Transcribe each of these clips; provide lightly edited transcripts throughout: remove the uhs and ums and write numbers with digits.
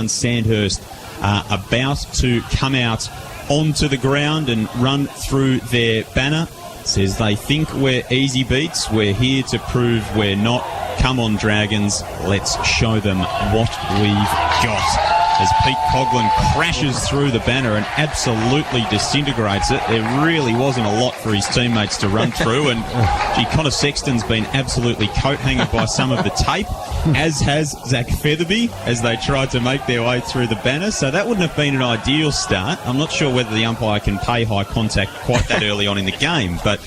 Sandhurst about to come out onto the ground and run through their banner. Says they think we're easy beats. We're here to prove we're not. Come on, Dragons. Let's show them what we've got. As Pete Coghlan crashes through the banner and absolutely disintegrates it. There really wasn't a lot for his teammates to run through, and Connor Sexton's been absolutely coat-hanged by some of the tape, as has Zach Featherby, as they tried to make their way through the banner. So that wouldn't have been an ideal start. I'm not sure whether the umpire can pay high contact quite that early on in the game, but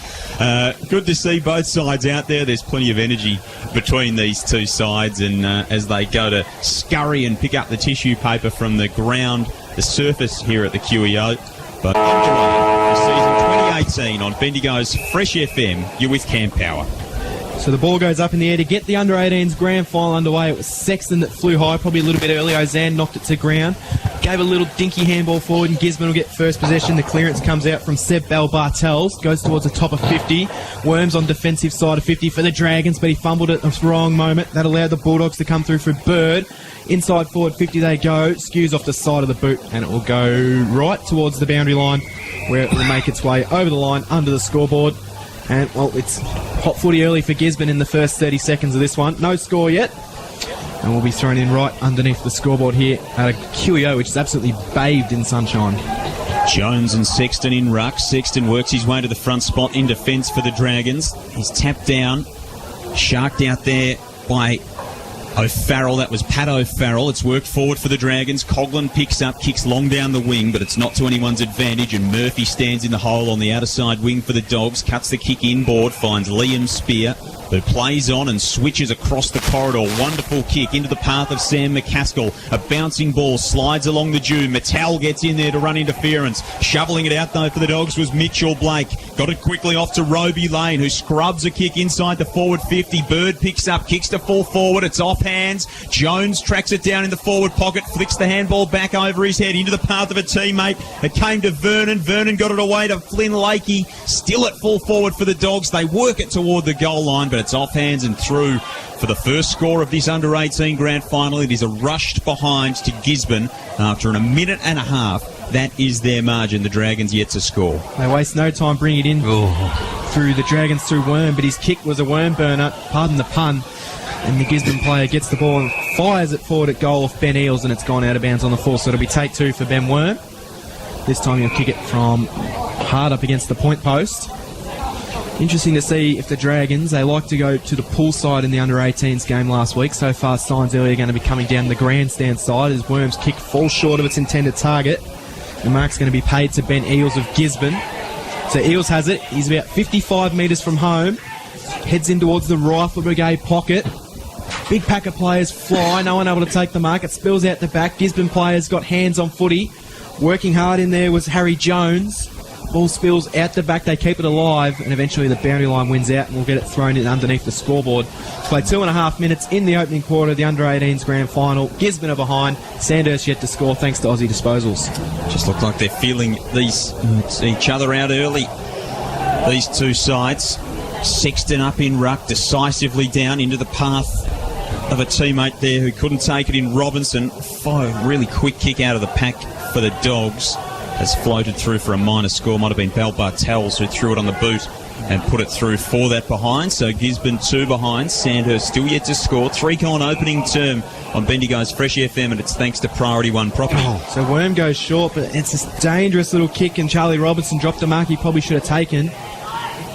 good to see both sides out there. There's plenty of energy between these two sides, and as they go to scurry and pick up the tissue paper from the ground, the surface here at the QEO. But underway for season 2018 on Bendigo's Fresh FM, you're with Cam Power. So the ball goes up in the air to get the under-18s grand final underway. It was Sexton that flew high, probably a little bit early. Ozan knocked it to ground. Gave a little dinky handball forward, and Gisborne will get first possession. The clearance comes out from Seb Bell-Bartels. Goes towards the top of 50. Worms on defensive side of 50 for the Dragons, but he fumbled at the wrong moment. That allowed the Bulldogs to come through for Bird. Inside forward 50 they go. Skews off the side of the boot, and it will go right towards the boundary line, where it will make its way over the line under the scoreboard. And, well, it's hot footy early for Gisborne in the first 30 seconds of this one. No score yet. And we'll be thrown in right underneath the scoreboard here at a QEO, which is absolutely bathed in sunshine. Jones and Sexton in ruck. Sexton works his way to the front spot in defence for the Dragons. He's tapped down. Sharked out there by O'Farrell. That was Pat O'Farrell. It's worked forward for the Dragons. Coghlan picks up, kicks long down the wing, but it's not to anyone's advantage, and Murphy stands in the hole on the outer side wing for the Dogs. Cuts the kick inboard, finds Liam Spear, who plays on and switches across the corridor. Wonderful kick into the path of Sam McCaskill. A bouncing ball slides along the dew. Mattel gets in there to run interference. Shoveling it out, though, for the Dogs was Mitchell Blake. Got it quickly off to Roby Lane, who scrubs a kick inside the forward 50. Bird picks up, kicks to full forward. It's off hands. Jones tracks it down in the forward pocket, flicks the handball back over his head into the path of a teammate. It came to Vernon. Vernon got it away to Flynn Lakey. Still at full forward for the Dogs. They work it toward the goal line, but it's off hands and through for the first score of this under-18 grand final. It is a rushed behind to Gisborne after a minute and a half. That is their margin. The Dragons yet to score. They waste no time bringing it in through the Dragons through Worm, but his kick was a worm burner, pardon the pun, and the Gisborne player gets the ball and fires it forward at goal off Ben Eales, and it's gone out of bounds on the full, so it'll be take two for Ben Worm. This time he'll kick it from hard up against the point post. Interesting to see if the Dragons, they like to go to the pool side in the under-18s game last week. So far, signs earlier are going to be coming down the grandstand side as Worm's kick falls short of its intended target. The mark's going to be paid to Ben Eales of Gisborne. So Eales has it. He's about 55 metres from home. Heads in towards the Rifle Brigade pocket. Big pack of players fly. No one able to take the mark. It spills out the back. Gisborne players got hands on footy. Working hard in there was Harry Jones. Ball spills out the back, they keep it alive, and eventually the boundary line wins out and we'll get it thrown in underneath the scoreboard. Play 2.5 minutes in the opening quarter of the under-18s grand final. Gisborne are behind, Sandhurst yet to score thanks to Aussie Disposals. Just look like they're feeling each other out early, these two sides. Sexton up in ruck, decisively down into the path of a teammate there who couldn't take it in Robinson. Really quick kick out of the pack for the Dogs. Has floated through for a minor score. Might have been Bell Bartels who threw it on the boot and put it through for that behind. So Gisborne 2 behind. Sandhurst still yet to score. 3-con opening term on Bendigo's Fresh FM, and it's thanks to Priority One Property. So Worm goes short, but it's this dangerous little kick, and Charlie Robertson dropped a mark he probably should have taken.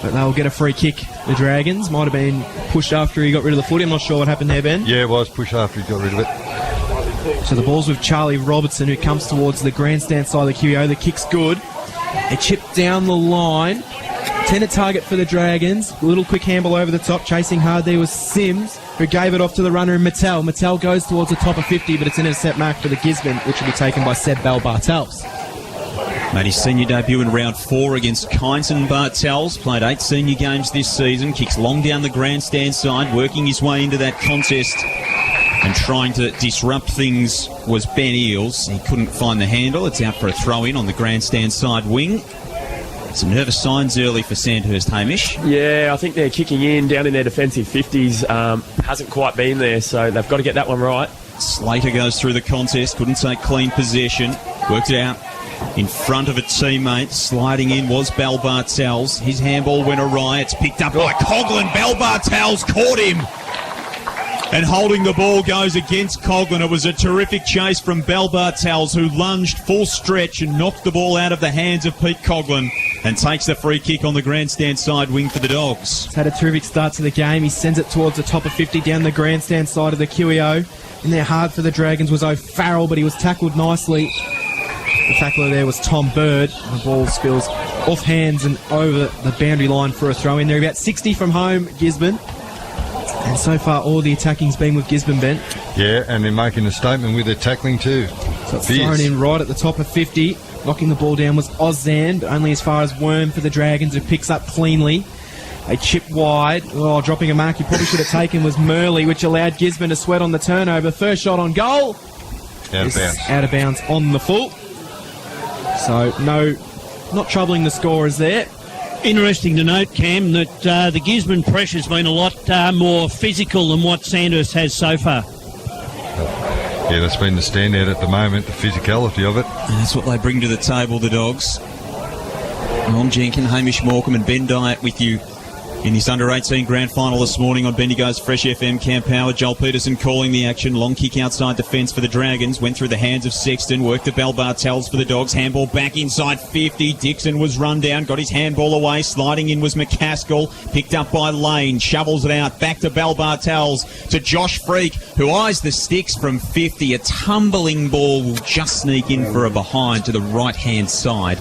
But they'll get a free kick. The Dragons might have been pushed after he got rid of the footy. I'm not sure what happened there, Ben. Yeah, it was pushed after he got rid of it. So the ball's with Charlie Robertson, who comes towards the grandstand side of the QEO. The kick's good. They chip down the line. Tended target for the Dragons. A little quick handball over the top. Chasing hard there was Sims, who gave it off to the runner in Mattel. Mattel goes towards the top of 50, but it's an intercept mark for the Gisborne, which will be taken by Seb Bell-Bartels. Made his senior debut in round 4 against Kyneton. Bartels played 8 senior games this season. Kicks long down the grandstand side, working his way into that contest. And trying to disrupt things was Ben Eales. He couldn't find the handle. It's out for a throw-in on the grandstand side wing. Some nervous signs early for Sandhurst, Hamish. Yeah, I think they're kicking in down in their defensive 50s. Hasn't quite been there, so they've got to get that one right. Slater goes through the contest, couldn't take clean possession, worked it out in front of a teammate. Sliding in was Bell Bartels. His handball went awry. It's picked up by Coghlan. Bell Bartels caught him. And holding the ball goes against Coghlan. It was a terrific chase from Bell Bartels, who lunged full stretch and knocked the ball out of the hands of Pete Coghlan and takes the free kick on the grandstand side wing for the Dogs. He's had a terrific start to the game. He sends it towards the top of 50 down the grandstand side of the QEO. In there hard for the Dragons was O'Farrell, but he was tackled nicely. The tackler there was Tom Bird. The ball spills off hands and over the boundary line for a throw in there. About 60 from home, Gisborne. And so far, all the attacking's been with Gisborne, Ben. Yeah, and they're making a statement with their tackling too. So it's thrown in right at the top of 50. Knocking the ball down was Ozan, but only as far as Worm for the Dragons, who picks up cleanly. A chip wide. Oh, dropping a mark he probably should have taken was Murley, which allowed Gisborne to sweat on the turnover. First shot on goal. Out of bounds. Out of bounds on the full. So, no, not troubling the scorers there. Interesting to note, Cam, that the Gisborne pressure's been a lot more physical than what Sandhurst has so far. Yeah, that's been the standout at the moment, the physicality of it. And that's what they bring to the table, the Dogs. Norm Jenkins, Hamish Morecambe and Ben Dyatt with you in this under-18 grand final this morning on Bendigo's Fresh FM Camp Power. Joel Peterson calling the action. Long kick outside defence for the Dragons. Went through the hands of Sexton. Worked the Bell Bartels for the Dogs. Handball back inside 50. Dixon was run down. Got his handball away. Sliding in was McCaskill. Picked up by Lane. Shovels it out. Back to Bell Bartels. To Josh Freak, who eyes the sticks from 50. A tumbling ball will just sneak in for a behind to the right-hand side.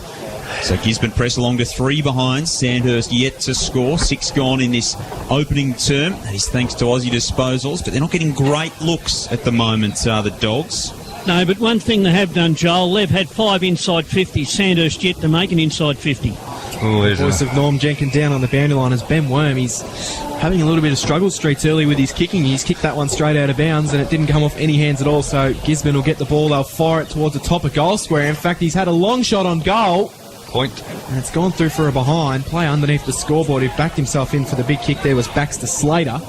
So Gisborne press along to 3 behind. Sandhurst yet to score. 6 gone in this opening term. That is thanks to Aussie disposals, but they're not getting great looks at the moment, the Dogs. No, but one thing they have done, Joel, they've had 5 inside 50. Sandhurst yet to make an inside 50. Oh, there's Voice of Norm Jenkins down on the boundary line as Ben Worm. He's having a little bit of struggle streets early with his kicking. He's kicked that one straight out of bounds and it didn't come off any hands at all. So Gisborne will get the ball. They'll fire it towards the top of goal square. In fact, he's had a long shot on goal. point. And it's gone through for a behind. Play underneath the scoreboard. Who backed himself in for the big kick there was Baxter Slater.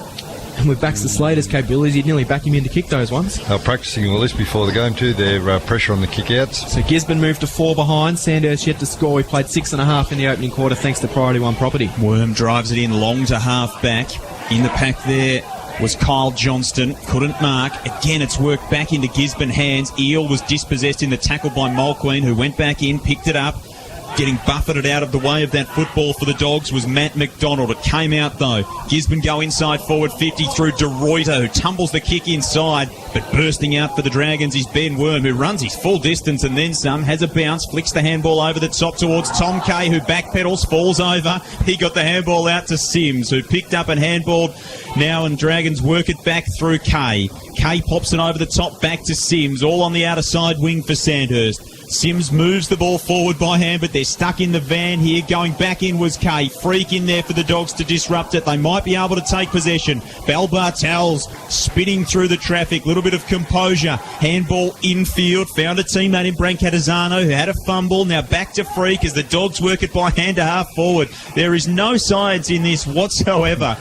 And with Baxter Slater's capabilities, you'd nearly back him in to kick those ones. They're practising all this before the game too. Their pressure on the kick-outs. So Gisborne moved to 4 behind. Sandhurst yet to score. We played 6.5 in the opening quarter thanks to Priority One Property. Worm drives it in long to half back. In the pack there was Kyle Johnston. Couldn't mark. Again, it's worked back into Gisborne hands. Eel was dispossessed in the tackle by Mulqueen, who went back in, picked it up. Getting buffeted out of the way of that football for the Dogs was Matt McDonald. It came out though. Gisborne go inside forward 50 through De Ruyter, who tumbles the kick inside, but bursting out for the Dragons is Ben Worm, who runs his full distance and then some, has a bounce, flicks the handball over the top towards Tom Kay, who backpedals, falls over. He got the handball out to Sims, who picked up and handballed now, and Dragons work it back through Kay. Kay pops it over the top back to Sims, all on the outer side wing for Sandhurst. Sims moves the ball forward by hand, but they're stuck in the van here. Going back in was Kay. Freak in there for the Dogs to disrupt it. They might be able to take possession. Bell Bartels spinning through the traffic. Little bit of composure. Handball infield. Found a teammate in Brancatizano who had a fumble. Now back to Freak as the Dogs work it by hand to half forward. There is no science in this whatsoever.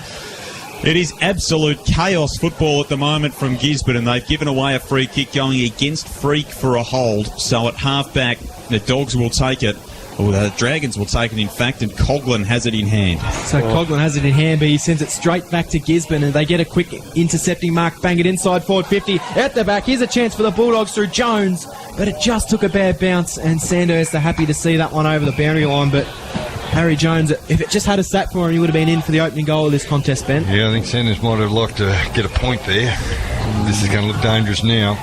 It is absolute chaos football at the moment from Gisborne, and they've given away a free kick going against Freak for a hold. So at half-back, the Dogs will take it, or the Dragons will take it, in fact, and Coghlan has it in hand. So Coghlan has it in hand, but he sends it straight back to Gisborne, and they get a quick intercepting mark, bang it inside forward 50. At the back, here's a chance for the Bulldogs through Jones, but it just took a bad bounce, and Sandhurst are happy to see that one over the boundary line, but Harry Jones, if it just had a sack for him, he would have been in for the opening goal of this contest, Ben. Yeah, I think Sanders might have liked to get a point there. This is going to look dangerous now.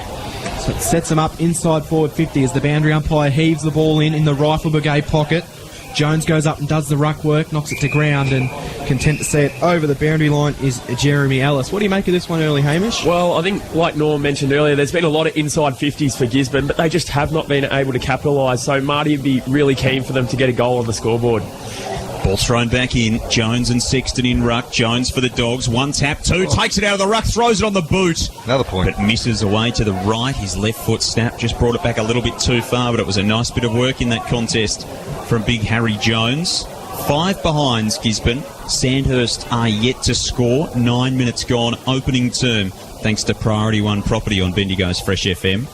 So it sets him up inside forward 50 as the boundary umpire heaves the ball in the Rifle Brigade pocket. Jones goes up and does the ruck work, knocks it to ground, and content to see it over the boundary line is Jeremy Ellis. What do you make of this one early, Hamish? Well, I think, like Norm mentioned earlier, there's been a lot of inside 50s for Gisborne, but they just have not been able to capitalise. So Marty would be really keen for them to get a goal on the scoreboard. Ball thrown back in. Jones and Sexton in ruck. Jones for the Dogs. One tap, two. Takes it out of the ruck. Throws it on the boot. Another point. But misses away to the right. His left foot snap just brought it back a little bit too far, but it was a nice bit of work in that contest from big Harry Jones. 5 behinds, Gisborne. Sandhurst are yet to score. 9 minutes gone, opening term. thanks to Priority One Property on Bendigo's Fresh FM.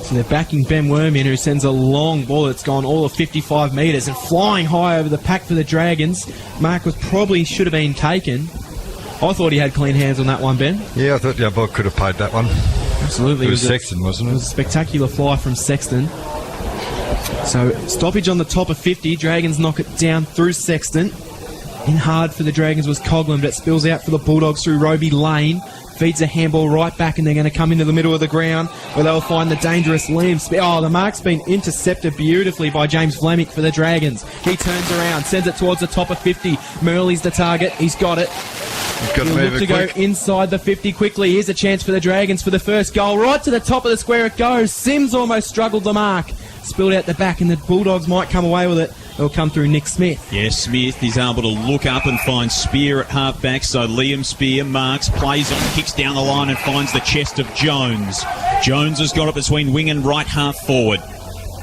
So they're backing Ben Worm in, who sends a long ball that's gone all of 55 metres and flying high over the pack for the Dragons. Mark should have been taken. I thought he had clean hands on that one, Ben. Yeah, I thought the umpire could have paid that one. Absolutely. It was Sexton, wasn't It was a spectacular fly from Sexton. So stoppage on the top of 50. Dragons knock it down through Sexton. In hard for the Dragons was Coghlan, but it spills out for the Bulldogs through Roby Lane. Feeds a handball right back, and they're going to come into the middle of the ground where they'll find the dangerous Liam. The mark's been intercepted beautifully by James Flemick for the Dragons. He turns around, sends it towards the top of 50. Murley's the target. He's got it. He's got to He'll move look it to quick. go inside the 50 quickly. Here's a chance for the Dragons for the first goal. Right to the top of the square it goes. Sims almost struggled the mark. Spilled out the back, and the Bulldogs might come away with it. They'll come through Nick Smith. Yeah, Smith is able to look up and find Spear at half-back, so Liam Spear marks, plays on, kicks down the line and finds the chest of Jones. Jones has got it between wing and right half-forward.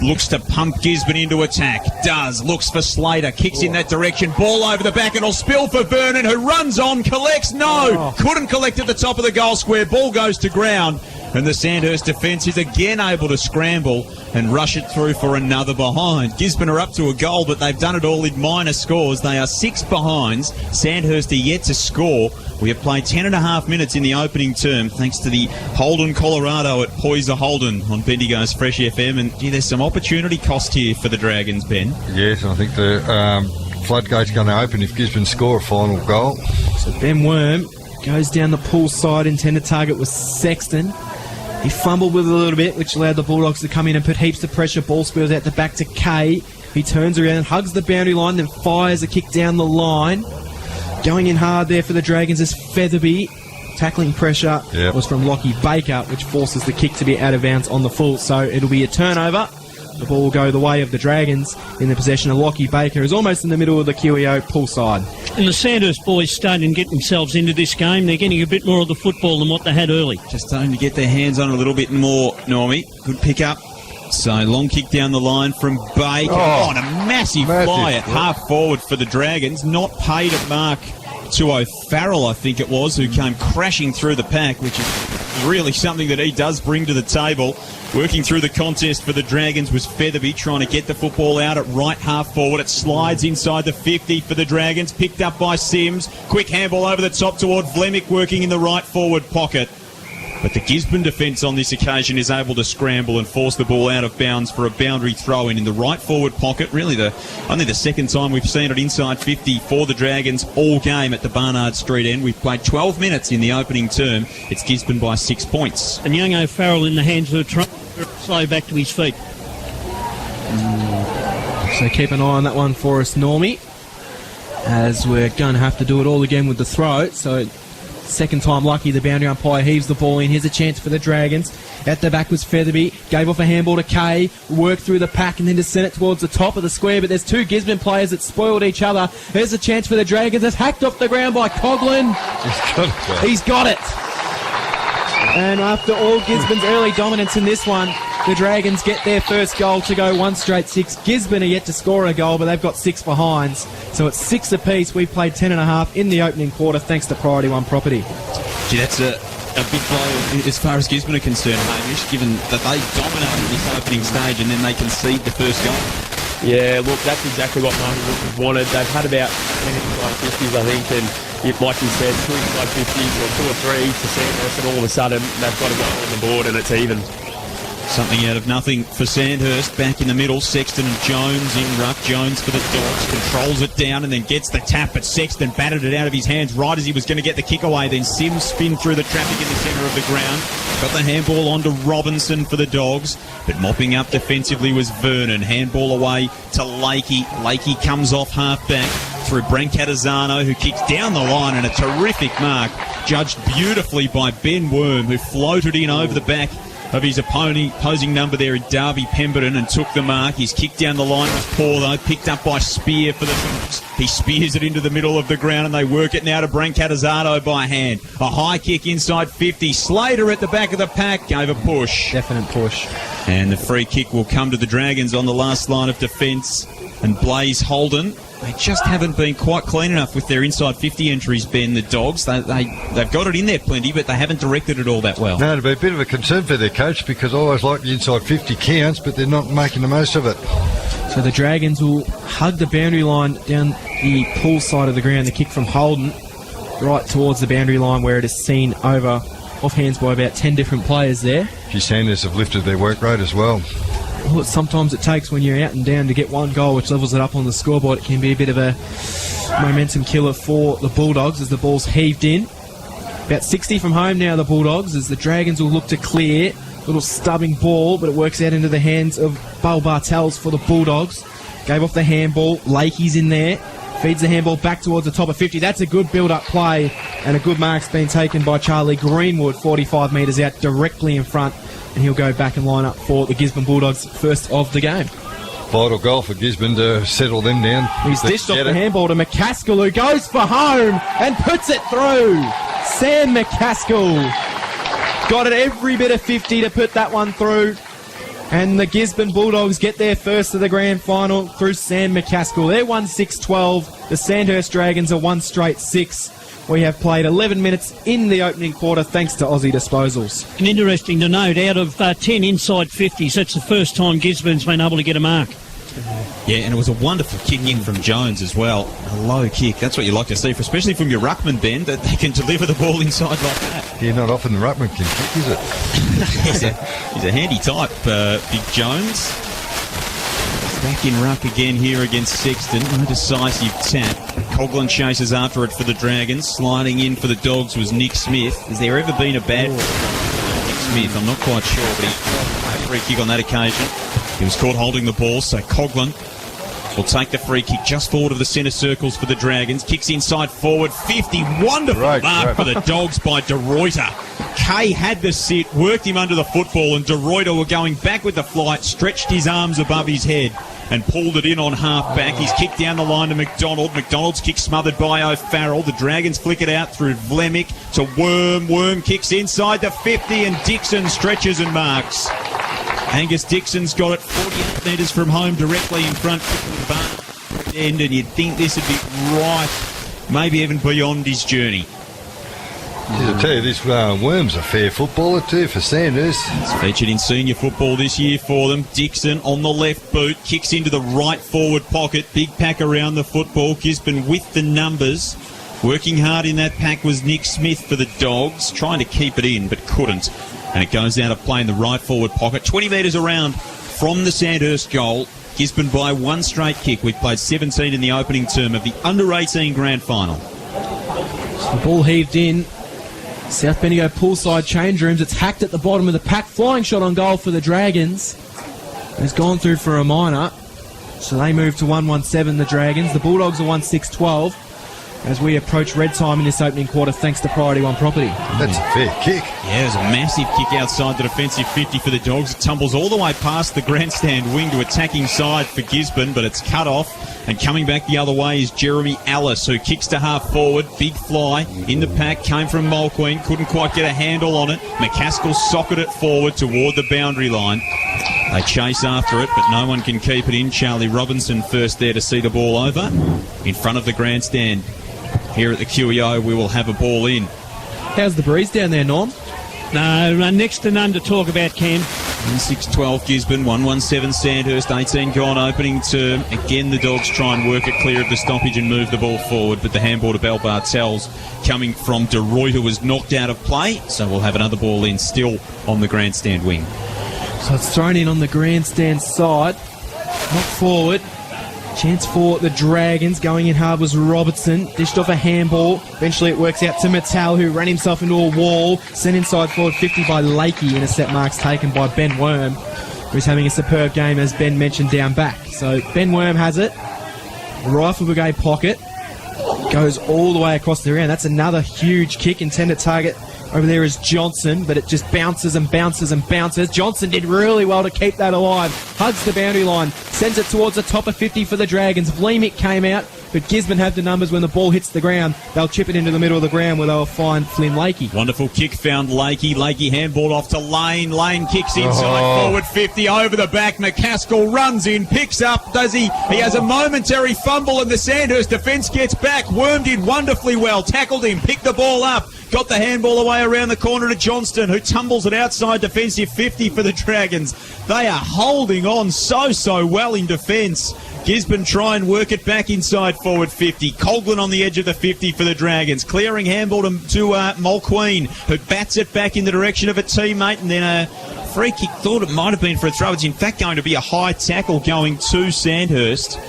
Looks to pump Gisborne into attack. Does. Looks for Slater. Kicks in that direction. Ball over the back. It'll spill for Vernon, who runs on, collects. No! Couldn't collect at the top of the goal square. Ball goes to ground. And the Sandhurst defence is again able to scramble and rush it through for another behind. Gisborne are up to a goal, but they've done it all in minor scores. They are 6 behinds. Sandhurst are yet to score. We have played 10.5 minutes in the opening term, thanks to the Holden Colorado at Poyser Holden on Bendigo's Fresh FM. And gee, there's some opportunity cost here for the Dragons, Ben. Yes, I think the floodgate's going to open if Gisborne score a final goal. So Ben Worm goes down the pool side. Intended target was Sexton. He fumbled with it a little bit, which allowed the Bulldogs to come in and put heaps of pressure. Ball spills out the back to Kay. He turns around, hugs the boundary line, then fires a kick down the line. Going in hard there for the Dragons is Featherby. Tackling pressure was from Lockie Baker, which forces the kick to be out of bounds on the full. So it'll be a turnover. The ball will go the way of the Dragons in the possession of Lockie Baker, who's almost in the middle of the QEO pool side. And the Sandhurst boys starting to get themselves into this game. They're getting a bit more of the football than what they had early. Just starting to get their hands on a little bit more, Normie. Good pick up. So long kick down the line from Baker. And a massive fly at half forward for the Dragons. Not paid at mark to O'Farrell, I think it was, who came crashing through the pack, which is really something that he does bring to the table. Working through the contest for the Dragons was Featherby, trying to get the football out at right half forward. It slides inside the 50 for the Dragons, picked up by Sims. Quick handball over the top toward Flemick, working in the right forward pocket. But the Gisborne defence on this occasion is able to scramble and force the ball out of bounds for a boundary throw-in the right forward pocket. Really only the second time we've seen it inside 50 for the Dragons all game at the Barnard Street end. We've played 12 minutes in the opening term. It's Gisborne by 6 points. And young O'Farrell in the hands of Trump, slow back to his feet. So keep an eye on that one for us, Normie, as we're going to have to do it all again with the throw. So second time lucky, the boundary umpire heaves the ball in. Here's a chance for the Dragons. At the back was Featherby. Gave off a handball to Kay. Worked through the pack and then just sent it towards the top of the square. But there's two Gisborne players that spoiled each other. There's a chance for the Dragons. It's hacked off the ground by Coghlan. He's got it. And after all Gisborne's early dominance in this one, the Dragons get their first goal to go 1 straight 6. Gisborne are yet to score a goal, but they've got 6 behinds. So it's 6 apiece. We played 10.5 in the opening quarter, thanks to Priority One Property. Gee, that's a big blow as far as Gisborne are concerned, Hamish, given that they dominated this opening stage and then they concede the first goal. Yeah, look, that's exactly what Martin wanted. They've had about 10 inside 50s, I think, and like you said, 2 inside 50s or 2 or 3 to Sandhurst, and all of a sudden they've got a goal on the board and it's even. Something out of nothing for Sandhurst. Back in the middle, Sexton and Jones in ruck. Jones for the Dogs, controls it down and then gets the tap, but Sexton batted it out of his hands right as he was going to get the kick away. Then Sims spinned through the traffic in the centre of the ground. Got the handball onto Robinson for the Dogs, but mopping up defensively was Vernon. Handball away to Lakey. Lakey comes off half-back through Brancatazzano, who kicks down the line, and a terrific mark judged beautifully by Ben Worm, who floated in over the back of his opposing number there in Darby Pemberton and took the mark. His kick down the line was poor though, picked up by Spear for the Dogs. He spears it into the middle of the ground and they work it now to Brancatazzano by hand. A high kick inside 50. Slater at the back of the pack gave a push. Definite push. And the free kick will come to the Dragons on the last line of defence. And Blaze Holden They just haven't been quite clean enough with their inside 50 entries, Ben, the Dogs. They've got it in there plenty, but they haven't directed it all that well. No, it'll be a bit of a concern for their coach because I always like the inside 50 counts, but they're not making the most of it. So the Dragons will hug the boundary line down the pool side of the ground. The kick from Holden right towards the boundary line where it is seen over off hands by about 10 different players there. Sanders have lifted their work rate as well. Well, sometimes it takes when you're out and down to get one goal, which levels it up on the scoreboard. It can be a bit of a momentum killer for the Bulldogs as the ball's heaved in. About 60 from home now, the Bulldogs, as the Dragons will look to clear. Little stubbing ball, but it works out into the hands of Beau Bartels for the Bulldogs. Gave off the handball. Lakey's in there. Feeds the handball back towards the top of 50. That's a good build-up play, and a good mark's been taken by Charlie Greenwood, 45 metres out, directly in front, and he'll go back and line up for the Gisborne Bulldogs first of the game. Vital goal for Gisborne to settle them down. He's dished off the handball to McCaskill, who goes for home and puts it through. Sam McCaskill got it every bit of 50 to put that one through. And the Gisborne Bulldogs get their first of the grand final through Sam McCaskill. They're 1-6-12. The Sandhurst Dragons are 1 straight 6. We have played 11 minutes in the opening quarter thanks to Aussie Disposals. And interesting to note, out of 10 inside 50s, that's the first time Gisborne's been able to get a mark. Yeah, and it was a wonderful kick in from Jones as well. A low kick. That's what you like to see, especially from your ruckman, Ben, that they can deliver the ball inside like that. Yeah, not often the ruckman can kick, is it? he's a handy type, Big Jones. Back in ruck again here against Sexton. No decisive tap. Coughlin chases after it for the Dragons. Sliding in for the Dogs was Nick Smith. Has there ever been a bad Nick Smith? I'm not quite sure, but he got a free kick on that occasion. He was caught holding the ball, so Coughlin will take the free kick just forward of the centre circles for the Dragons. Kicks inside forward, 50. Wonderful mark for the Dogs by De Ruyter. Kay had the sit, worked him under the football, and De Ruyter were going back with the flight, stretched his arms above his head and pulled it in on half back. He's kicked down the line to McDonald. McDonald's kick smothered by O'Farrell. The Dragons flick it out through Vlemick to Worm. Worm kicks inside the 50 and Dixon stretches and marks. Angus Dixon's got it 48 metres from home, directly in front of the bar end, and you'd think this would be right, maybe even beyond his journey. I'll tell you, this Worm's a fair footballer too for Sanders. It's featured in senior football this year for them. Dixon on the left boot, kicks into the right forward pocket. Big pack around the football. Gisborne with the numbers. Working hard in that pack was Nick Smith for the Dogs, trying to keep it in but couldn't. And it goes out of play in the right forward pocket. 20 metres around from the Sandhurst goal. Gisborne by 1 straight kick. We've played 17 in the opening term of the under-18 grand final. So the ball heaved in. South Bendigo poolside change rooms. It's hacked at the bottom of the pack. Flying shot on goal for the Dragons. It's gone through for a minor. So they move to 1-1-7, the Dragons. The Bulldogs are 1-6-12. As we approach red time in this opening quarter, thanks to Priority One Property. That's a fair kick. Yeah, there's a massive kick outside the defensive 50 for the Dogs. It tumbles all the way past the grandstand wing to attacking side for Gisborne, but it's cut off. And coming back the other way is Jeremy Ellis, who kicks to half forward. Big fly in the pack, came from Mulqueen, couldn't quite get a handle on it. McCaskill socketed it forward toward the boundary line. They chase after it, but no one can keep it in. Charlie Robinson first there to see the ball over. In front of the grandstand. Here at the QEO, we will have a ball in. How's the breeze down there, Norm? No, next to none to talk about, Cam. 6-12 Gisborne, 1-1-7 Sandhurst, 18 gone opening term. Again, the Dogs try and work it clear of the stoppage and move the ball forward, but the handball to Beau Bartels coming from De Ruyter was knocked out of play, so we'll have another ball in still on the grandstand wing. So it's thrown in on the grandstand side. Knocked forward. Chance for the Dragons. Going in hard was Robertson. Dished off a handball. Eventually it works out to Mattel, who ran himself into a wall. Sent inside forward 50 by Lakey. Intercept marks taken by Ben Worm, who's having a superb game, as Ben mentioned, down back. So Ben Worm has it. Rifle Brigade pocket. Goes all the way across the ground. That's another huge kick. Intended target over there is Johnson, but it just bounces and bounces and bounces. Johnson did really well to keep that alive. Hugs the boundary line. Sends it towards the top of 50 for the Dragons. Vlemick came out. but Gisborne have the numbers. When the ball hits the ground, they'll chip it into the middle of the ground where they'll find Flynn Lakey. Wonderful kick found Lakey. Lakey handball off to Lane. Lane kicks inside, forward 50, over the back. McCaskill runs in, picks up, does he? He has a momentary fumble and the Sandhurst defence gets back. Wormed in wonderfully well, tackled him, picked the ball up. Got the handball away around the corner to Johnston, who tumbles it outside defensive 50 for the Dragons. They are holding on so well in defence. Gisborne try and work it back inside forward 50. Coghlan on the edge of the 50 for the Dragons. Clearing handball to Mulqueen, who bats it back in the direction of a teammate, and then a free kick. Thought it might have been for a throw. It's in fact going to be a high tackle going to Sandhurst.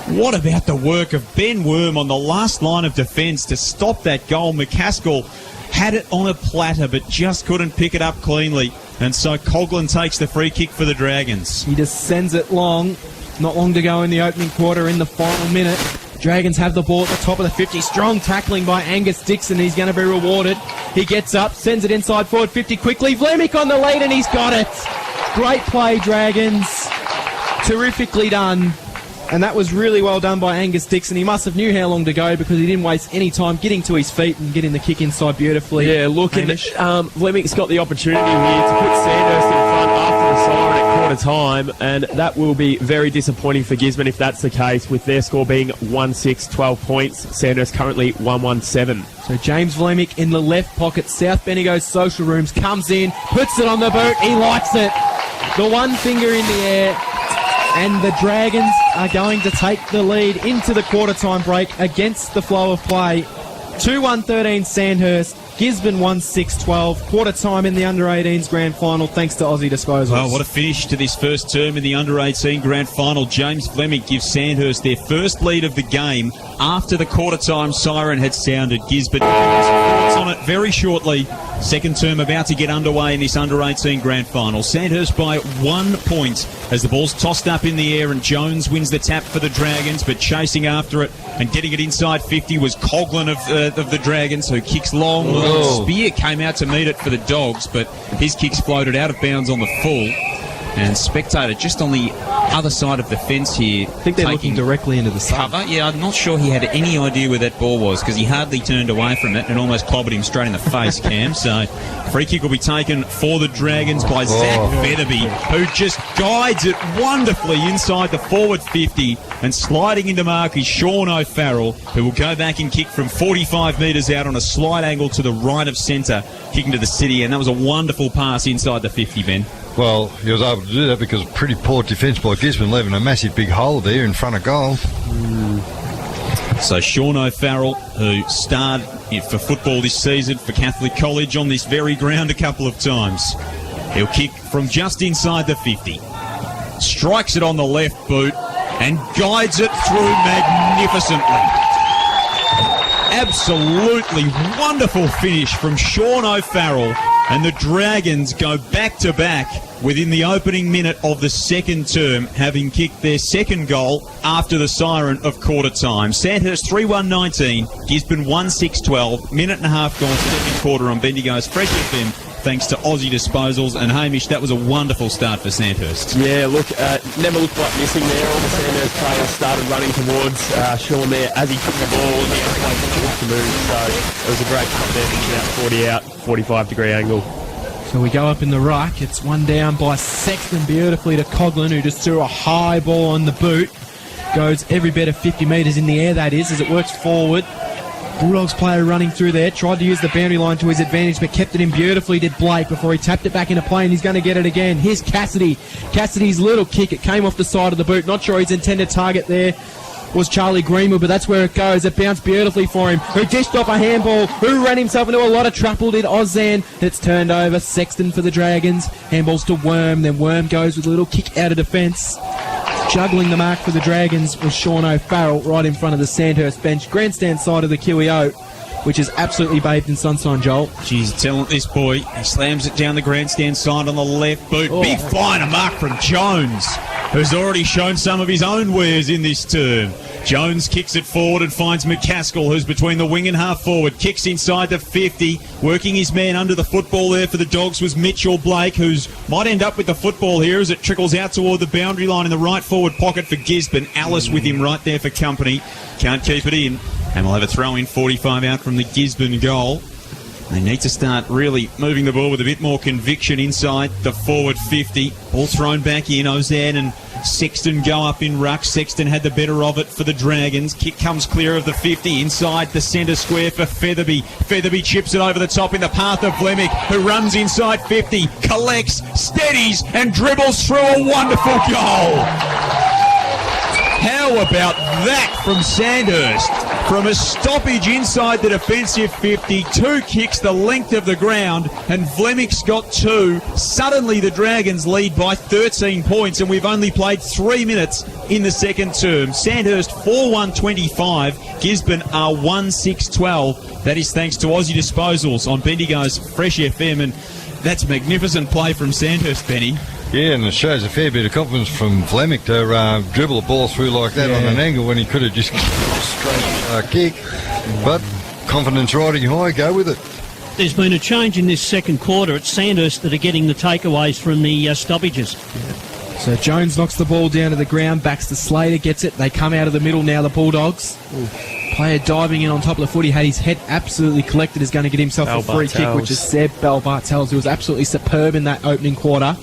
What about the work of Ben Worm on the last line of defence to stop that goal? McCaskill had it on a platter but just couldn't pick it up cleanly. And so Coghlan takes the free kick for the Dragons. He just sends it long. Not long to go in the opening quarter in the final minute. Dragons have the ball at the top of the 50. Strong tackling by Angus Dixon. He's going to be rewarded. He gets up, sends it inside forward 50 quickly. Vlamic on the lead and he's got it. Great play, Dragons. Terrifically done. And that was really well done by Angus Dixon. He must have knew how long to go because he didn't waste any time getting to his feet and getting the kick inside beautifully. Yeah, look, Fleming's got the opportunity here to put Sandhurst in front after the siren at quarter time, and that will be very disappointing for Gisborne if that's the case, with their score being 1-6, 12 points. Sandhurst currently 1-1-7. So James Vlamic in the left pocket, South Bendigo's social rooms, comes in, puts it on the boot, he likes it. The one finger in the air. And the Dragons are going to take the lead into the quarter-time break against the flow of play. 2-1-13 Sandhurst, Gisborne 1-6-12. Quarter-time in the under-18s grand final thanks to Aussie Disposals. Well, what a finish to this first term in the under-18 grand final. James Vlamic gives Sandhurst their first lead of the game after the quarter-time siren had sounded. Gisborne thoughts on it very shortly. Second term about to get underway in this under-18 grand final. Sandhurst by 1 point as the ball's tossed up in the air and Jones wins the tap for the Dragons, but chasing after it and getting it inside 50 was Coghlan of the Dragons, who kicks long. Spear came out to meet it for the Dogs, but his kicks floated out of bounds on the full. And Spectator just on the other side of the fence here. I think they're looking directly into the sun. Cover. Yeah, I'm not sure he had any idea where that ball was because he hardly turned away from it and almost clobbered him straight in the face, Cam. So free kick will be taken for the Dragons by Zach Fetterby, who just guides it wonderfully inside the forward 50, and sliding into mark is Sean O'Farrell, who will go back and kick from 45 metres out on a slight angle to the right of centre, kicking to the city, and that was a wonderful pass inside the 50, Ben. Well, he was able to do that because of pretty poor defence by Gisborne, leaving a massive big hole there in front of goal. So Sean O'Farrell, who starred for football this season for Catholic College on this very ground a couple of times. He'll kick from just inside the 50. Strikes it on the left boot and guides it through magnificently. Absolutely wonderful finish from Sean O'Farrell. And the Dragons go back-to-back within the opening minute of the second term, having kicked their second goal after the siren of quarter time. Sandhurst 3-1-19, Gisborne 1-6-12, minute and a half gone, second quarter on Bendigo's Fresh FM, thanks to Aussie Disposals. And Hamish, that was a wonderful start for Sandhurst. Yeah, look, never looked like missing there. All the Sandhurst players started running towards Sean there as he took the ball and he had to move. So it was a great cut there, about 40 out, 45-degree angle. So we go up in the ruck. It's one down by Sexton beautifully to Coghlan, who just threw a high ball on the boot. Goes every bit of 50 metres in the air, that is, as it works forward. Bulldogs player running through there, tried to use the boundary line to his advantage, but kept it in beautifully, did Blake, before he tapped it back into play, and he's going to get it again. Here's Cassidy. Cassidy's little kick, it came off the side of the boot. Not sure his intended target there was Charlie Greenwood, but that's where it goes. It bounced beautifully for him, who dished off a handball, who ran himself into a lot of trouble, did Ozan. It's turned over. Sexton for the Dragons. Handballs to Worm, then Worm goes with a little kick out of defence. Juggling the mark for the Dragons was Sean O'Farrell right in front of the Sandhurst bench. Grandstand side of the QEO, which is absolutely bathed in sunshine, Joel. Geez, telling this boy. He slams it down the grandstand side on the left boot. Big flying a mark from Jones, who's already shown some of his own wares in this term. Jones kicks it forward and finds McCaskill, who's between the wing and half forward. Kicks inside the 50. Working his man under the football there for the Dogs was Mitchell Blake, who's might end up with the football here as it trickles out toward the boundary line in the right forward pocket for Gisborne. Alice with him right there for company. Can't keep it in. And we'll have a throw in 45 out from the Gisborne goal. They need to start really moving the ball with a bit more conviction inside the forward 50. Ball thrown back in. Ozan and Sexton go up in ruck. Sexton had the better of it for the Dragons. Kick comes clear of the 50 inside the centre square for Featherby. Featherby chips it over the top in the path of Flemick, who runs inside 50, collects, steadies and dribbles through a wonderful goal. How about that from Sandhurst? From a stoppage inside the defensive 50, 2 kicks the length of the ground, and Flemick's got 2. Suddenly the Dragons lead by 13 points, and we've only played 3 minutes in the second term. Sandhurst 4-1-25, Gisborne are 1-6-12. That is thanks to Aussie Disposals on Bendigo's Fresh FM, and that's magnificent play from Sandhurst, Benny. Yeah, and it shows a fair bit of confidence from Flemick to dribble a ball through like that on an angle when he could have just straight kick. But confidence riding high, go with it. There's been a change in this second quarter. It's Sandhurst that are getting the takeaways from the stoppages. So Jones knocks the ball down to the ground, backs to Slater, gets it. They come out of the middle now, the Bulldogs. Player diving in on top of the footy, had his head absolutely collected, is going to get himself a free kick, which is Seb Bell Bartels, who was absolutely superb in that opening quarter.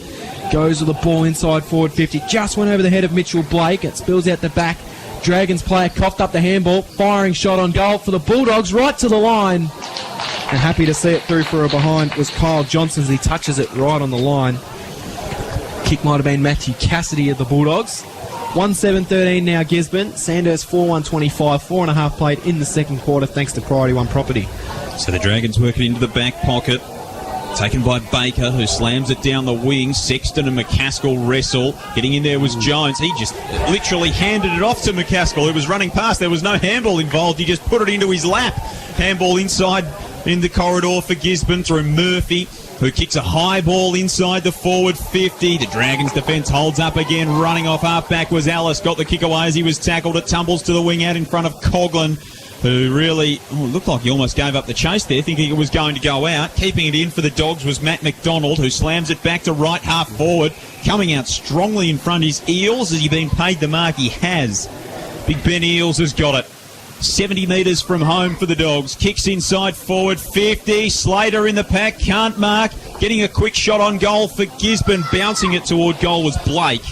Goes with the ball inside forward 50, just went over the head of Mitchell Blake. It spills out the back. Dragons player coughed up the handball, firing shot on goal for the Bulldogs, right to the line. And happy to see it through for a behind was Kyle Johnson as he touches it right on the line. Kick might have been Matthew Cassidy of the Bulldogs. 1-7-13 now Gisborne. Sandhurst 4-1-25, 4.5 played in the second quarter thanks to Priority One Property. So the Dragons work it into the back pocket. Taken by Baker, who slams it down the wing. Sexton and McCaskill wrestle. Getting in there was Jones. He just literally handed it off to McCaskill, who was running past. There was no handball involved. He just put it into his lap. Handball inside in the corridor for Gisborne through Murphy, who kicks a high ball inside the forward 50. The Dragons' defence holds up again. Running off half-back was Alice. Got the kick away as he was tackled. It tumbles to the wing out in front of Coughlin, who really looked like he almost gave up the chase there, thinking it was going to go out. Keeping it in for the Dogs was Matt McDonald, who slams it back to right half forward. Coming out strongly in front is Eels. Has he been paid the mark? He has. Big Ben Eels has got it. 70 metres from home for the Dogs. Kicks inside forward 50. Slater in the pack, can't mark. Getting a quick shot on goal for Gisborne. Bouncing it toward goal was Blake,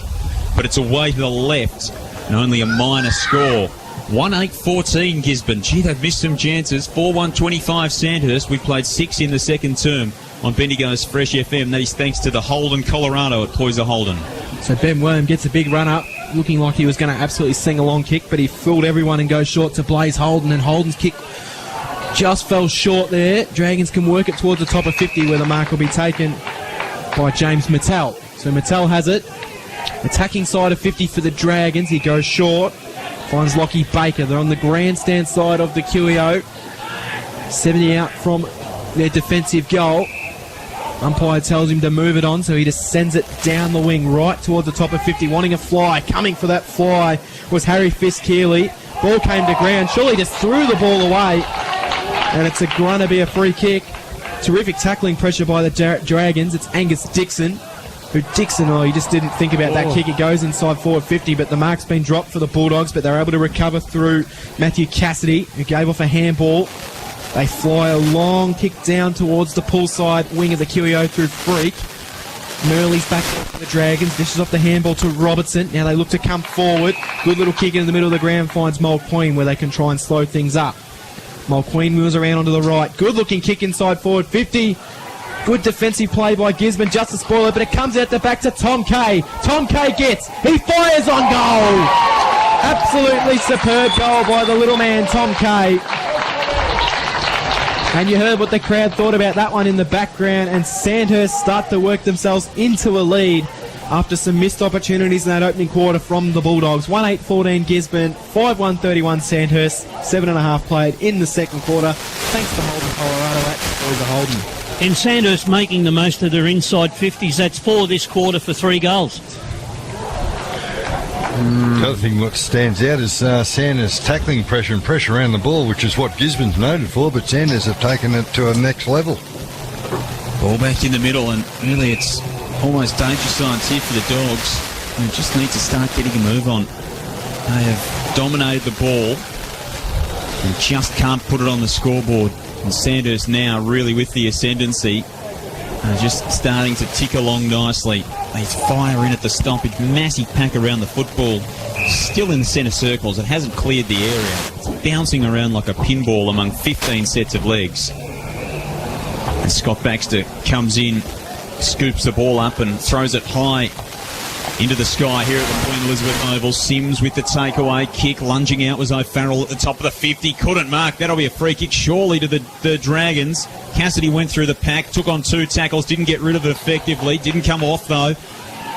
but it's away to the left and only a minor score. 1-8-14 Gisborne. Gee, they've missed some chances. 4-1-25 Sandhurst. We played 6 in the second term on Bendigo's Fresh FM. That is thanks to the Holden Colorado at Poyser Holden. So Ben Worm gets a big run up, looking like he was going to absolutely sing a long kick, but he fooled everyone and goes short to Blaze Holden, and Holden's kick just fell short there. Dragons can work it towards the top of 50 where the mark will be taken by James Mattel. So Mattel has it. Attacking side of 50 for the Dragons. He goes short. Finds Lockie Baker. They're on the grandstand side of the QEO. 70 out from their defensive goal. Umpire tells him to move it on, so he just sends it down the wing right towards the top of 50, wanting a fly. Coming for that fly was Harry Fisk-Keeley. Ball came to ground. Surely just threw the ball away, and it's going to be a free kick. Terrific tackling pressure by the Dragons. It's Angus Dixon. He just didn't think about that kick. It goes inside forward 50, but the mark's been dropped for the Bulldogs, but they're able to recover through Matthew Cassidy, who gave off a handball. They fly a long kick down towards the pull side wing of the QEO through Freak. Murley's back for the Dragons, dishes off the handball to Robertson. Now they look to come forward. Good little kick into the middle of the ground, finds Mulqueen, where they can try and slow things up. Mulqueen moves around onto the right. Good looking kick inside forward 50. Good defensive play by Gisborne, just to spoil it, but it comes out the back to Tom Kay. Tom Kay he fires on goal! Absolutely superb goal by the little man, Tom Kay. And you heard what the crowd thought about that one in the background, and Sandhurst start to work themselves into a lead after some missed opportunities in that opening quarter from the Bulldogs. 1-8-14 Gisborne, 5-1-31 Sandhurst, 7.5 played in the second quarter. Thanks to Holden Colorado at Poyser Holden. And Sandhurst making the most of their inside 50s. That's 4 this quarter for 3 goals. The other thing what stands out is Sanders' tackling pressure and pressure around the ball, which is what Gisborne's noted for, but Sanders have taken it to a next level. Ball back in the middle, and really it's almost danger signs here for the Dogs. They just need to start getting a move on. They have dominated the ball and just can't put it on the scoreboard. And Sanders now really with the ascendancy, just starting to tick along nicely. He's firing at the stoppage, massive pack around the football, still in the centre circles. It hasn't cleared the area. It's bouncing around like a pinball among 15 sets of legs. And Scott Baxter comes in, scoops the ball up and throws it high into the sky here at the Queen Elizabeth Oval. Sims with the takeaway kick, lunging out was O'Farrell at the top of the 50. Couldn't mark. That'll be a free kick surely to the Dragons. Cassidy went through the pack, took on 2 tackles, didn't get rid of it effectively. Didn't come off though.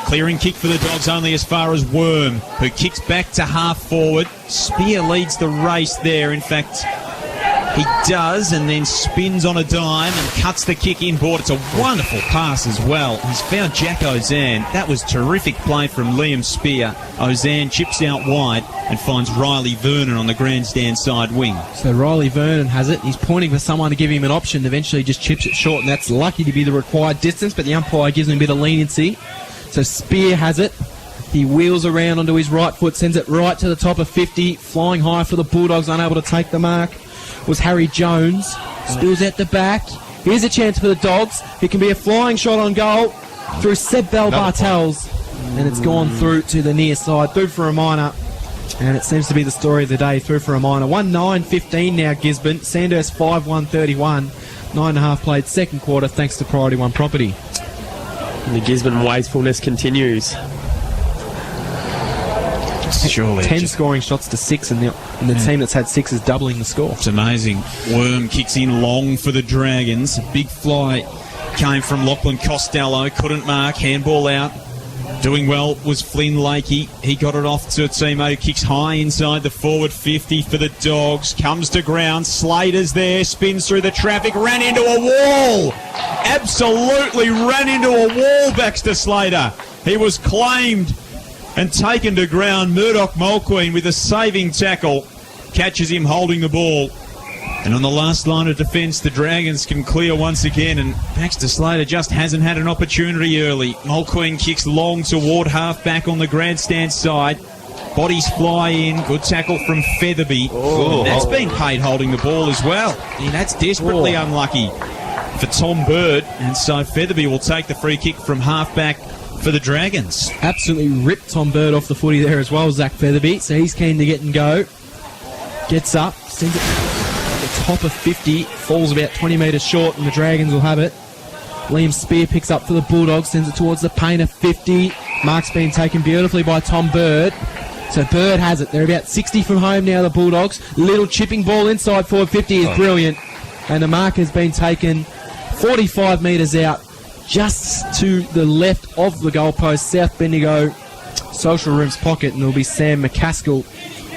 Clearing kick for the Dogs only as far as Worm, who kicks back to half forward. Spear leads the race there. In fact, he does, and then spins on a dime and cuts the kick inboard. It's a wonderful pass as well. He's found Jack Ozan. That was terrific play from Liam Spear. Ozan chips out wide and finds Riley Vernon on the grandstand side wing. So Riley Vernon has it. He's pointing for someone to give him an option. Eventually just chips it short, and that's lucky to be the required distance, but the umpire gives him a bit of leniency. So Spear has it. He wheels around onto his right foot, sends it right to the top of 50, flying high for the Bulldogs, unable to take the mark. Was Harry Jones. Spills out the back. Here's a chance for the Dogs. It can be a flying shot on goal through Seb Bell Bartels. And it's gone through to the near side. Through for a minor. And it seems to be the story of the day. Through for a minor. 1-9-15 now, Gisborne. Sandhurst 5-1-31. 9.5 played second quarter thanks to Priority One Property. And the Gisborne wastefulness continues. Surely 10 scoring shots to 6, and the team that's had 6 is doubling the score. It's amazing. Worm kicks in long for the Dragons. A big fly came from Lachlan Costello. Couldn't mark. Handball out. Doing well was Flynn Lakey. He got it off to Timo. Kicks high inside the forward 50 for the Dogs. Comes to ground. Slater's there. Spins through the traffic. Ran into a wall. Absolutely ran into a wall, Baxter Slater. He was claimed and taken to ground. Murdoch Mulqueen with a saving tackle catches him holding the ball. And on the last line of defence, the Dragons can clear once again, and Baxter Slater just hasn't had an opportunity early. Mulqueen kicks long toward half-back on the grandstand side. Bodies fly in. Good tackle from Featherby. That's been paid holding the ball as well. And that's desperately unlucky for Tom Bird. And so Featherby will take the free kick from half-back for the Dragons. Absolutely ripped Tom Bird off the footy there as well, Zach Featherby. So he's keen to get and go. Gets up, sends it at the top of 50, falls about 20 metres short, and the Dragons will have it. Liam Spear picks up for the Bulldogs, sends it towards the paint of 50. Mark's been taken beautifully by Tom Bird. So Bird has it. They're about 60 from home now, the Bulldogs. Little chipping ball inside forward 50 is brilliant. And the mark has been taken 45 metres out, just to the left of the goalpost, South Bendigo Social Room's pocket, and it'll be Sam McCaskill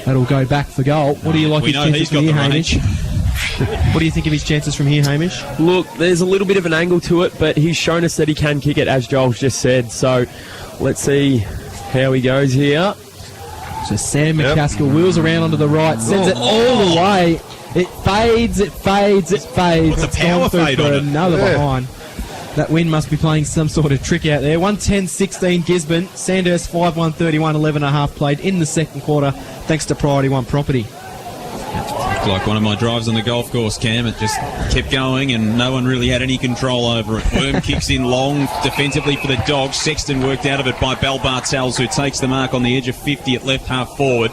that'll go back for goal. What do you like his chances from here, Hamish? What do you think of his chances from here, Hamish? Look, there's a little bit of an angle to it, but he's shown us that he can kick it, as Joel's just said. So let's see how he goes here. So Sam McCaskill wheels around onto the right, sends it all the way. It fades, it fades, it fades. What's a power fade on it? Another behind. That wind must be playing some sort of trick out there. 1-10-16 Gisborne. Sandhurst 5-1-31, 11.5 played in the second quarter, thanks to Priority One Property. Looked like one of my drives on the golf course, Cam. It just kept going and no one really had any control over it. Worm kicks in long defensively for the Dogs. Sexton worked out of it by Bell Bartels, who takes the mark on the edge of 50 at left half forward.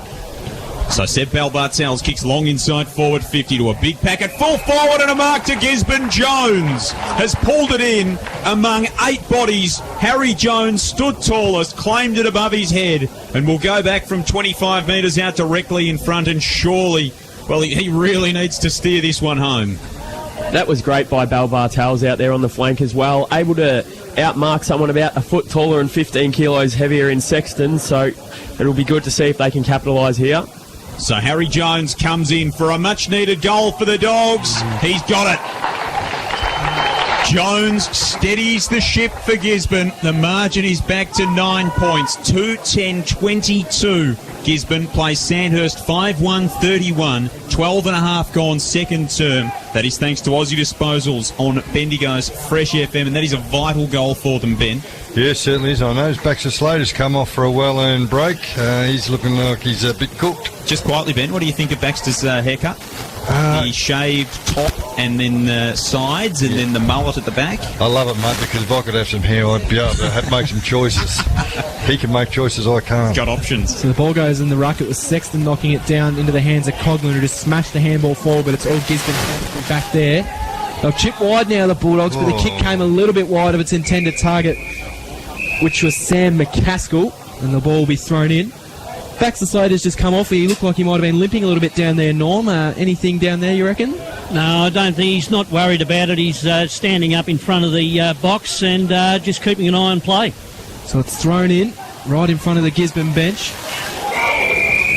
So Seb Bell Bartels kicks long inside forward 50 to a big packet. Full forward and a mark to Gisborne. Jones has pulled it in among 8 bodies. Harry Jones stood tallest, claimed it above his head, and will go back from 25 metres out directly in front, and surely, well, he really needs to steer this one home. That was great by Bell Bartels out there on the flank as well. Able to outmark someone about a foot taller and 15 kilos heavier in Sexton, so it'll be good to see if they can capitalise here. So Harry Jones comes in for a much-needed goal for the Dogs. He's got it. Jones steadies the ship for Gisborne. The margin is back to 9 points. 2-10-22. Gisborne plays Sandhurst 5-1-31. 12.5 gone second term. That is thanks to Aussie Disposals on Bendigo's Fresh FM, and that is a vital goal for them, Ben. Yes, certainly is. I know Baxter Slater's come off for a well-earned break. He's looking like he's a bit cooked. Just quietly, Ben, what do you think of Baxter's haircut? The shaved top and then the sides and then the mullet at the back. I love it, mate, because if I could have some hair, I'd be able to make some choices. He can make choices, I can't. Got options. So the ball goes in the ruck. It was Sexton knocking it down into the hands of Coughlin, who just smashed the handball forward, but it's all Gisborne back there. They'll chip wide now, the Bulldogs, but the kick came a little bit wide of its intended target, which was Sam McCaskill, and the ball will be thrown in. Baxter Slater's just come off. He looked like he might have been limping a little bit down there, Norm. Anything down there, you reckon? No, I don't think he's not worried about it. He's standing up in front of the box and just keeping an eye on play. So it's thrown in right in front of the Gisborne bench.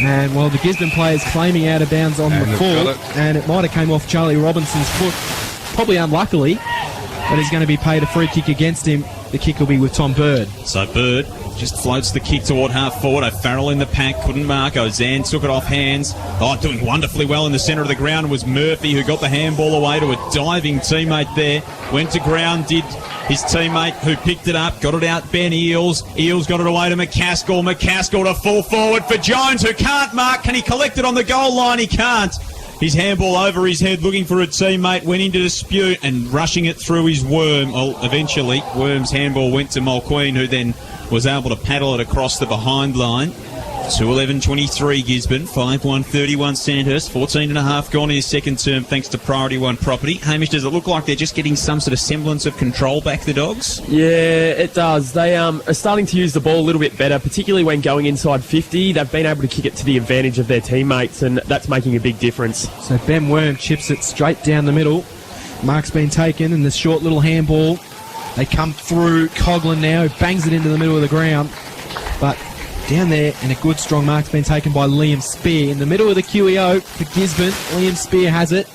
And while the Gisborne player's claiming out of bounds on the full, and it might have came off Charlie Robinson's foot, probably unluckily, but he's going to be paid a free kick against him. The kick will be with Tom Bird. So Bird just floats the kick toward half forward. O'Farrell in the pack, couldn't mark. Ozan took it off hands. Doing wonderfully well in the centre of the ground was Murphy, who got the handball away to a diving teammate there. Went to ground, did his teammate who picked it up, got it out, Ben Eales. Eales got it away to McCaskill. McCaskill to full forward for Jones, who can't mark. Can he collect it on the goal line? He can't. His handball over his head looking for a teammate, went into dispute and rushing it through his worm. Well, eventually, Worm's handball went to Mulqueen, who then was able to paddle it across the behind line. 2-11-23 Gisborne, 5-1-31 Sandhurst, 14.5 gone in his second term thanks to Priority One property. Hamish, does it look like they're just getting some sort of semblance of control back, the Dogs? Yeah, it does. They are starting to use the ball a little bit better, particularly when going inside 50. They've been able to kick it to the advantage of their teammates, and that's making a big difference. So Ben Worm chips it straight down the middle. Mark's been taken, and the short little handball. They come through Coughlin now, who bangs it into the middle of the ground. But down there, and a good strong mark's been taken by Liam Spear. In the middle of the QEO for Gisborne, Liam Spear has it.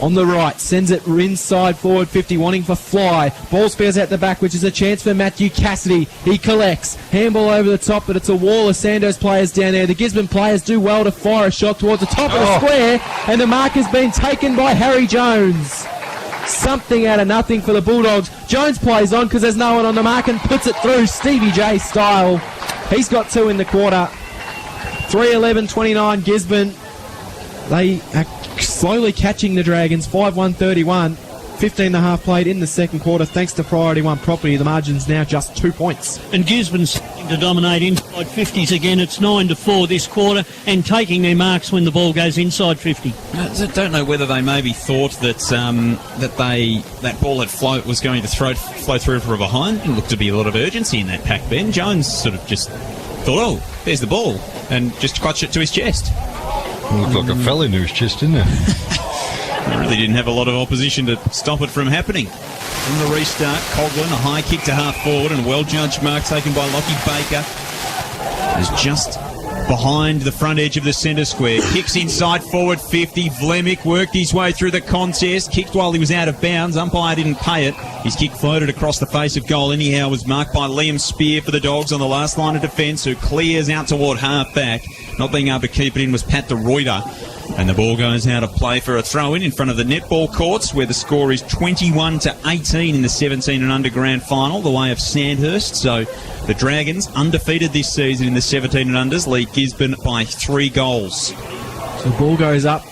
On the right, sends it inside forward 50, wanting for Fly. Ball spares out the back, which is a chance for Matthew Cassidy. He collects. Handball over the top, but it's a wall of Sandoz players down there. The Gisborne players do well to fire a shot towards the top of the square, and the mark has been taken by Harry Jones. Something out of nothing for the Bulldogs. Jones plays on because there's no one on the mark and puts it through Stevie J style. He's got 2 in the quarter. 3-11-29 Gisborne. They are slowly catching the Dragons. 5-1-31. 15.5 played in the second quarter thanks to Priority One property. The margin's now just 2 points. And Gisborne's starting to dominate inside 50s again. It's 9-4 this quarter and taking their marks when the ball goes inside 50. I don't know whether they maybe thought that that ball had was going to flow through from behind. It looked to be a lot of urgency in that pack, Ben. Jones sort of just thought, oh, there's the ball, and just clutched it to his chest. It looked like a fell into his chest, didn't it? They really didn't have a lot of opposition to stop it from happening. In the restart, Coughlin, a high kick to half forward, and a well-judged mark taken by Lockie Baker. Is just behind the front edge of the centre square. Kicks inside forward 50. Vlemick worked his way through the contest. Kicked while he was out of bounds. Umpire didn't pay it. His kick floated across the face of goal. Anyhow, was marked by Liam Spear for the Dogs on the last line of defence, who clears out toward half back. Not being able to keep it in was Pat de Ruyter. And the ball goes out of play for a throw-in in front of the netball courts, where the score is 21-18 in the 17 and under grand final, the way of Sandhurst. So the Dragons, undefeated this season in the 17 and unders, lead Gisborne by 3 goals. So the ball goes up,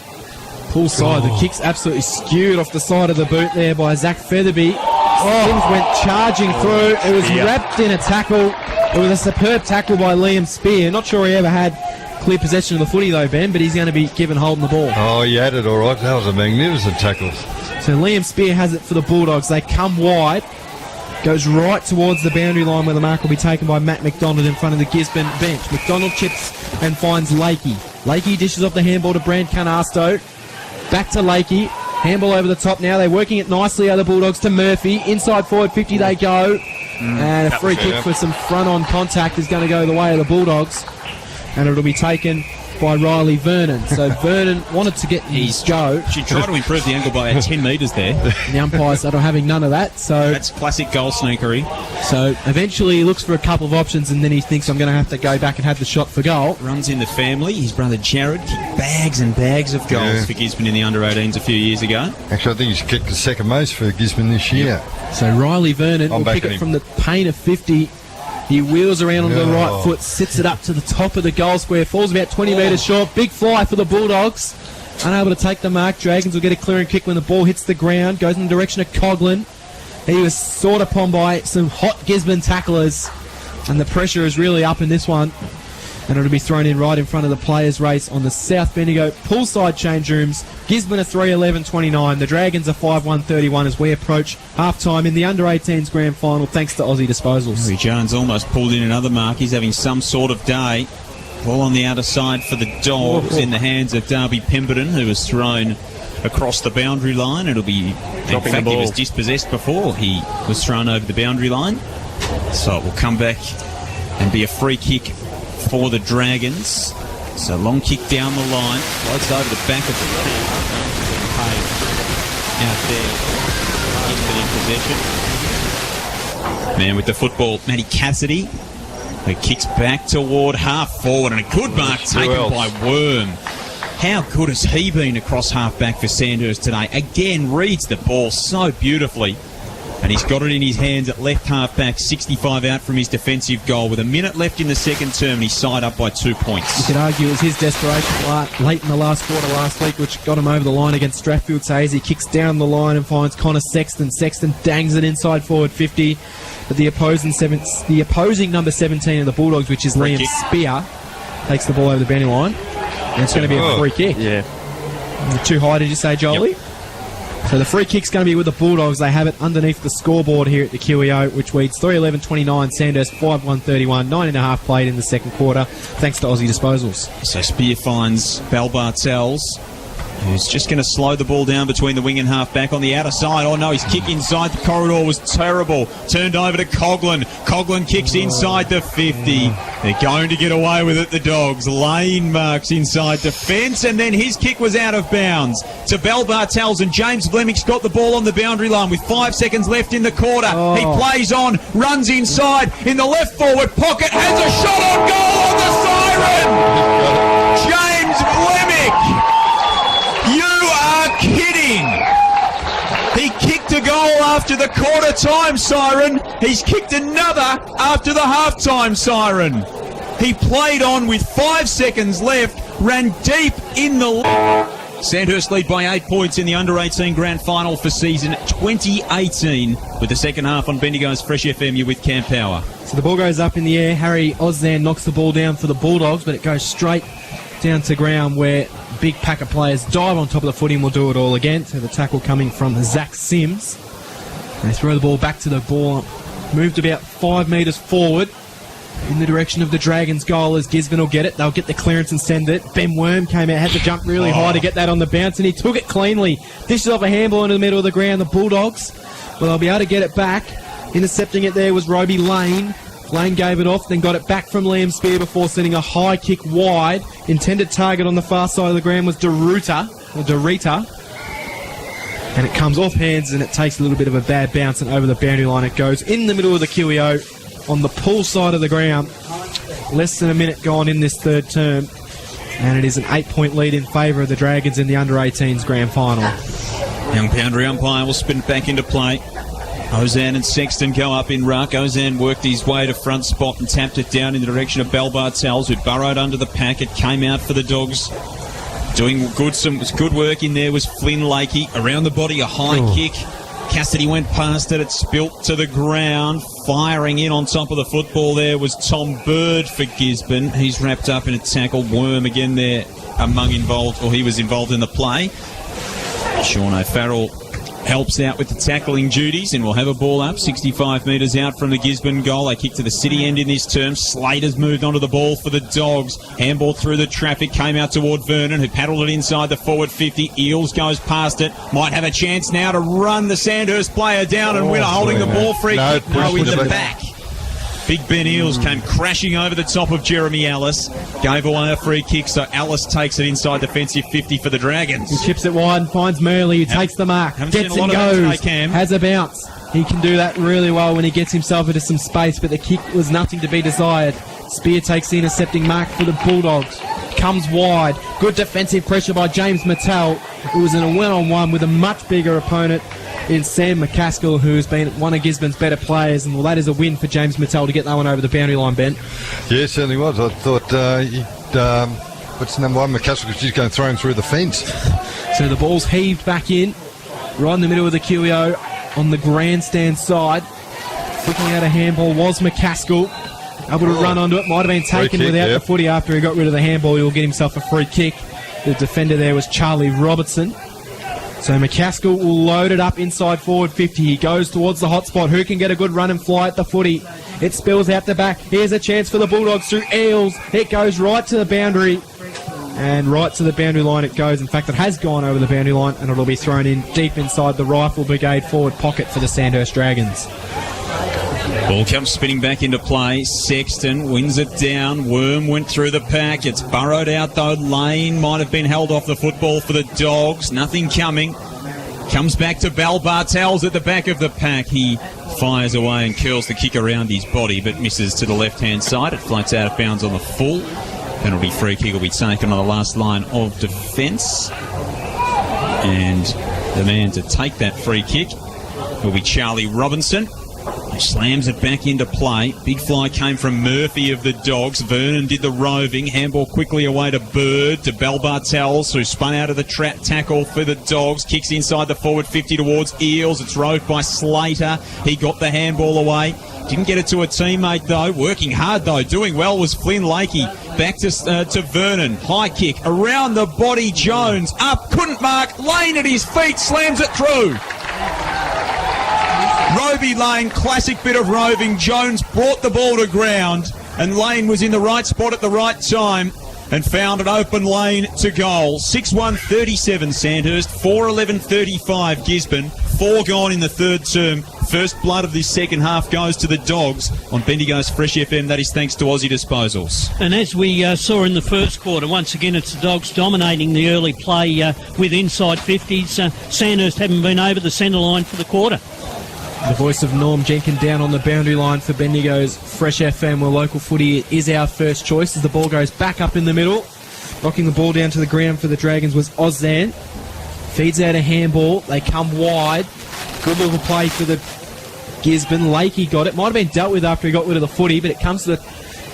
pull side. The kick's absolutely skewed off the side of the boot there by Zach Featherby. Sims went charging through. It was wrapped in a tackle. It was a superb tackle by Liam Spear. Not sure he ever had clear possession of the footy though, Ben, but he's going to be given holding the ball. Oh, he had it all right. That was a magnificent tackle. So Liam Spear has it for the Bulldogs. They come wide, goes right towards the boundary line where the mark will be taken by Matt McDonald in front of the Gisborne bench. McDonald chips and finds Lakey. Lakey dishes off the handball to Brand Canasto. Back to Lakey. Handball over the top now. They're working it nicely, other Bulldogs, to Murphy. Inside forward 50 they go. And a free kick for some front-on contact is going to go the way of the Bulldogs. And it'll be taken by Riley Vernon. So Vernon wanted to get his go. She tried to improve the angle by about 10 metres there. And the umpires are having none of that. So That's classic goal sneakery. So eventually he looks for a couple of options and then he thinks I'm going to have to go back and have the shot for goal. Runs in the family. His brother Jared kicked bags and bags of goals for Gisborne in the under-18s a few years ago. Actually, I think he's kicked the second most for Gisborne this year. So Riley Vernon will pick it from the paint of 50. He wheels around on the right foot, sits it up to the top of the goal square, falls about 20 metres short. Big fly for the Bulldogs. Unable to take the mark. Dragons will get a clearing kick when the ball hits the ground. Goes in the direction of Coughlin. He was sought upon by some hot Gisborne tacklers. And the pressure is really up in this one. And it'll be thrown in right in front of the players' race on the South Bendigo poolside change rooms. Gisborne are 3-11-29. The Dragons are 5-1-31 as we approach half-time in the under-18s grand final thanks to Aussie Disposals. Harry Jones almost pulled in another mark. He's having some sort of day. Ball on the outer side for the Dogs in the hands of Darby Pemberton, who was thrown across the boundary line. It'll be, in fact, he was dispossessed before he was thrown over the boundary line. So it will come back and be a free kick for the Dragons. So long kick down the line, floats over the back of the page out there. Gisborne in possession. Man with the football, Matty Cassidy, who kicks back toward half forward, and a good mark taken by Worm. How good has he been across half back for Sandhurst today? Again, reads the ball so beautifully. And he's got it in his hands at left half back, 65 out from his defensive goal with a minute left in the second term, and he's side up by 2 points. You could argue it was his desperation late in the last quarter last week which got him over the line against Strathfield Hayes. He kicks down the line and finds Connor Sexton. Sexton dangs it inside forward 50. But the opposing number 17 of the Bulldogs, which is Liam Spear, takes the ball over the boundary line. And it's going to be a free kick. Yeah. Too high, did you say, Jolie? Yep. So the free kick's going to be with the Bulldogs. They have it underneath the scoreboard here at the QEO, which reads 3-11-29, Sandhurst 5-1-31, 9.5 played in the second quarter, thanks to Aussie Disposals. So Spear finds Bell Bartels, who's just going to slow the ball down between the wing and half back on the outer side. Oh no, his kick inside the corridor was terrible. Turned over to Coughlin. Coughlin kicks inside the 50. They're going to get away with it, the Dogs. Lane marks inside defence, and then his kick was out of bounds to Bell Bartels, and James Flemick's got the ball on the boundary line with 5 seconds left in the quarter. He plays on, runs inside in the left forward pocket, has a shot on goal on the siren! James Flemick! You are kidding! He kicked a goal after the quarter time siren. He's kicked another after the half time siren. He played on with 5 seconds left, ran deep in the... Sandhurst lead by 8 points in the under-18 grand final for season 2018 with the second half on Bendigo's Fresh FM. You're with Camp Power. So the ball goes up in the air. Harry Ozan knocks the ball down for the Bulldogs, but it goes straight down to ground where a big pack of players dive on top of the footy and will do it all again. So the tackle coming from Zach Sims. They throw the ball back to the ball, moved about 5 metres forward in the direction of the Dragons' goal as Gisborne will get it. They'll get the clearance and send it. Ben Worm came out, had to jump really high to get that on the bounce, and he took it cleanly. Dishes off a handball into the middle of the ground. The Bulldogs, well, they'll be able to get it back. Intercepting it there was Roby Lane. Lane gave it off, then got it back from Liam Spear before sending a high kick wide. Intended target on the far side of the ground was Dorita. And it comes off hands and it takes a little bit of a bad bounce, and over the boundary line it goes in the middle of the QEO on the pool side of the ground. Less than a minute gone in this third term, and it is an 8-point lead in favour of the Dragons in the under-18s grand final. Young boundary umpire will spin it back into play. Ozan and Sexton go up in ruck. Ozan worked his way to front spot and tapped it down in the direction of Bell Bartels, who burrowed under the pack. It came out for the Dogs. Doing good work in there was Flynn Lakey. Around the body, a high kick. Cassidy went past it. It spilt to the ground. Firing in on top of the football there was Tom Bird for Gisborne. He's wrapped up in a tackle. Worm again there he was involved in the play. Sean O'Farrell helps out with the tackling duties and will have a ball up 65 metres out from the Gisborne goal. They kick to the city end in this term. Slater's moved onto the ball for the Dogs. Handball through the traffic, came out toward Vernon, who paddled it inside the forward 50. Eels goes past it. Might have a chance now to run the Sandhurst player down and win a holding the ball free kick. No, in the back. Big Ben Eales came crashing over the top of Jeremy Ellis. Gave away a free kick, so Ellis takes it inside defensive 50 for the Dragons. He chips it wide and finds Murley, who takes the mark. haven't Gets seen a lot and of that goes. today, Cam. Has a bounce. He can do that really well when he gets himself into some space, but the kick was nothing to be desired. Spear takes the intercepting mark for the Bulldogs. Comes wide. Good defensive pressure by James Mattel, who was in a one-on-one with a much bigger opponent in Sam McCaskill, who's been one of Gisborne's better players, and well, that is a win for James Mattel to get that one over the boundary line, Ben. Yeah, it certainly was. I thought, what's the number one? McCaskill was just going to throw him through the fence. So the ball's heaved back in, right in the middle of the QEO on the grandstand side. Flicking out a handball was McCaskill. Able to run onto it. Might have been taken kick, without yep. the footy after he got rid of the handball. He'll get himself a free kick. The defender there was Charlie Robertson. So McCaskill will load it up inside forward 50. He goes towards the hot spot. Who can get a good run and fly at the footy? It spills out the back. Here's a chance for the Bulldogs through Eales. It goes right to the boundary. And right to the boundary line it goes. In fact, it has gone over the boundary line, and it'll be thrown in deep inside the Rifle Brigade forward pocket for the Sandhurst Dragons. Ball comes spinning back into play. Sexton wins it down. Worm went through the pack. It's burrowed out though. Lane might have been held off the football for the Dogs. Nothing coming. Comes back to Bell. Bartels at the back of the pack. He fires away and curls the kick around his body, but misses to the left-hand side. It floats out of bounds on the full. Penalty free kick will be taken on the last line of defence. And the man to take that free kick will be Charlie Robinson. Slams it back into play. Big fly came from Murphy of the Dogs. Vernon did the roving. Handball quickly away to Bird, to Bell Bartels, who spun out of the trap tackle for the Dogs. Kicks inside the forward 50 towards Eales. It's roved by Slater. He got the handball away. Didn't get it to a teammate though. Working hard though. Doing well was Flynn Lakey. Back to Vernon. High kick. Around the body. Jones. Up. Couldn't mark. Lane at his feet. Slams it through. Roby Lane, classic bit of roving. Jones brought the ball to ground, and Lane was in the right spot at the right time and found an open lane to goal. 6-1-37 Sandhurst, 4-11-35 Gisborne. 4 gone in the third term. First blood of this second half goes to the Dogs on Bendigo's Fresh FM. That is thanks to Aussie Disposals. And as we saw in the first quarter, once again it's the Dogs dominating the early play with inside 50s. Sandhurst haven't been over the centre line for the quarter. The voice of Norm Jenkins down on the boundary line for Bendigo's Fresh FM, where local footy is our first choice, as the ball goes back up in the middle. Knocking the ball down to the ground for the Dragons was Ozan. Feeds out a handball. They come wide. Good little play for the Gisborne. Lakey got it. Might have been dealt with after he got rid of the footy, but it comes to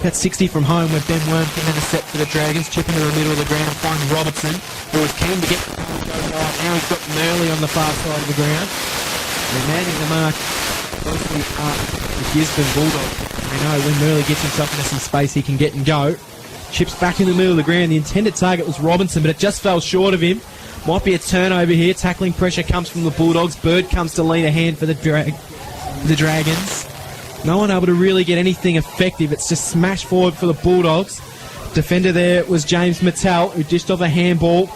about 60 from home, where Ben Worm can intercept for the Dragons. Chip into the middle of the ground and finds Robertson, who was keen to get the ball to go right. Now he's got Murley on the far side of the ground. They're manning the mark closely up the Gisborne Bulldogs. We know when Murley gets himself into some space, he can get and go. Chips back in the middle of the ground. The intended target was Robinson, but it just fell short of him. Might be a turnover here. Tackling pressure comes from the Bulldogs. Bird comes to lean a hand for the Dragons. No one able to really get anything effective. It's just smashed forward for the Bulldogs. Defender there was James Mattel, who dished off a handball.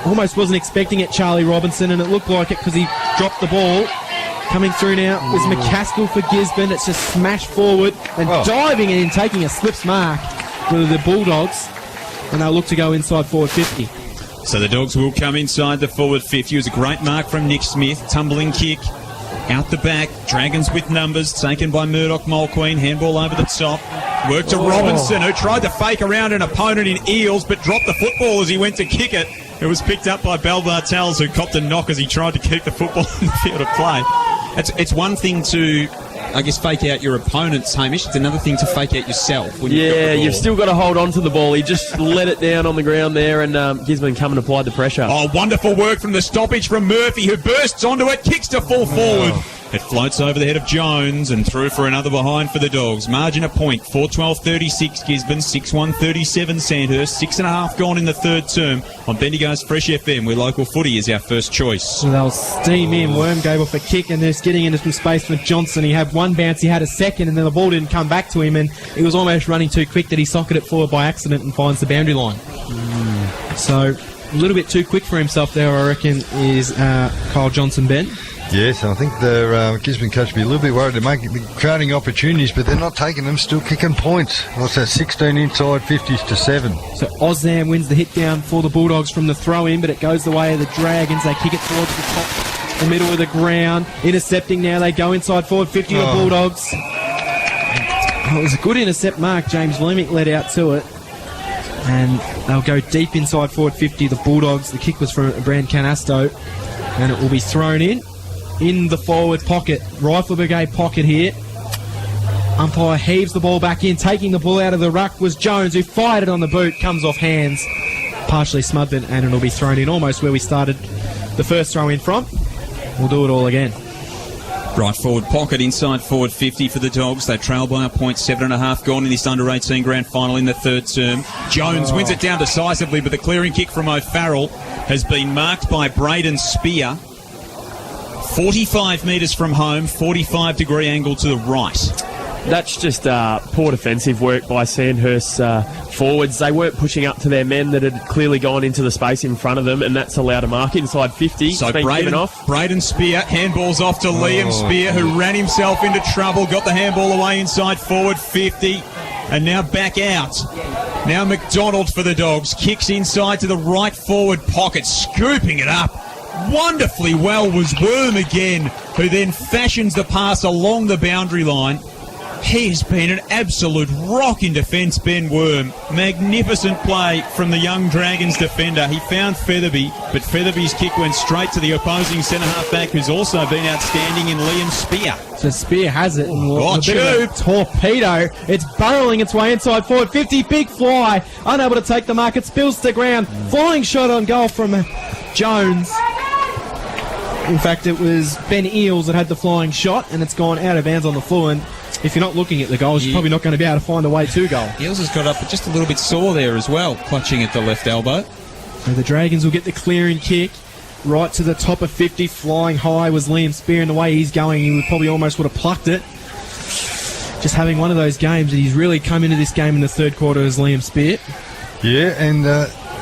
Almost wasn't expecting it, Charlie Robinson, and it looked like it because he dropped the ball. Coming through now is McCaskill for Gisborne. It's just smashed forward and diving in and taking a slips mark for the Bulldogs. And they'll look to go inside forward 50. So the Dogs will come inside the forward 50. It was a great mark from Nick Smith. Tumbling kick out the back. Dragons with numbers. Taken by Murdoch Mulqueen. Handball over the top. Work to Robinson, who tried to fake around an opponent in Eales, but dropped the football as he went to kick it. It was picked up by Bell Bartels, who copped a knock as he tried to keep the football in the field of play. It's one thing to, I guess, fake out your opponents, Hamish. It's another thing to fake out yourself. When You've still got to hold on to the ball. He just let it down on the ground there, and Gisborne come and applied the pressure. Oh, wonderful work from the stoppage from Murphy, who bursts onto it, kicks to full forward. It floats over the head of Jones and through for another behind for the Dogs. Margin a point, 4-12-36 Gisborne, 6-1-37 Sandhurst, 6.5 gone in the third term on Bendigo's Fresh FM, where local footy is our first choice. So they'll steam in. Worm gave off a kick, and they're getting into some space for Johnson. He had one bounce, he had a second, and then the ball didn't come back to him, and he was almost running too quick that he socketed it forward by accident and finds the boundary line. So a little bit too quick for himself there, I reckon, is Kyle Johnson, Ben. Yes, I think the Gisborne coach will be a little bit worried. They're creating opportunities, but they're not taking them, still kicking points. What's that, 16 inside 50s to 7. So Ozan wins the hit down for the Bulldogs from the throw-in, but it goes the way of the Dragons. They kick it towards the top, the middle of the ground. Intercepting now, they go inside forward 50 of the Bulldogs. It was a good intercept mark. James Lemick led out to it. And they'll go deep inside forward 50, the Bulldogs. The kick was from Brand Canasto, and it will be thrown in the forward pocket. Rifle Brigade pocket here. Umpire heaves the ball back in. Taking the ball out of the ruck was Jones, who fired it on the boot. Comes off hands. Partially smothered, and it'll be thrown in almost where we started the first throw in from. We'll do it all again. Right forward pocket, inside forward 50 for the Dogs. They trail by a point, 7.5 gone in this under-18 grand final in the third term. Jones wins it down decisively, but the clearing kick from O'Farrell has been marked by Braden Spear. 45 metres from home, 45-degree angle to the right. That's just poor defensive work by Sandhurst's forwards. They weren't pushing up to their men that had clearly gone into the space in front of them, and that's allowed a mark inside 50. So it's been given off. Braden Spear, handballs off to Liam Spear, who ran himself into trouble, got the handball away inside forward 50, and now back out. Now McDonald for the Dogs, kicks inside to the right forward pocket, scooping it up. Wonderfully well was Worm again, who then fashions the pass along the boundary line. He has been an absolute rock in defence, Ben Worm. Magnificent play from the young Dragons defender. He found Featherby, but Featherby's kick went straight to the opposing centre-half back, who's also been outstanding in Liam Spear. So Spear has it. And Oh, a bit of a torpedo. It's barreling its way inside forward 50. Big fly. Unable to take the mark. It spills to ground. Flying shot on goal from Jones. In fact, it was Ben Eales that had the flying shot, and it's gone out of bounds on the floor. And if you're not looking at the goals, you're probably not going to be able to find a way to goal. Eales has got up just a little bit sore there as well, clutching at the left elbow. So the Dragons will get the clearing kick right to the top of 50. Flying high was Liam Spear, and the way he's going, he probably almost would have plucked it. Just having one of those games, and he's really come into this game in the third quarter as Liam Spear. Yeah, and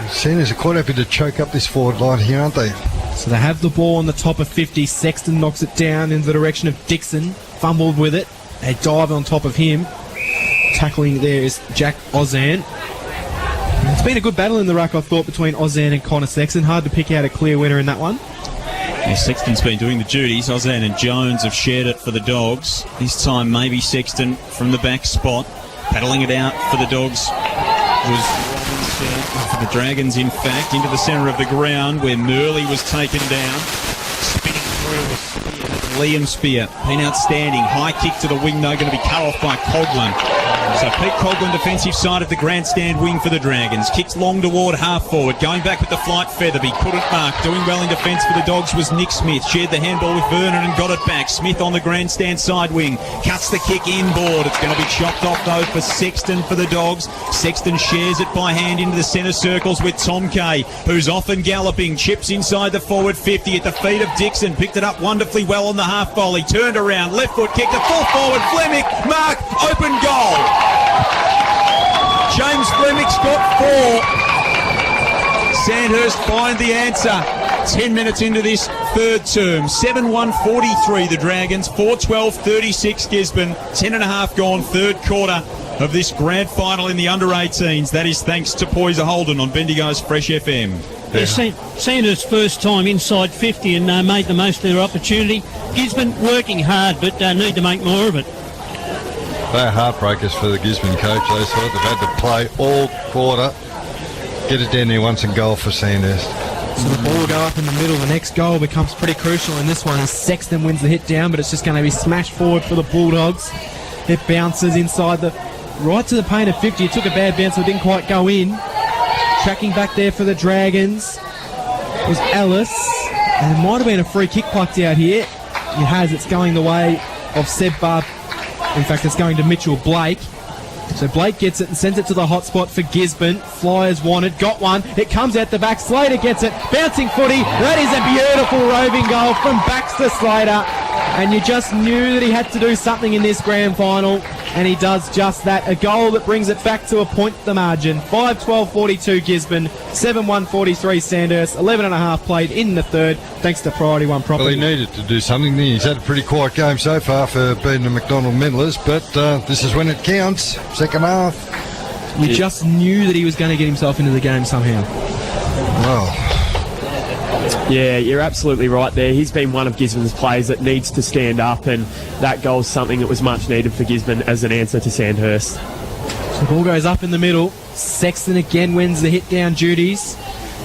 Sanders are quite happy to choke up this forward line here, aren't they? So they have the ball on the top of 50. Sexton knocks it down in the direction of Dixon. Fumbled with it. They dive on top of him. Tackling there is Jack Ozan. It's been a good battle in the ruck, I thought, between Ozan and Connor Sexton. Hard to pick out a clear winner in that one. Yeah, Sexton's been doing the duties. Ozan and Jones have shared it for the Dogs. This time maybe Sexton from the back spot. Paddling it out for the Dogs was for the Dragons, in fact, into the centre of the ground where Murley was taken down. Spinning through was Spear. That's Liam Spear. Been outstanding. High kick to the wing, though, going to be cut off by Coghlan. So Pete Coghlan, defensive side of the grandstand wing for the Dragons. Kicks long toward half forward. Going back with the flight, Featherby. Couldn't mark. Doing well in defence for the Dogs was Nick Smith. Shared the handball with Vernon and got it back. Smith on the grandstand side wing. Cuts the kick inboard. It's going to be chopped off, though, for Sexton for the Dogs. Sexton shares it by hand into the centre circles with Tom Kay, who's off and galloping. Chips inside the forward 50 at the feet of Dixon. Picked it up wonderfully well on the half volley. Turned around. Left foot kick. The full forward. Flemick. Mark. Open goal. James Flemick's got 4. Sandhurst find the answer. 10 minutes into this third term. 7-1-43 the Dragons. 4-12-36 Gisborne. 10.5 gone third quarter of this grand final in the under-18s. That is thanks to Poyser Holden on Bendigo's Fresh FM. Yeah, Sanders' first time inside 50 and made the most of their opportunity. Gisborne working hard, but need to make more of it. They're heartbreakers for the Gisborne coach. They thought they've had to play all quarter. Get it down there once and goal for Sandhurst. So the ball will go up in the middle. The next goal becomes pretty crucial in this one as Sexton wins the hit down, but it's just going to be smashed forward for the Bulldogs. It bounces inside right to the paint of 50. It took a bad bounce, so it didn't quite go in. Tracking back there for the Dragons was Ellis, and it might have been a free kick plucked out here. It has. It's going the way of Seb Barb. In fact, it's going to Mitchell Blake. So Blake gets it and sends it to the hot spot for Gisborne. Flyers wanted, got one. It comes out the back. Slater gets it. Bouncing footy. That is a beautiful roving goal from Baxter Slater. And you just knew that he had to do something in this grand final. and he does just that. A goal that brings it back to a point the margin. 5-12-42 Gisborne, 7-1-43 Sandhurst, 11.5 played in the third, thanks to Priority One Well, Property. he needed to do something. He's had a pretty quiet game so far for being the McDonald medalist, but this is when it counts. Second half. You just knew that he was going to get himself into the game somehow. Well, Yeah, you're absolutely right there. He's been one of Gisborne's players that needs to stand up, and that goal's something that was much needed for Gisborne as an answer to Sandhurst. The ball goes up in the middle. Sexton again wins the hit down duties.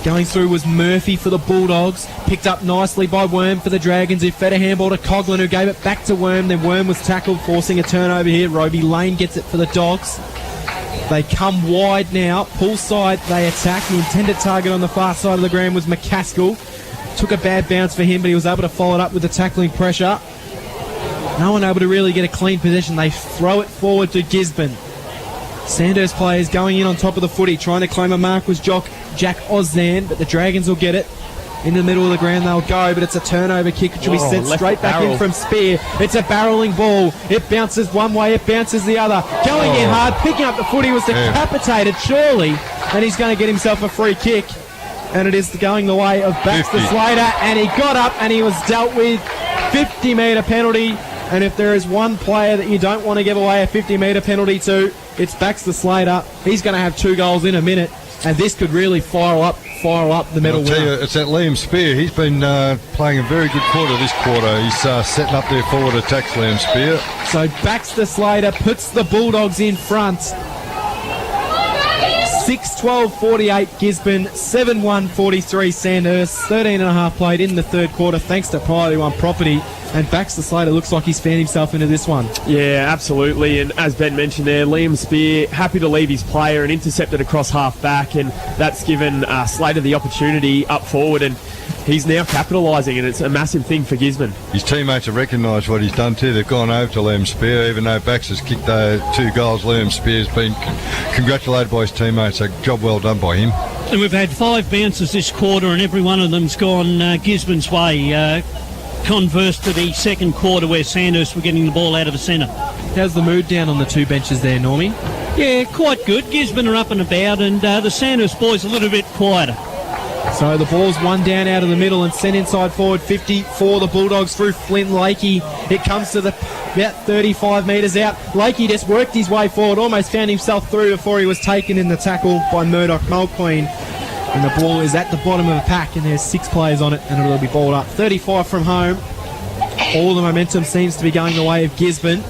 Going through was Murphy for the Bulldogs. Picked up nicely by Worm for the Dragons, who fed a handball to Coughlin, who gave it back to Worm. Then Worm was tackled, forcing a turnover here. Roby Lane gets it for the Dogs. They come wide now. Pull side, they attack. The intended target on the far side of the ground was McCaskill. Took a bad bounce for him, but he was able to follow it up with the tackling pressure. No one able to really get a clean possession. They throw it forward to Gisborne. Sandhurst players going in on top of the footy, trying to claim a mark was Jack Ozan, but the Dragons will get it. In the middle of the ground they'll go, but it's a turnover kick which will be sent left straight back in barrel. from Spear. It's a barrelling ball. It bounces one way, it bounces the other. Going in hard, picking up the footy, was decapitated surely, and he's going to get himself a free kick. And it is going the way of Baxter 50. Slater, and he got up and he was dealt with. 50-metre penalty, and if there is one player that you don't want to give away a 50-metre penalty to, it's Baxter Slater. He's going to have 2 goals in a minute, and this could really fire up the medal I'll tell you, winner. it's that Liam Spear. He's been playing a very good quarter this quarter. He's setting up their forward attacks, Liam Spear. So Baxter Slater puts the Bulldogs in front. 6-12-48 Gisborne, 7-1-43 Sandhurst, 13.5 played in the third quarter thanks to Priority One Property, and Baxter Slater looks like he's fanned himself into this one. Yeah, absolutely. And as Ben mentioned there, Liam Spear happy to leave his player and intercepted across half back, and that's given Slater the opportunity up forward, and he's now capitalising, and it's a massive thing for Gisborne. His teammates have recognised what he's done too. They've gone over to Liam Spear, even though Baxter's kicked 2 goals. Liam Spear's been congratulated by his teammates. A job well done by him. And we've had 5 bounces this quarter, and every one of them's gone Gisborne's way. Converse to the second quarter where Sandhurst were getting the ball out of the centre. How's the mood down on the 2 benches there, Normie? Yeah, quite good. Gisborne are up and about, and the Sandhurst boys a little bit quieter. So the ball's one down out of the middle and sent inside forward 50 for the Bulldogs through Flint Lakey. It comes to the about 35 metres out. Lakey just worked his way forward, almost found himself through before he was taken in the tackle by Murdoch Mulqueen. And the ball is at the bottom of the pack, and there's 6 players on it, and it'll be balled up. 35 from home. All the momentum seems to be going the way of Gisborne.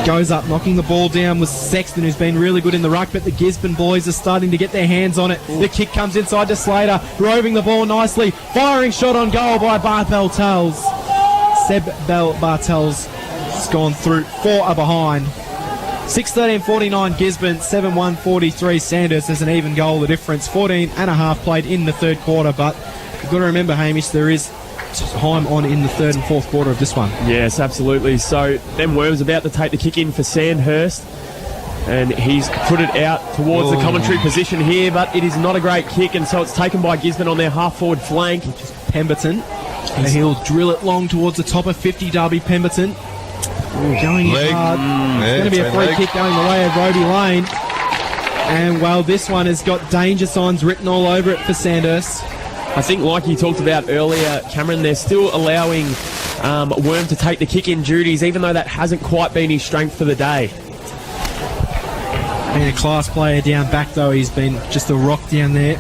Goes up, knocking the ball down was Sexton, who's been really good in the ruck, but the Gisborne boys are starting to get their hands on it. The kick comes inside to Slater, roving the ball nicely. Firing shot on goal by Bart Bartels. Seb Bartels has gone through. 4 are behind. 6-13-49 Gisborne, 7-1-43 Sandhurst. There's an even goal, the difference. 14.5 played in the third quarter, but you've got to remember, Hamish, there is time on in the third and fourth quarter of this one. Yes, absolutely. So then Worm's about to take the kick in for Sandhurst, and he's put it out towards the commentary position here, but it is not a great kick, and so it's taken by Gisborne on their half-forward flank. Pemberton, and he'll drill it long towards the top of 50, Darby Pemberton. Going in Leg. hard. It's going to be a it's free leg. kick going the way of Roby Lane. And, well, this one has got danger signs written all over it for Sandhurst. I think, like you talked about earlier, Cameron, they're still allowing Worm to take the kick-in duties, even though that hasn't quite been his strength for the day. Being a class player down back, though, he's been just a rock down there.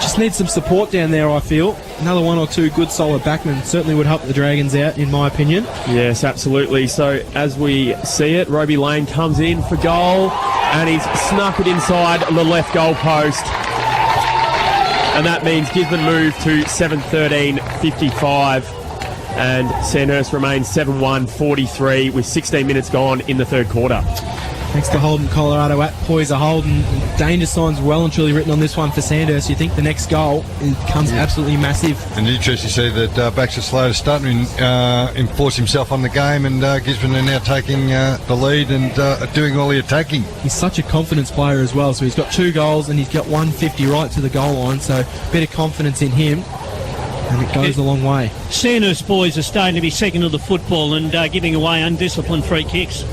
Just needs some support down there, I feel. Another 1 or 2 good, solid backmen certainly would help the Dragons out, in my opinion. Yes, absolutely. So as we see it, Roby Lane comes in for goal, and he's snuck it inside the left goal post. And that means Gisborne move to 7-13-55, and Sandhurst remains 7-1-43 with 16 minutes gone in the third quarter. Thanks to Holden, Colorado at Poyser Holden. Danger signs well and truly written on this one for Sandhurst. You think the next goal comes absolutely massive. And interesting to see that Baxter Slater's starting to enforce himself on the game, and Gisborne are now taking the lead and doing all the attacking. He's such a confidence player as well. So he's got 2 goals and he's got 150 right to the goal line. So a bit of confidence in him. And it goes a long way. Sandhurst boys are starting to be second to the football and giving away undisciplined free kicks.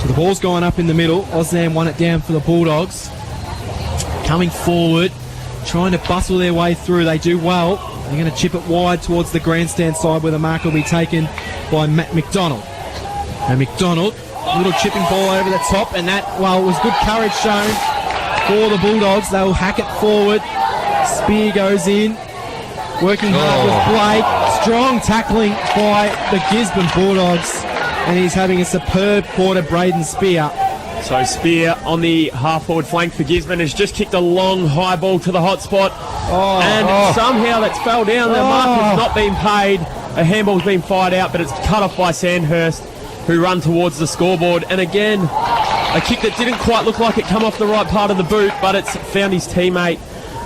So the ball's going up in the middle. Ozam won it down for the Bulldogs. Coming forward, trying to bustle their way through. They do well. They're going to chip it wide towards the grandstand side where the mark will be taken by Matt McDonald. And McDonald, a little chipping ball over the top, and that, well, it was good courage shown for the Bulldogs. They will hack it forward. Spear goes in. Working hard with Blake. Strong tackling by the Gisborne Bulldogs. And he's having a superb quarter, Braden Spear. So Spear on the half-forward flank for Gisborne has just kicked a long high ball to the hot spot. Somehow that's fell down. The mark has not been paid. A handball's been fired out, but it's cut off by Sandhurst, who run towards the scoreboard. And again, a kick that didn't quite look like it come off the right part of the boot, but it's found his teammate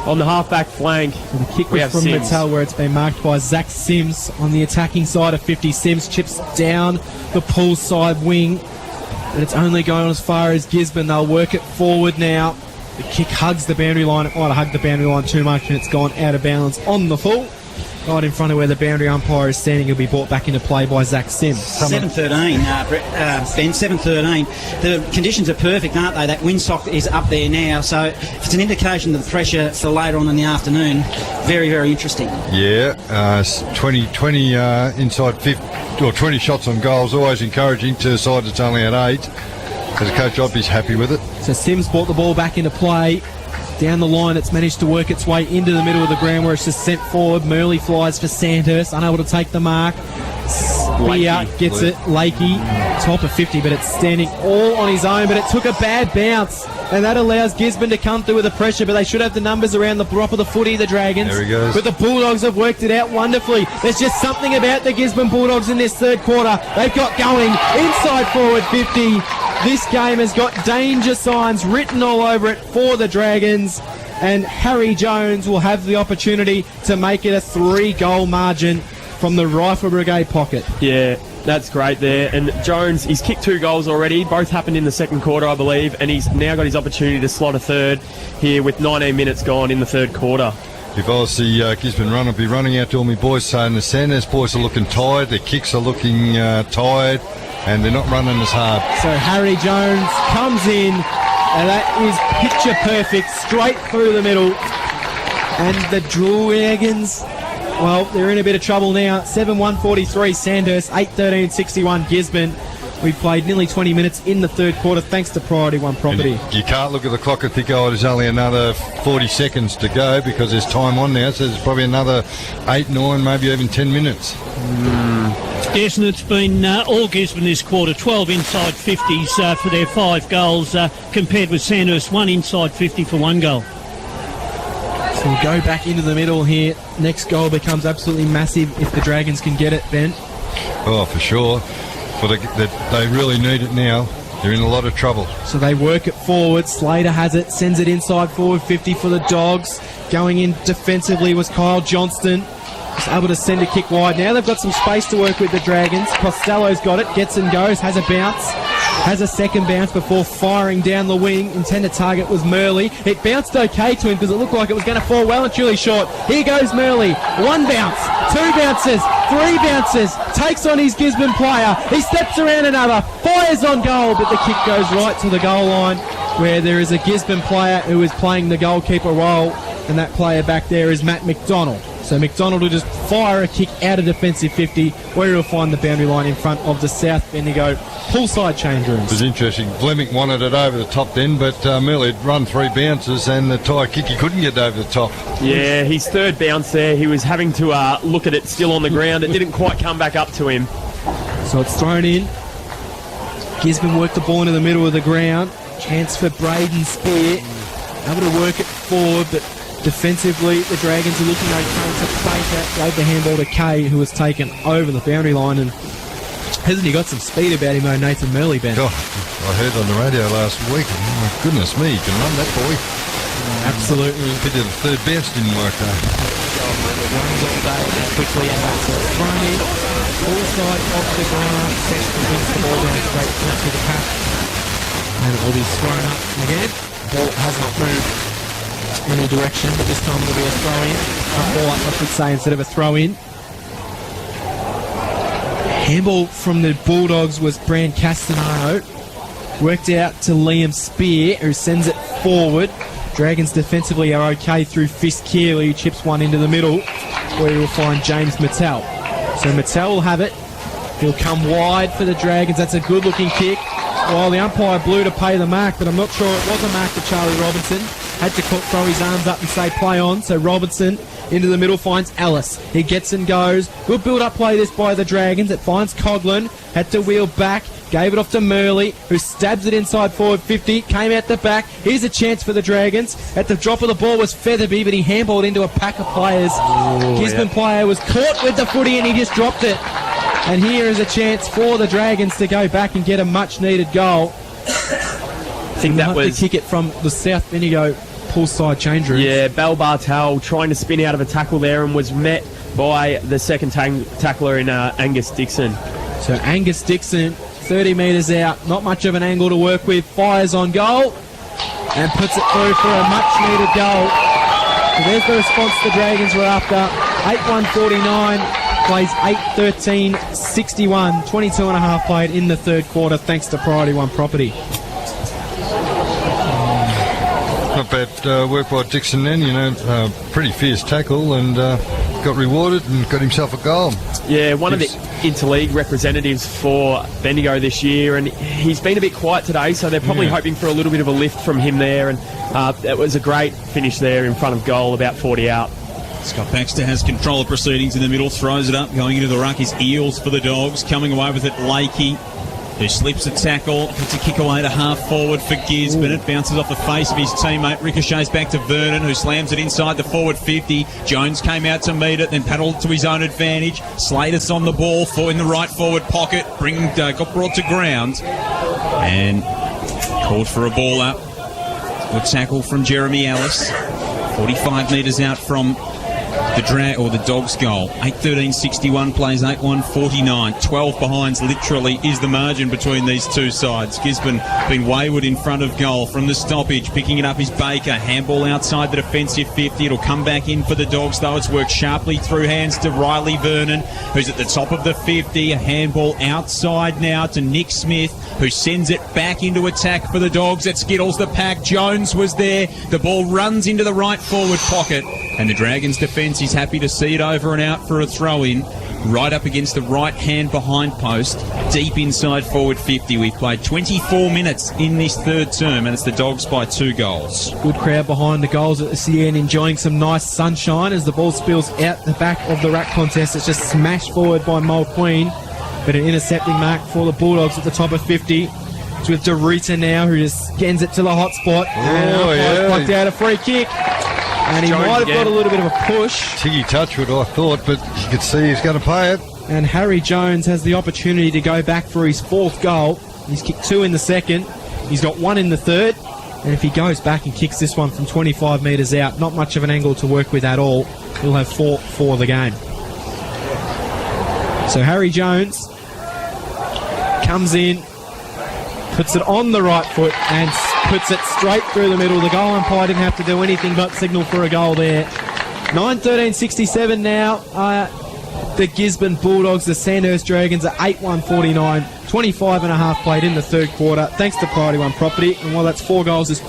on the half-back flank. And the kick was from Mattel, where it's been marked by Zach Sims on the attacking side of 50. Sims chips down the pull side wing, but it's only going as far as Gisborne. They'll work it forward now. The kick hugs the boundary line. It might have hugged the boundary line too much, and it's gone out of bounds on the full. Right in front of where the boundary umpire is standing. It'll be brought back into play by Zach Sims. 7:13, Ben, 7:13. The conditions are perfect, aren't they? That windsock is up there now, so it's an indication of the pressure for later on in the afternoon. Very, very interesting. Yeah, 20 inside 50, or 20 shots on goals, always encouraging to a side that's only at 8. As a coach, I'd be happy with it. So Sims brought the ball back into play. Down the line, it's managed to work its way into the middle of the ground where it's just sent forward. Murley flies for Sandhurst, unable to take the mark. Spear gets it. Lakey, top of 50, but it's standing all on his own, but it took a bad bounce, and that allows Gisborne to come through with the pressure, but they should have the numbers around the drop of the footy, the Dragons. There he goes. But the Bulldogs have worked it out wonderfully. There's just something about the Gisborne Bulldogs in this third quarter. They've got going inside forward 50. This game has got danger signs written all over it for the Dragons, and Harry Jones will have the opportunity to make it a 3-goal margin from the Rifle Brigade pocket. Yeah, that's great there. And Jones, he's kicked 2 goals already. Both happened in the second quarter, I believe, and he's now got his opportunity to slot a third here with 19 minutes gone in the third quarter. If I was the Gisborne runner, I'd be running out to all my boys saying the Sandhurst boys are looking tired, their kicks are looking tired, and they're not running as hard. So Harry Jones comes in, and that is picture perfect, straight through the middle. And the Dragons, well, they're in a bit of trouble now. 7-1-43 Sandhurst, 8-13-61 Gisborne. We played nearly 20 minutes in the third quarter thanks to Priority One Property. You can't look at the clock and think, oh, there's only another 40 seconds to go, because there's time on now, so there's probably another 8, 9, maybe even 10 minutes. Yes, and it's been all Gisborne this quarter, 12 inside 50s for their 5 goals, compared with Sandhurst, 1 inside 50 for 1 goal. So we'll go back into the middle here. Next goal becomes absolutely massive if the Dragons can get it, Ben. Oh, for sure. But they really need it now. They're in a lot of trouble. So they work it forward. Slater has it, sends it inside forward 50 for the Dogs. Going in defensively was Kyle Johnston. Just able to send a kick wide. Now they've got some space to work with the Dragons. Costello's got it, gets and goes, has a bounce. Has a second bounce before firing down the wing. Intended target was Murley. It bounced okay to him because it looked like it was going to fall well and truly short. Here goes Murley. 1 bounce, 2 bounces, 3 bounces. Takes on his Gisborne player. He steps around another. Fires on goal, but the kick goes right to the goal line where there is a Gisborne player who is playing the goalkeeper role, and that player back there is Matt McDonald. So McDonald will just fire a kick out of defensive 50 where he'll find the boundary line in front of the South Bendigo poolside change rooms. It was interesting. Fleming wanted it over the top then, but Murley had run 3 bounces and the tie kick, he couldn't get over the top. Yeah, his third bounce there, he was having to look at it still on the ground. It didn't quite come back up to him. So it's thrown in. Gisborne worked the ball into the middle of the ground. Chance for Braden Spear. Able to work it forward, but defensively, the Dragons are looking okay. So Baker gave the handball to Kay, who was taken over the boundary line. And hasn't he got some speed about him, though, Nathan Murley, Ben? Oh, I heard on the radio last week. Oh, my goodness me, he can run that boy. Absolutely. Pity the third bounce didn't work, though. Runs all day quickly, and that's thrown in. Full side of the ground. Sexton wins the ball down straight to the pack. And it will be thrown up again. Ball hasn't moved any direction, but this time it'll be a throw in. ball up, I should say, instead of a throw-in. Handball from the Bulldogs was Brand Castanaro. Worked out to Liam Spear, who sends it forward. Dragons defensively are okay through Fist Keeley, who chips one into the middle, where you will find James Mattel. So Mattel will have it. He'll come wide for the Dragons. That's a good-looking kick. While the umpire blew to pay the mark, but I'm not sure it was a mark for Charlie Robinson. Had to throw his arms up and say play on. So Robinson into the middle finds Ellis. He gets and goes. Good build-up play this by the Dragons. It finds Coughlin. Had to wheel back. Gave it off to Murley, who stabs it inside forward 50. Came out the back. Here's a chance for the Dragons. At the drop of the ball was Featherby, but he handballed into a pack of players. Gisborne player was caught with the footy and he just dropped it. And here is a chance for the Dragons to go back and get a much-needed goal. I think that was... to kick it from the South Bendigo poolside change room. Yeah, Bell Bartel trying to spin out of a tackle there and was met by the second tackler in Angus Dixon. So Angus Dixon, 30 metres out, not much of an angle to work with, fires on goal and puts it through for a much-needed goal. So there's the response the Dragons were after. 8-1-49. Plays 8-13-61, 22 and a half played in the third quarter thanks to Priority One Property. Not bad work by Dixon then, pretty fierce tackle and got rewarded and got himself a goal. Yeah, one of the interleague representatives for Bendigo this year, and he's been a bit quiet today, so they're probably hoping for a little bit of a lift from him there, and it was a great finish there in front of goal, about 40 out. Scott Baxter has control of proceedings in the middle, throws it up, going into the ruck is Eels for the Dogs, coming away with it Lakey, who slips a tackle, puts a kick away to half forward for Gisborne. It bounces off the face of his teammate, ricochets back to Vernon, who slams it inside the forward 50. Jones came out to meet it, then paddled to his own advantage. Slater's on the ball in the right forward pocket, got brought to ground and called for a ball up. Good tackle from Jeremy Ellis, 45 metres out from the Dogs' goal. 8-13-61 plays 8-1-49. 12 behinds literally is the margin between these two sides. Gisborne been wayward in front of goal from the stoppage. Picking it up is Baker. Handball outside the defensive 50. It'll come back in for the Dogs though. It's worked sharply through hands to Riley Vernon, who's at the top of the 50. A handball outside now to Nick Smith, who sends it back into attack for the Dogs. It skittles the pack. Jones was there. The ball runs into the right forward pocket, and the Dragons defence is happy to see it over and out for a throw-in. Right up against the right hand behind post, deep inside forward 50. We've played 24 minutes in this third term, and it's the Dogs by 2 goals. Good crowd behind the goals at the CN, enjoying some nice sunshine as the ball spills out the back of the ruck contest. It's just smashed forward by Mulqueen, but an intercepting mark for the Bulldogs at the top of 50. It's with DeRita now, who just scans it to the hot spot. Plucked out a free kick. And he might have got a little bit of a push. Tiggy Touchwood, I thought, but you could see he's going to pay it. And Harry Jones has the opportunity to go back for his 4th goal. He's kicked 2 in the second. He's got 1 in the third. And if he goes back and kicks this one from 25 metres out, not much of an angle to work with at all, he'll have 4 for the game. So Harry Jones comes in, puts it on the right foot and puts it straight through the middle. The goal umpire didn't have to do anything but signal for a goal there. 9-13-67 now. The Gisborne Bulldogs, the Sandhurst Dragons are 8-1-49. 25 and a half played in the third quarter, thanks to Priority One Property. And while that's 4 goals this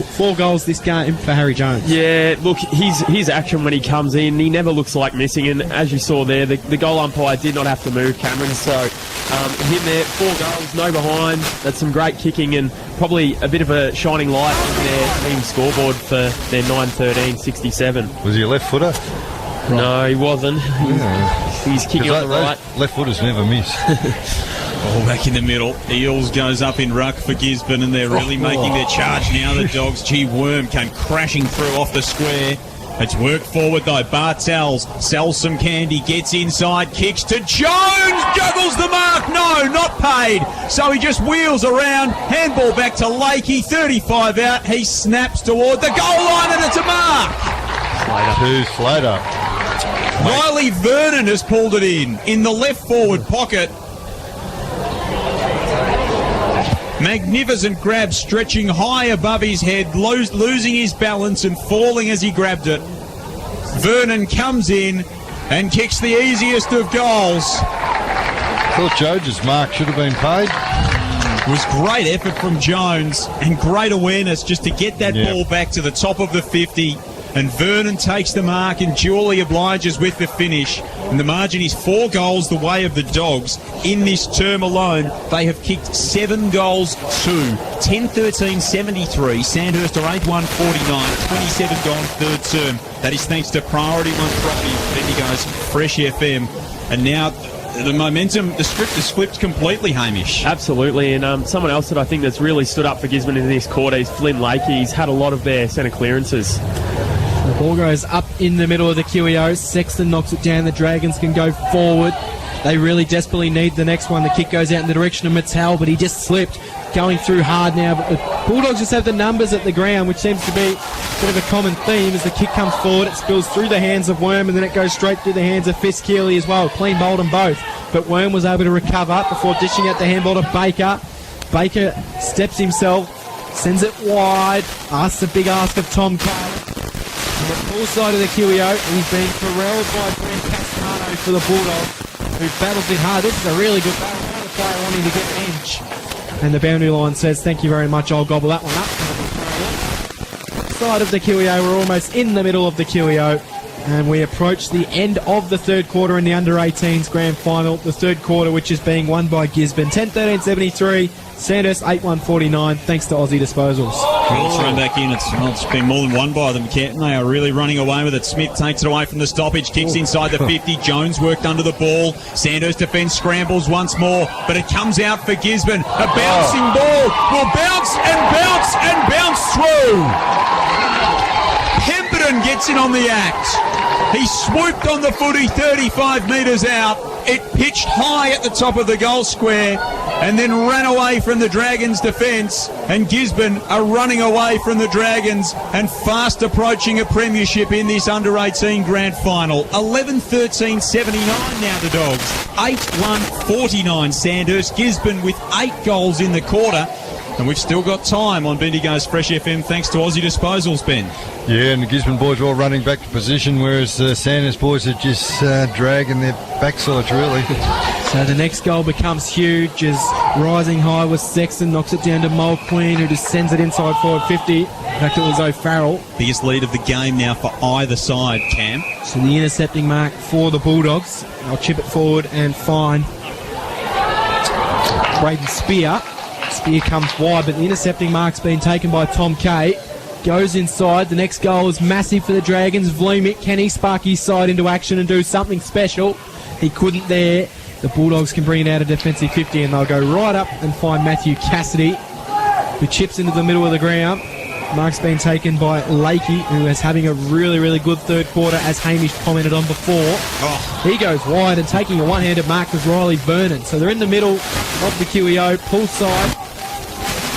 game for Harry Jones. Yeah, look, his action when he comes in, he never looks like missing. And as you saw there, the goal umpire did not have to move, Cameron. So him there, 4 goals, no behind. That's some great kicking and probably a bit of a shining light in their team scoreboard for their 9-13-67. Was he a left footer? Right. No, he wasn't. He's kicking on the right. Left footers never miss. Ball back in the middle. Eels goes up in ruck for Gisborne, and they're really making their charge now. The Dogs. Gee, Worm came crashing through off the square. It's worked forward though. Bartels sells some candy, gets inside, kicks to Jones, juggles the mark. No, not paid. So he just wheels around. Handball back to Lakey, 35 out. He snaps toward the goal line, and it's a mark. Slater. Riley Vernon has pulled it in the left forward pocket. Magnificent grab, stretching high above his head, losing his balance and falling as he grabbed it. Vernon comes in and kicks the easiest of goals. Thought Jones' mark should have been paid. It was great effort from Jones and great awareness just to get that ball back to the top of the 50. And Vernon takes the mark and duly obliges with the finish. And the margin is 4 goals the way of the Dogs. In this term alone, they have kicked 7 goals to 10-13-73. Sandhurst are 8-1-49, 27 gone third term. That is thanks to Priority One Property, Bendigo's Fresh FM. And now the momentum, the script is flipped completely, Hamish. Absolutely, and someone else that I think that's really stood up for Gisborne in this quarter is Flynn Lakey. He's had a lot of their centre clearances. The ball goes up in the middle of the QEO. Sexton knocks it down. The Dragons can go forward. They really desperately need the next one. The kick goes out in the direction of Mattel, but he just slipped. Going through hard now. But the Bulldogs just have the numbers at the ground, which seems to be sort of a common theme. As the kick comes forward, it spills through the hands of Worm, and then it goes straight through the hands of Fisk-Keeley as well. Clean bowled them both. But Worm was able to recover before dishing out the handball to Baker. Baker steps himself, sends it wide, asks a big ask of Tom Cole. On the full side of the QEO, he's being corralled by Brent Castanano for the Bulldogs, who battles it hard. This is a really good battle. Another player wanting to get edge. And the boundary line says, thank you very much, I'll gobble that one up. Side of the QEO, we're almost in the middle of the QEO. And we approach the end of the third quarter in the under-18s grand final. The third quarter, which is being won by Gisborne. 10-13-73, Sandhurst 8-1-49, thanks to Aussie Disposals. Well, thrown back in. It's been more than one by them, Kenton. They are really running away with it. Smith takes it away from the stoppage, kicks inside the 50. Jones worked under the ball. Sandhurst defence scrambles once more, but it comes out for Gisborne. A bouncing ball will bounce and bounce and bounce through. Pemberton gets in on the act. He swooped on the footy 35 metres out. It pitched high at the top of the goal square and then ran away from the Dragons' defence. And Gisborne are running away from the Dragons and fast approaching a premiership in this under-18 grand final. 11-13-79 now the Dogs. 8-1-49 Sandhurst. Gisborne with 8 goals in the quarter. And we've still got time on Bendigo's Fresh FM thanks to Aussie Disposals, Ben. Yeah, and the Gisborne boys are all running back to position, whereas Sandhurst boys are just dragging their backsides, really. So the next goal becomes huge as rising high was Sexton, knocks it down to Mulqueen, who just sends it inside forward 50. In fact, it was O'Farrell. Biggest lead of the game now for either side, Cam. So the intercepting mark for the Bulldogs. They'll chip it forward and find Braden Spear. Spear comes wide, but the intercepting mark's been taken by Tom Kay. Goes inside. The next goal is massive for the Dragons. Vlumic, can he spark his side into action and do something special? He couldn't there. The Bulldogs can bring it out of defensive 50 and they'll go right up and find Matthew Cassidy, who chips into the middle of the ground. Mark's been taken by Lakey, who is having a really, really good third quarter, as Hamish commented on before. He goes wide, and taking a one-handed mark was Riley Vernon. So they're in the middle of the QEO, pull side.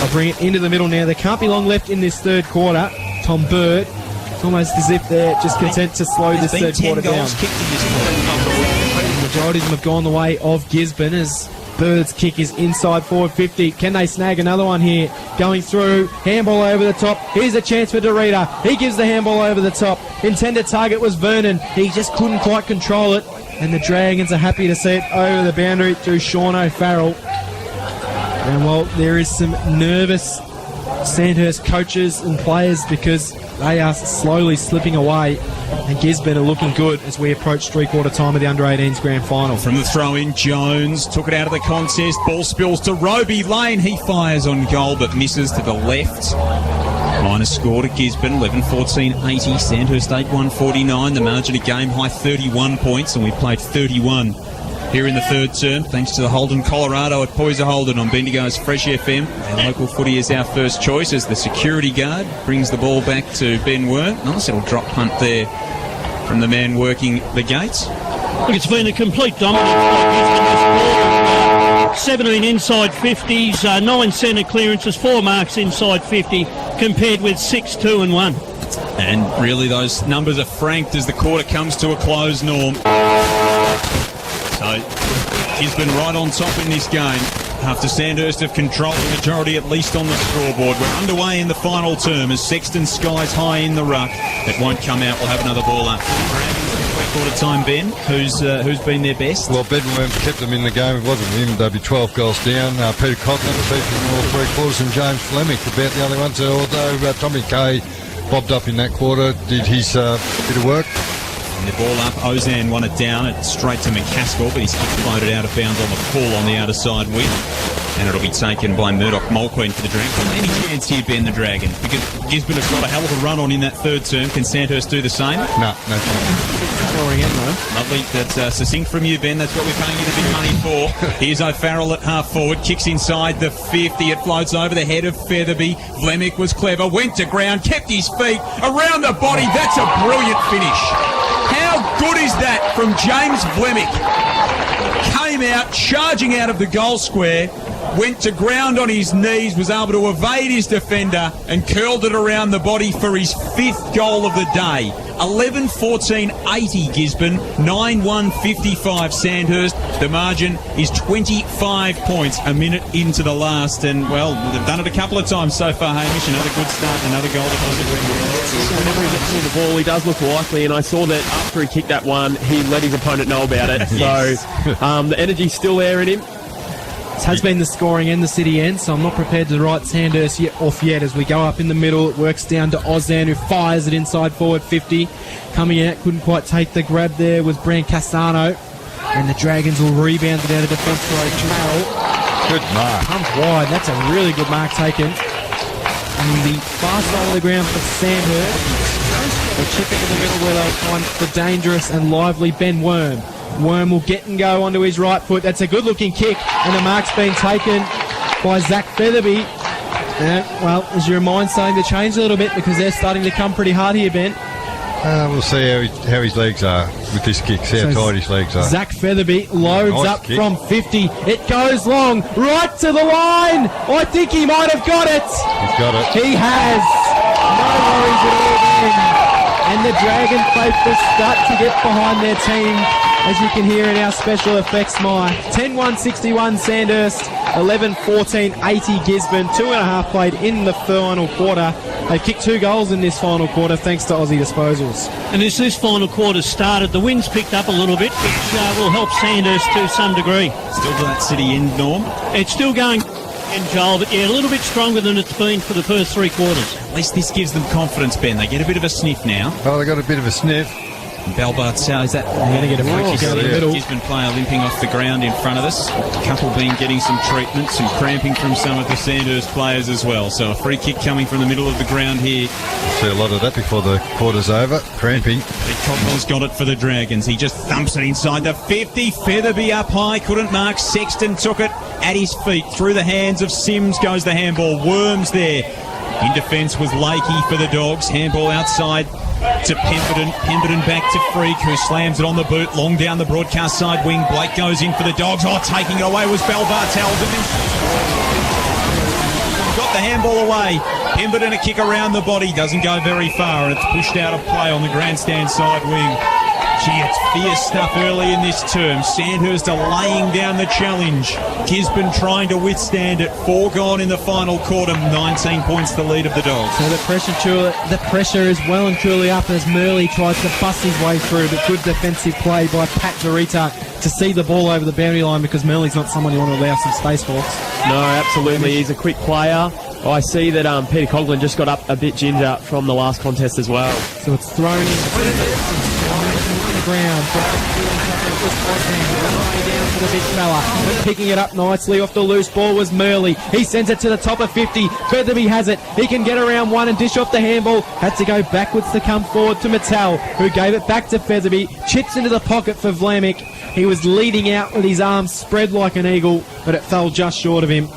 I'll bring it into the middle now. There can't be long left in this third quarter. Tom Bird, it's almost as if they're just content to slow this third quarter down. The majority of them have gone the way of Gisborne as Bird's kick is inside forward 50. Can they snag another one here? Going through, handball over the top. Here's a chance for Dorita. He gives the handball over the top. Intended target was Vernon. He just couldn't quite control it. And the Dragons are happy to see it over the boundary through Sean O'Farrell. And well, there is some nervous Sandhurst coaches and players because they are slowly slipping away. And Gisborne are looking good as we approach three-quarter time of the under-18s grand final. From the throw-in, Jones took it out of the contest. Ball spills to Roby Lane. He fires on goal but misses to the left. Minus score to Gisborne, 11-14-80. Sandhurst 8-1-49. The margin of game high 31 points, and we played 31 here in the third term, thanks to the Holden Colorado at Poyser Holden on Bendigo's Fresh FM. Our local footy is our first choice as the security guard brings the ball back to Ben Worm. Nice little drop punt there from the man working the gates. Look, it's been a complete dominance by Gisborne this ball. 17 inside 50s, 9 centre clearances, 4 marks inside 50, compared with 6, 2 and 1. And really those numbers are franked as the quarter comes to a close, Norm. So Gisborne right on top in this game. after Sandhurst have controlled the majority, at least on the scoreboard. We're underway in the final term as Sexton skies high in the ruck. It won't come out. We'll have another ball up. Quarter time, Ben. Who's been their best? Well, Ben Worm kept them in the game. It wasn't him. They'd be 12 goals down. Peter Coughlin beat them all 3 quarters, and James Flemick about the other ones. Although Tommy Kay bobbed up in that quarter, did his bit of work. And the ball up. Ozan won it down. It's straight to McCaskill, but he's floated out of bounds on the pull on the outer side wing. And it'll be taken by Murdoch Mulqueen for the Dragons. Any chance here, Ben, the Dragons? Because Gisborne has got a hell of a run on in that third term. Can Sandhurst do the same? No chance. Lovely. That's succinct from you, Ben. That's what we're paying you the big money for. Here's O'Farrell at half forward. Kicks inside the 50. It floats over the head of Featherby. Flemick was clever. Went to ground. Kept his feet around the body. That's a brilliant finish. How good is that from James Flemick? Came out, charging out of the goal square, went to ground on his knees, was able to evade his defender and curled it around the body for his 5th goal of the day. 11-14-80 Gisborne, 9-1-55 Sandhurst. The margin is 25 points a minute into the last, and well, they've done it a couple of times so far, Hamish. Another good start, another goal deposit. Whenever he gets near the ball, he does look likely, and I saw that after he kicked that one, he let his opponent know about it. Yes. So the energy's still there in him. This has been the scoring and the city end, so I'm not prepared to write Sandhurst off yet. As we go up in the middle, it works down to Ozan, who fires it inside forward 50. Coming out, couldn't quite take the grab there, was Brand Castano. And the Dragons will rebound it out of defence for O'Farrell. Good mark. Comes wide. That's a really good mark taken. And the far side of the ground for Sandhurst. They chip into the middle where they'll find the dangerous and lively Ben Worm. Worm will get and go onto his right foot. That's a good-looking kick, and the mark's been taken by Zach Featherby. Well, is your mind starting to change a little bit because they're starting to come pretty hard here, Ben? We'll see how his legs are with this kick. See how tight his legs are. Zach Featherby loads Nice up kick. from 50. It goes long, right to the line. I think he might have got it. He's got it. He has. No worries at all, Ben. And the Dragon faithful start to get behind their team, as you can hear in our special effects mic. 10-1-61 Sandhurst, 11-14-80 Gisborne. 2.5 played in the final quarter. They kicked 2 goals in this final quarter thanks to Aussie disposals. And as this final quarter started, the wind's picked up a little bit, which will help Sandhurst to some degree. Still to that city end, Norm. It's still going, and Joel, but yeah, a little bit stronger than it's been for the first 3 quarters. At least this gives them confidence, Ben. They get a bit of a sniff now. Oh, they got a bit of a sniff. Bell Bartel, is that going to get a free kick out of the middle. Gisborne player limping off the ground in front of us. A couple been getting some treatment, some cramping from some of the Sandhurst players as well. So a free kick coming from the middle of the ground here. See a lot of that before the quarter's over. Cramping. Big Cocknell's got it for the Dragons. He just thumps it inside the 50. Featherby up high, couldn't mark. Sexton took it at his feet. Through the hands of Sims goes the handball. Worms there. In defence was Lakey for the Dogs. Handball outside to Pemberton. Pemberton back to Freak, who slams it on the boot. Long down the broadcast side wing. Blake goes in for the Dogs. Oh, taking it away was Bell Bartel. Got the handball away. Pemberton a kick around the body. Doesn't go very far, and it's pushed out of play on the grandstand side wing. Gee, it's fierce stuff early in this term. Sandhurst are laying down the challenge. Gisborne trying to withstand it. 4 gone in the final quarter. 19 points the lead of the Dogs. So the pressure is well and truly up as Murley tries to bust his way through, but good defensive play by Pat Zarita to see the ball over the boundary line, because Murley's not someone you want to allow some space for. No, absolutely. He's a quick player. I see that Peter Coughlin just got up a bit ginger from the last contest as well. So it's thrown in on the ground. Down to the big fella. And picking it up nicely off the loose ball was Murley. He sends it to the top of 50. Featherby has it. He can get around one and dish off the handball. Had to go backwards to come forward to Mattel, who gave it back to Featherby. Chips into the pocket for Vlamic. He was leading out with his arms spread like an eagle, but it fell just short of him.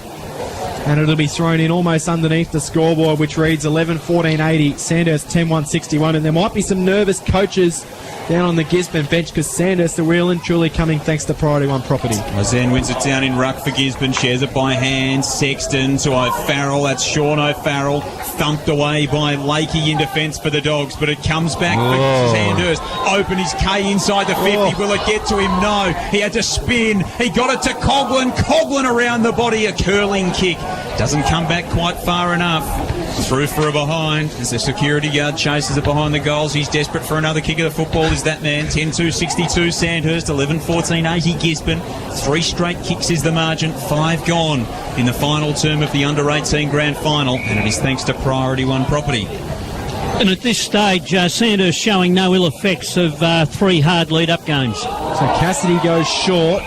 And it'll be thrown in almost underneath the scoreboard, which reads 11-14-80, Sandhurst 10-1-61. And there might be some nervous coaches down on the Gisborne bench because Sandhurst are real and truly coming thanks to Priority One property. Zan wins it down in ruck for Gisborne, shares it by hand. Sexton to O'Farrell, that's Sean O'Farrell. Thumped away by Lakey in defence for the Dogs, but it comes back for Sandhurst. Open his K inside the 50. Will it get to him? No. He had to spin. He got it to Coughlin. Coughlin around the body, a curling kick. Doesn't come back quite far enough. Through for a behind as the security guard chases it behind the goals. He's desperate for another kick of the football. Is that man? 10-2-62 Sandhurst, 11-14-80 Gisborne. 3 straight kicks is the margin. 5 gone in the final term of the under-18 grand final, and it is thanks to Priority One property. And at this stage, Sandhurst showing no ill effects of 3 hard lead-up games. So Cassidy goes short.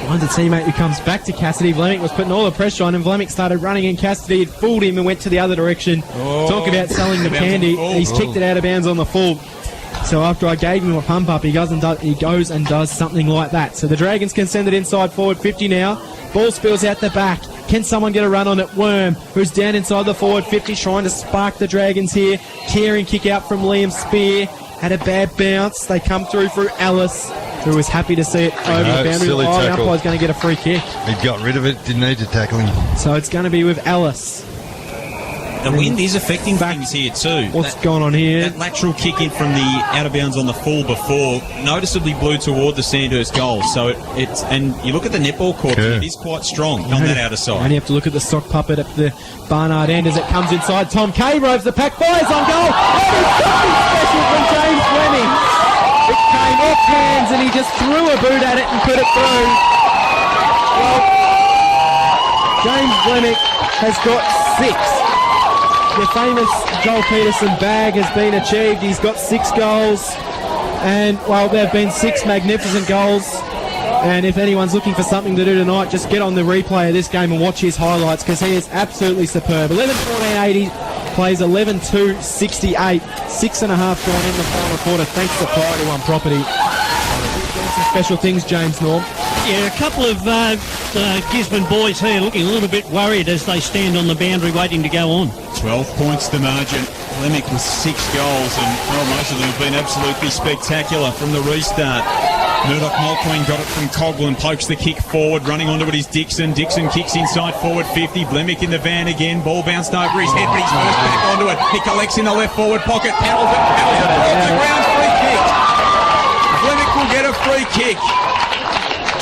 Finds a teammate who comes back to Cassidy. Vlamic was putting all the pressure on him. Vlamic started running and Cassidy had fooled him and went to the other direction. Talk about selling the candy. He's kicked it out of bounds on the full. So after I gave him a pump up, he goes and does something like that. So the Dragons can send it inside forward 50 now. Ball spills out the back. Can someone get a run on it? Worm, who's down inside the forward 50, trying to spark the Dragons here. Caring kick out from Liam Spear. Had a bad bounce. They come through Ellis, who was happy to see it over the boundary. Silly the tackle. umpire's going to get a free kick. He got rid of it, didn't need to tackle him. So it's going to be with Ellis. The wind is affecting things here too. What's going on here? That lateral kick in from the out of bounds on the full before noticeably blew toward the Sandhurst goal. So it's and you look at the netball court, it is quite strong on that outer side. And you have to look at the sock puppet at the Barnard end as it comes inside. Tom Kay roves the pack, fires on goal. And it's something special from James Fleming. It came off hands and he just threw a boot at it and put it through. Well, James Fleming has got 6. The famous Joel Peterson bag has been achieved. He's got 6 goals. And, well, there have been 6 magnificent goals. And if anyone's looking for something to do tonight, just get on the replay of this game and watch his highlights because he is absolutely superb. 11-14-80, plays 11-2-68. 6.5 gone in the final quarter thanks to Priority One property. Some special things, James Norm. Yeah, a couple of Gisborne boys here looking a little bit worried as they stand on the boundary waiting to go on. 12 points the margin. Lemick with 6 goals, and well, most of them have been absolutely spectacular from the restart. Murdoch Mulqueen got it from Coughlin, pokes the kick forward, running onto it is Dixon. Dixon kicks inside forward 50. Blemick in the van again. Ball bounced over his head, but he's first back onto it. He collects in the left forward pocket. Paddles it to ground. Free kick. Blemick will get a free kick.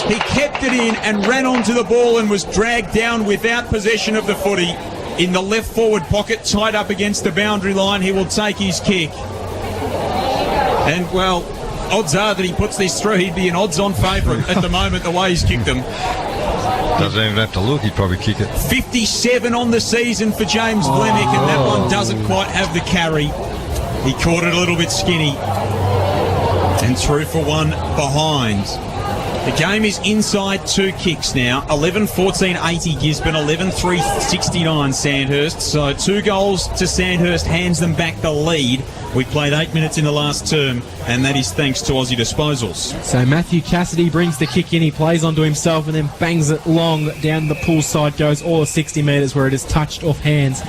He kept it in and ran onto the ball and was dragged down without possession of the footy. In the left forward pocket, tied up against the boundary line, he will take his kick. And, well, odds are that he puts this through. He'd be an odds-on favourite at the moment, the way he's kicked them. Doesn't even have to look, he'd probably kick it. 57 on the season for James Blemick, and that one doesn't quite have the carry. He caught it a little bit skinny. And through for one behind. The game is inside 2 kicks now. 11-14-80 Gisborne, 11-3-69 Sandhurst. So 2 goals to Sandhurst hands them back the lead. We played 8 minutes in the last term, and that is thanks to Aussie Disposals. So Matthew Cassidy brings the kick in, he plays onto himself and then bangs it long down the pool side, goes all of 60 metres where it is touched off hands.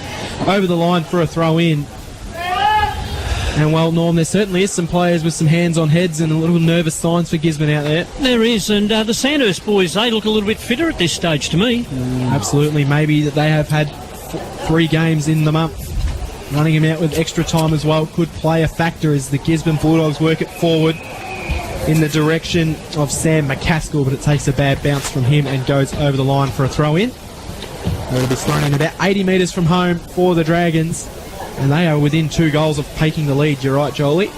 Over the line for a throw in. And, well, Norm, there certainly is some players with some hands on heads and a little nervous signs for Gisborne out there. There is, and the Sandhurst boys, they look a little bit fitter at this stage to me. Absolutely. Maybe that they have had 3 games in the month. Running him out with extra time as well could play a factor as the Gisborne Bulldogs work it forward in the direction of Sam McCaskill, but it takes a bad bounce from him and goes over the line for a throw-in. It'll be thrown in about 80 metres from home for the Dragons. And they are within 2 goals of taking the lead. You're right, Jolie.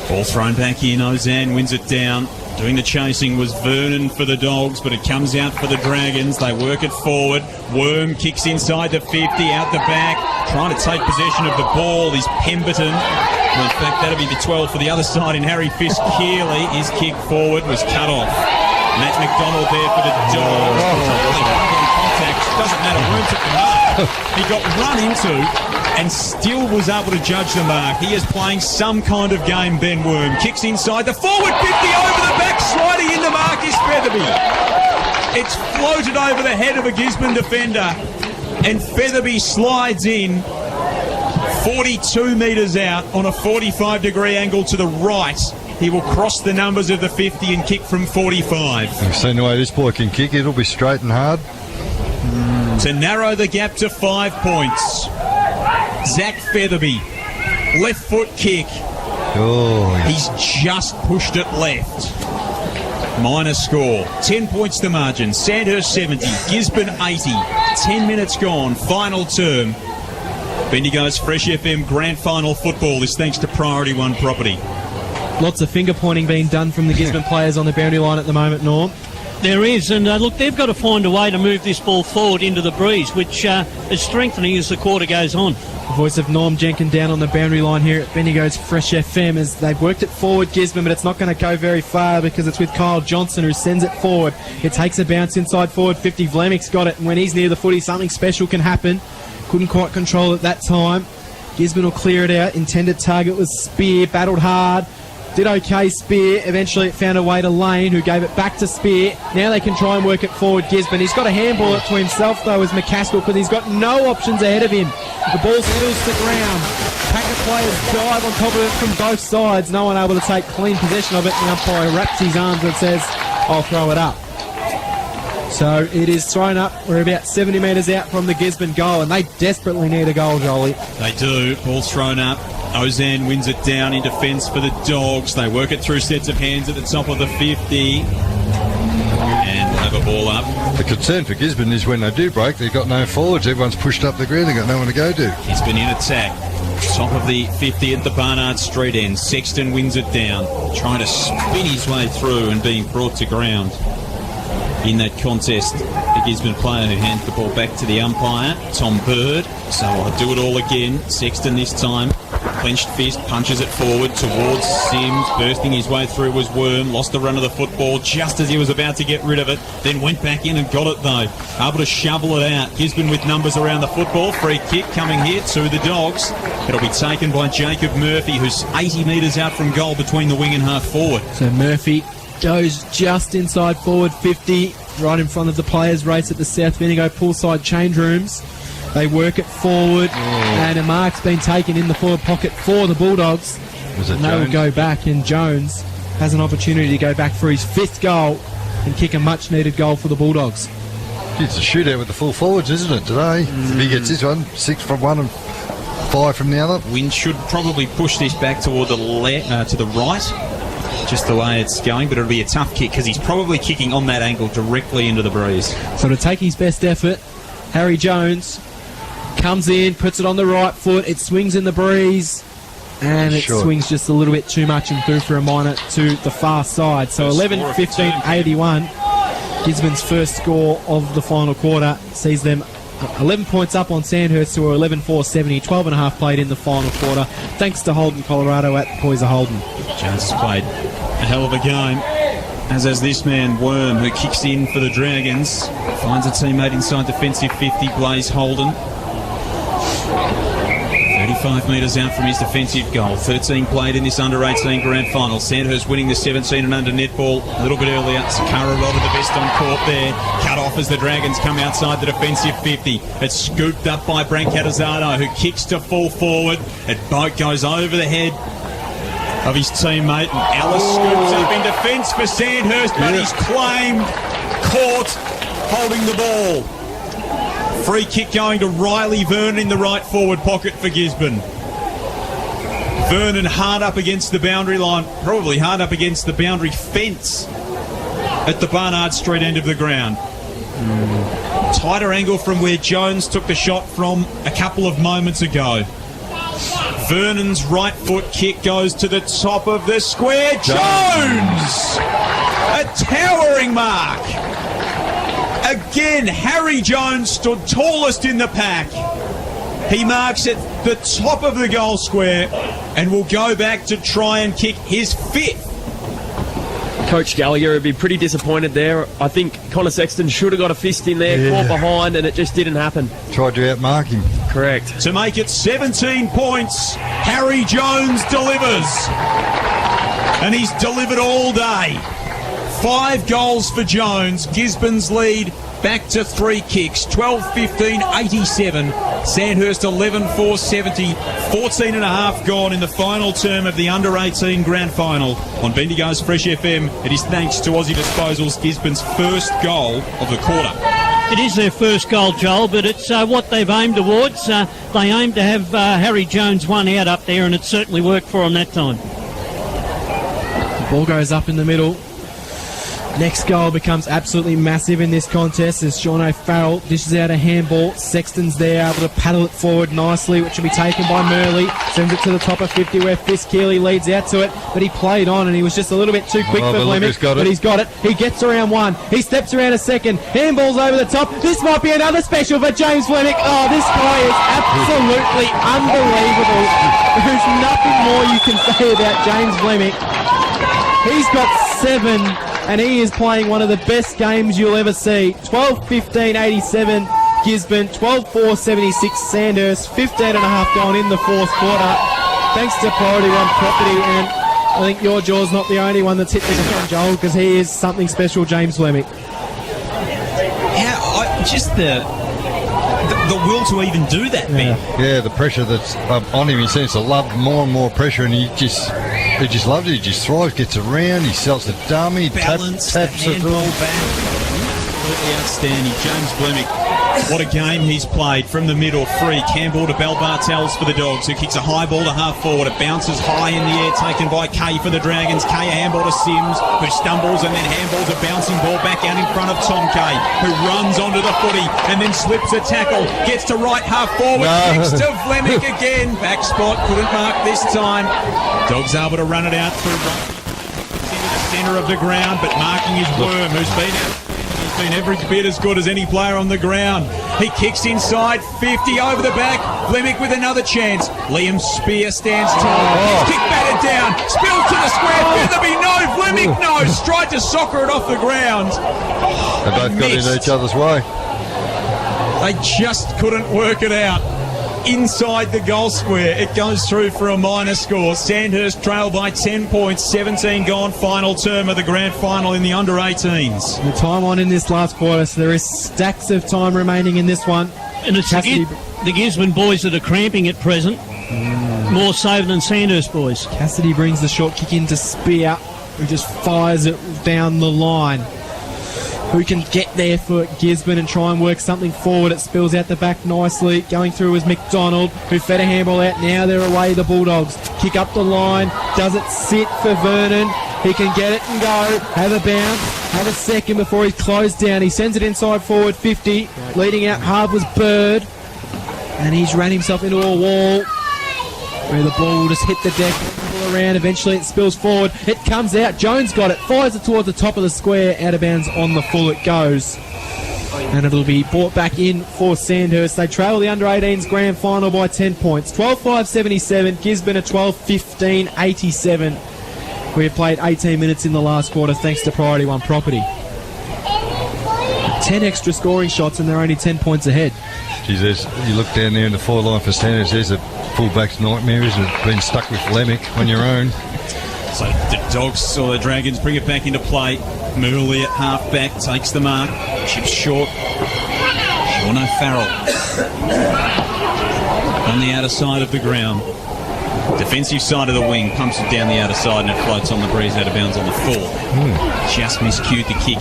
Ball thrown back in. Ozan wins it down. Doing the chasing was Vernon for the Dogs, but it comes out for the Dragons. They work it forward. Worm kicks inside the 50, out the back. Trying to take possession of the ball is Pemberton. Well, in fact, that'll be the 12 for the other side in Harry Fisk-Keeley. His kick forward was cut off. Matt McDonald there for the Dogs. Contact. Doesn't matter. Worm's at the mark. He got run into and still was able to judge the mark. He is playing some kind of game, Ben Worm. Kicks inside the forward 50 over the back, sliding in the mark is Featherby. It's floated over the head of a Gisborne defender. And Featherby slides in 42 metres out on a 45-degree angle to the right. He will cross the numbers of the 50 and kick from 45. You've seen the way this boy can kick. It'll be straight and hard. To narrow the gap to 5 points. Zach Featherby, left foot kick. Oh, He's just pushed it left. Minor score. 10 points the margin. Sandhurst 70, Gisborne 80. 10 minutes gone. Final term. Bendigo's Fresh FM Grand Final football is thanks to Priority One Property. Lots of finger pointing being done from the Gisborne players on the boundary line at the moment, Norm. There is, and look, they've got to find a way to move this ball forward into the breeze, which is strengthening as the quarter goes on. The voice of Norm Jenkin down on the boundary line here at Bendigo's Fresh FM as they've worked it forward, Gisborne, but it's not going to go very far because it's with Kyle Johnson who sends it forward. It takes a bounce inside forward 50. Vlemik's got it, and when he's near the footy, something special can happen. Couldn't quite control it that time. Gisborne will clear it out. Intended target was Spear, battled hard. Did okay, Spear. Eventually it found a way to Lane, who gave it back to Spear. Now they can try and work it forward, Gisborne. He's got a handball it to himself, though, as McCaskill, because he's got no options ahead of him. The ball spills to ground. Pack of players dive on top of it from both sides. No one able to take clean possession of it. The umpire wraps his arms and says, I'll throw it up. So it is thrown up. We're about 70 metres out from the Gisborne goal, and they desperately need a goal, Jolie. They do. Ball's thrown up. Ozan wins it down in defence for the Dogs. They work it through sets of hands at the top of the 50. And we'll have a ball up. the concern for Gisborne is when they do break, they've got no forwards. Everyone's pushed up the ground. They've got no one to go to. Gisborne in attack. Top of the 50 at the Barnard Street end. Sexton wins it down. Trying to spin his way through and being brought to ground in that contest. The Gisborne player who hands the ball back to the umpire, Tom Bird. So I'll do it all again. Sexton this time. Clenched fist, punches it forward towards Sims. Bursting his way through was Worm. Lost the run of the football just as he was about to get rid of it. Then went back in and got it though. Able to shovel it out. Gisborne with numbers around the football. Free kick coming here to the Dogs. It'll be taken by Jacob Murphy, who's 80 metres out from goal between the wing and half forward. So Murphy goes just inside forward 50, right in front of the players' race at the South Bendigo poolside change rooms. They work it forward, and a mark's been taken in the forward pocket for the Bulldogs. Was it and they will go back, and Jones has an opportunity to go back for his fifth goal and kick a much-needed goal for the Bulldogs. It's a shootout with the full forwards, isn't it, today? If he gets this one, 6 from one and 5 from the other. Wind should probably push this back toward the to the right, just the way it's going, but it'll be a tough kick because he's probably kicking on that angle directly into the breeze. So to take his best effort, Harry Jones comes in, puts it on the right foot, it swings in the breeze, and it swings just a little bit too much and through for a minor to the far side. So 11-15-81, Gisborne's first score of the final quarter sees them 11 points up on Sandhurst, who are 11-4-70, 12 and a half played in the final quarter, thanks to Holden Colorado at Poyser Holden. Jones has played a hell of a game, as has this man, Worm, who kicks in for the Dragons. Finds a teammate inside defensive 50, Blaze Holden. 35 metres out from his defensive goal. 13 played in this under-18 grand final. Sandhurst winning the 17 and under netball a little bit earlier. Sakara rolled the best on court there. Cut off as the Dragons come outside the defensive 50. It's scooped up by Brancatazzano, who kicks to full forward. It boat goes over the head of his teammate, and Ellis scoops up in defence for Sandhurst, but he's claimed, caught, holding the ball. Free kick going to Riley Vernon in the right forward pocket for Gisborne. Vernon hard up against the boundary line, probably hard up against the boundary fence at the Barnard Street end of the ground. Tighter angle from where Jones took the shot from a couple of moments ago. Vernon's right foot kick goes to the top of the square. Jones! A towering mark. Again, Harry Jones stood tallest in the pack. He marks at the top of the goal square and will go back to try and kick his fifth. Coach Gallagher would be pretty disappointed there. I think Connor Sexton should have got a fist in there, caught behind, and it just didn't happen. Tried to outmark him. Correct. To make it 17 points, Harry Jones delivers. And he's delivered all day. 5 goals for Jones. Gisborne's lead back to 3 kicks. 12-15-87. Sandhurst 11-4-70. 14 and a half gone in the final term of the under-18 grand final. On Bendigo's Fresh FM, it is thanks to Aussie Disposals, Gisborne's first goal of the quarter. It is their first goal, Joel, but it's what they've aimed towards. They aim to have Harry Jones one out up there, and it certainly worked for them that time. The ball goes up in the middle. Next goal becomes absolutely massive in this contest as Sean O'Farrell dishes out a handball. Sexton's there, able to paddle it forward nicely, which will be taken by Murley. Sends it to the top of 50 where Fisk Keeley leads out to it, but he played on and he was just a little bit too quick for Flemick. But he's got it. He gets around one. He steps around a second. Handball's over the top. This might be another special for James Flemick. Oh, this guy is absolutely unbelievable. There's nothing more you can say about James Flemick. He's got 7. And he is playing one of the best games you'll ever see. 12-15-87 Gisborne, 12-4-76 Sandhurst, 15 and a half gone in the fourth quarter. Thanks to Priority One Property, and I think your jaw's not the only one that's hit the ground, Joel, because he is something special, James Flemick. Just the will to even do that, Ben. Yeah, the pressure that's on him. He seems to love more and more pressure, and he just loves it. He just thrives, gets around, he sells the dummy, balance, taps it all back. Absolutely outstanding. James Flemick, what a game he's played from the middle. Free Campbell to Bell Bartels for the Dogs, who kicks a high ball to half forward. It bounces high in the air, taken by Kay for the Dragons. Kay a handball to Sims, who stumbles and then handballs a bouncing ball back out in front of Tom Kay, who runs onto the footy and then slips a tackle, gets to right half forward, kicks to Flemick again. Back spot, couldn't mark this time. Dogs able to run it out through into the centre of the ground, but marking his Worm, who's been every bit as good as any player on the ground. He kicks inside, 50 over the back. Flemick with another chance. Liam Spear stands tall. Kick batted down. Spills to the square. Could there be no? Flemick knows. Tried to soccer it off the ground. They both got in each other's way. They just couldn't work it out. Inside the goal square, it goes through for a minor score. Sandhurst trail by 10 points, 17 gone, final term of the grand final in the under-18s. The time on in this last quarter, so there is stacks of time remaining in this one. And it's the Gisborne boys that are cramping at present, more so than Sandhurst boys. Cassidy brings the short kick into Spear, who just fires it down the line. Who can get there for Gisborne and try and work something forward. It spills out the back nicely. Going through was McDonald, who fed a handball out. Now they're away, the Bulldogs. Kick up the line. Does it sit for Vernon? He can get it and go. Have a bounce. Have a second before he's closed down. He sends it inside forward 50. Leading out hard was Bird. And he's ran himself into a wall where the ball will just hit the deck. Around, eventually it spills forward, it comes out, Jones got it, fires it towards the top of the square, out of bounds on the full it goes, and it'll be brought back in for Sandhurst. They trail the under-18s grand final by 10 points, 12-5-77, Gisborne at 12-15-87. We have played 18 minutes in the last quarter thanks to Priority One Property. 10 extra scoring shots and they're only 10 points ahead. Geez, you look down there in the forward line for Sandhurst, there's a fullback's nightmare, isn't it? Being stuck with Flemick on your own. So the Dogs or the Dragons bring it back into play. Murley at half back takes the mark. Chips short. Sean O'Farrell on the outer side of the ground. Defensive side of the wing, pumps it down the outer side and it floats on the breeze out of bounds on the full. Just miscued the kick.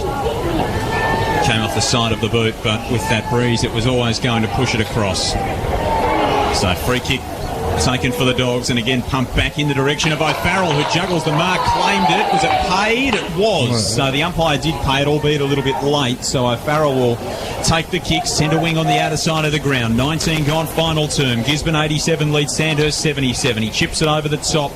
Came off the side of the boot, but with that breeze it was always going to push it across. So free kick taken for the Dogs, and again pumped back in the direction of O'Farrell, who juggles the mark, claimed it. Was it paid? It was. So the umpire did pay it, albeit a little bit late. So O'Farrell will take the kick, centre wing on the outer side of the ground. 19 gone, final term. Gisborne 87 leads Sandhurst 77. He chips it over the top.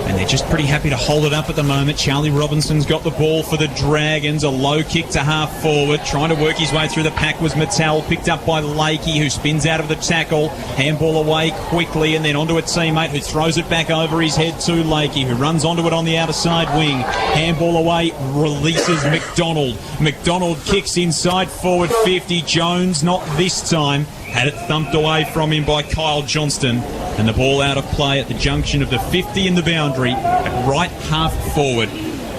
And they're just pretty happy to hold it up at the moment. Charlie Robinson's got the ball for the Dragons. A low kick to half forward. Trying to work his way through the pack was Mattel. Picked up by Lakey, who spins out of the tackle. Handball away quickly and then onto a teammate who throws it back over his head to Lakey, who runs onto it on the outer side wing. Handball away, releases McDonald. McDonald kicks inside forward 50. Jones, not this time. Had it thumped away from him by Kyle Johnston. And the ball out of play at the junction of the 50 and the boundary at right half forward.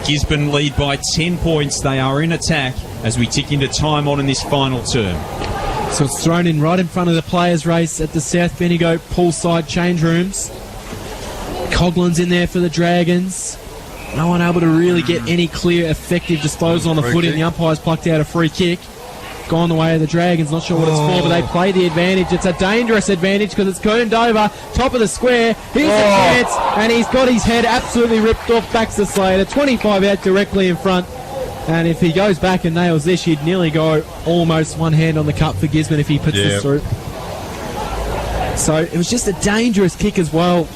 Gisborne lead by 10 points. They are in attack as we tick into time on in this final term. So it's thrown in right in front of the players' race at the South Bendigo poolside change rooms. Coughlin's in there for the Dragons. No one able to really get any clear, effective disposal on the Free footy. kick. The umpire's plucked out a free kick. Gone the way of the Dragons. Not sure what it's for, but they play the advantage. It's a dangerous advantage because it's turned over. Top of the square. Here's a chance, and he's got his head absolutely ripped off. Baxter Slater. 25 out directly in front. And if he goes back and nails this, you'd nearly go almost one hand on the cup for Gisborne if he puts this through. So it was just a dangerous kick as well.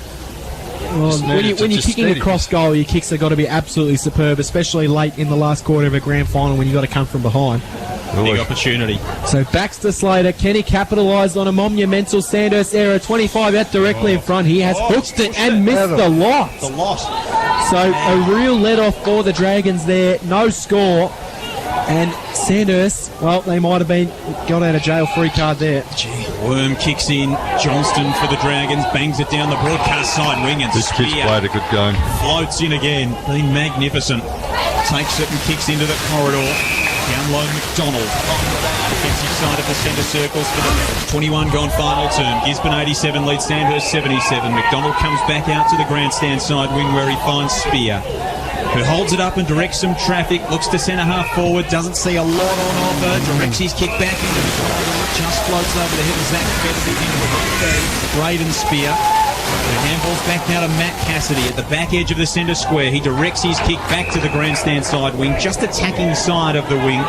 Well, when you're kicking across goal, your kicks have got to be absolutely superb, especially late in the last quarter of a grand final when you've got to come from behind. Big opportunity. So Baxter Slater, can he capitalise on a monumental Sandhurst error? 25 out directly in front. He has hooked it and missed the lot. So a real let-off for the Dragons there. No score. And Sandhurst, well, they might have been got out of jail free card there. Worm kicks in. Johnston for the Dragons. Bangs it down the broadcast side wing and This kid's Spear played a good game. floats in again. Been magnificent. Takes it and kicks into the corridor. Down low, McDonald. Defensive side of the centre circles for the 21 gone final term. Gisborne 87 leads Sandhurst 77. McDonald comes back out to the grandstand side wing where he finds Spear, who holds it up and directs some traffic. Looks to centre half forward. Doesn't see a lot on offer. Directs his kick back into the corridor. Just floats over the head of Zach Featherby into Braden Spear. The handball's back now to Matt Cassidy at the back edge of the centre square. He directs his kick back to the grandstand side wing, just attacking side of the wing,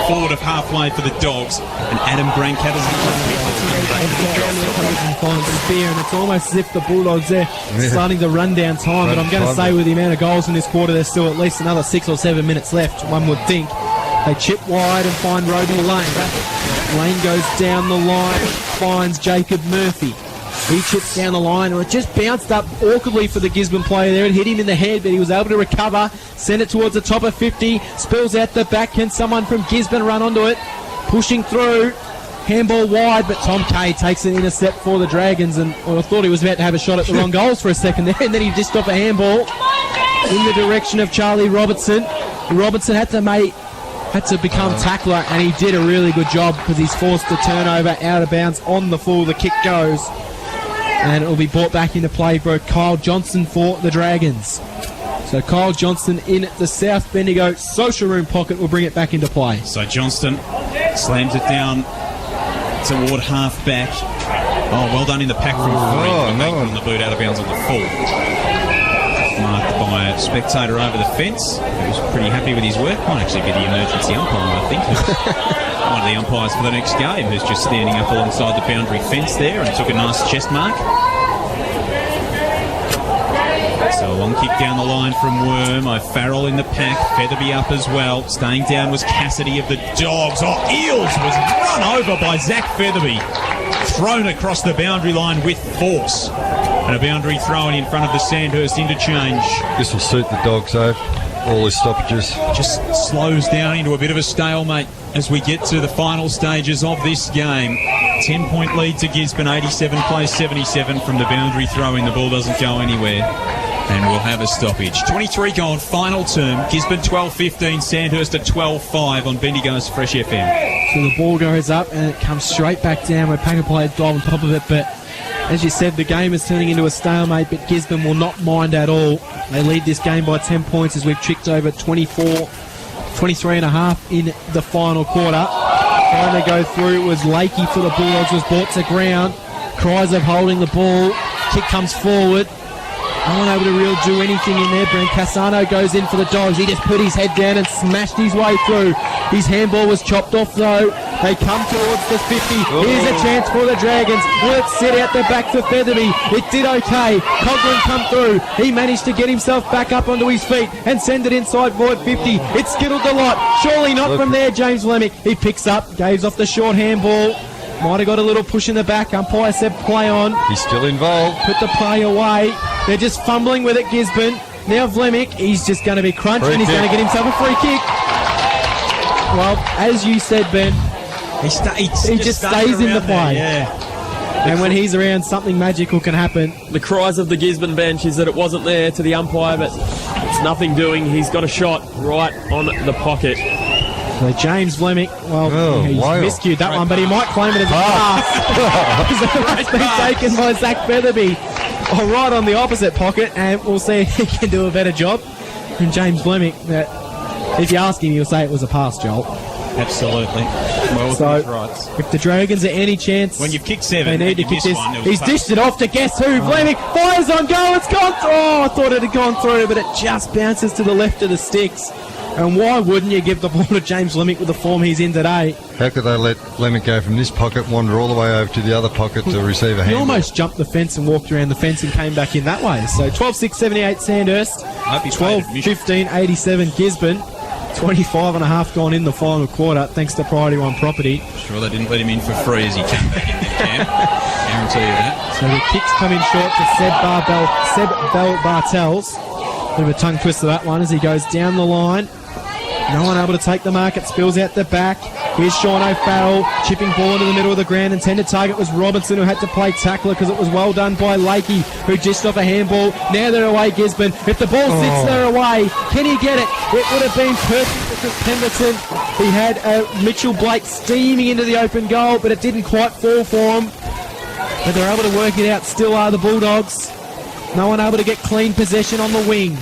forward of halfway for the Dogs. And Adam Brancatters Spear, and it's almost as if the Bulldogs there starting to run down time. But I'm going to say with the amount of goals in this quarter, there's still at least another 6 or 7 minutes left, one would think. They chip wide and find Rodney Lane. Lane goes down the line, finds Jacob Murphy. He chips down the line, and it just bounced up awkwardly for the Gisborne player there. It hit him in the head, but he was able to recover. Send it towards the top of 50. Spills out the back. Can someone from Gisborne run onto it? Pushing through. Handball wide, but Tom Kay takes an intercept for the Dragons, and I thought he was about to have a shot at the wrong goals for a second there, and then he just got a handball in the direction of Charlie Robertson. Robertson had to become tackler, and he did a really good job because he's forced a turnover out of bounds on the full. The kick goes, and it will be brought back into play for Kyle Johnson for the Dragons. So Kyle Johnson in the South Bendigo social room pocket will bring it back into play. So Johnston slams it down toward half back. Oh, well done in the pack from Free. On the boot out of bounds on the full. Marked by a spectator over the fence. He was pretty happy with his work. Might actually be the emergency umpire, I think. One of the umpires for the next game who's just standing up alongside the boundary fence there and took a nice chest mark. So a long kick down the line from Worm. O'Farrell in the pack. Featherby up as well. Staying down was Cassidy of the Dogs. Oh, Eels was run over by Zach Featherby. Thrown across the boundary line with force. And a boundary thrown in front of the Sandhurst interchange. This will suit the Dogs, though. All his stoppages. Just slows down into a bit of a stalemate as we get to the final stages of this game. 10-point lead to Gisborne, 87 plays 77 from the boundary throw in. The ball doesn't go anywhere. And we'll have a stoppage. 23 gone, final term. Gisborne 12-15, Sandhurst at 12-5 on Bendigo's Fresh FM. So the ball goes up and it comes straight back down where Panger played dive on top of it. But as you said, the game is turning into a stalemate, but Gisborne will not mind at all. They lead this game by 10 points as we've tricked over 23 and a half in the final quarter. Trying to go through, it was Lakey for the Bulldogs, was brought to ground. Cries of holding the ball. Kick comes forward. No one able to really do anything in there. Brent Cassano goes in for the Dogs. He just put his head down and smashed his way through. His handball was chopped off though. They come towards the 50. Here's a chance for the Dragons. Will it sit out the back for Featherby? It did okay. Coughlin come through. He managed to get himself back up onto his feet and send it inside void 50. It skittled a lot. Surely not from there, James Lemick. He picks up, gaves off the short handball. Might have got a little push in the back. Umpire said play on. He's still involved. Put the play away. They're just fumbling with it, Gisborne. Now Vlemick, he's just going to be crunched and he's going to get himself a free kick. Well, as you said, Ben, he just stays in the play. And when he's around, something magical can happen. The cries of the Gisborne bench is that it wasn't there to the umpire, but It's nothing doing. He's got a shot right on the pocket. So James Flemick, he's wow. miscued that one, but he might claim it as a pass. Because it's been taken by Zach Featherby. Right on the opposite pocket, and we'll see if he can do a better job than James Flemick. If you ask him, he'll say it was a pass, Joel. Absolutely. Well, So, right. if the Dragons are any chance, When you've kicked 7, they need to and you kick miss this. one, it was He's fun. dished it off to guess who? Flemick fires on goal. It's gone. I thought it had gone through, but it just bounces to the left of the sticks. And why wouldn't you give the ball to James Flemick with the form he's in today? How could they let Flemick go from this pocket, wander all the way over to the other pocket to receive a He handball? almost jumped the fence and walked around the fence and came back in that way. So 12-6-78 Sandhurst, Hope he's paid admission. 12-15-87 Gisborne, 25 and a half gone in the final quarter thanks to Priority One Property. Sure, they didn't let him in for free as he came back in there, Cam. Guarantee you that. So the kicks come in short to Seb Bell Bartels. Bit of a tongue twister that one as he goes down the line. No one able to take the mark. It spills out the back. Here's Sean O'Farrell chipping ball into the middle of the ground. Intended target was Robinson, who had to play tackler because it was well done by Lakey, who dished off a handball. Now they're away, Gisborne. If the ball sits, they're away. Can he get it? It would have been perfect because Pemberton, he had Mitchell Blake steaming into the open goal, but it didn't quite fall for him. But they're able to work it out. Still are the Bulldogs. No one able to get clean possession on the wing.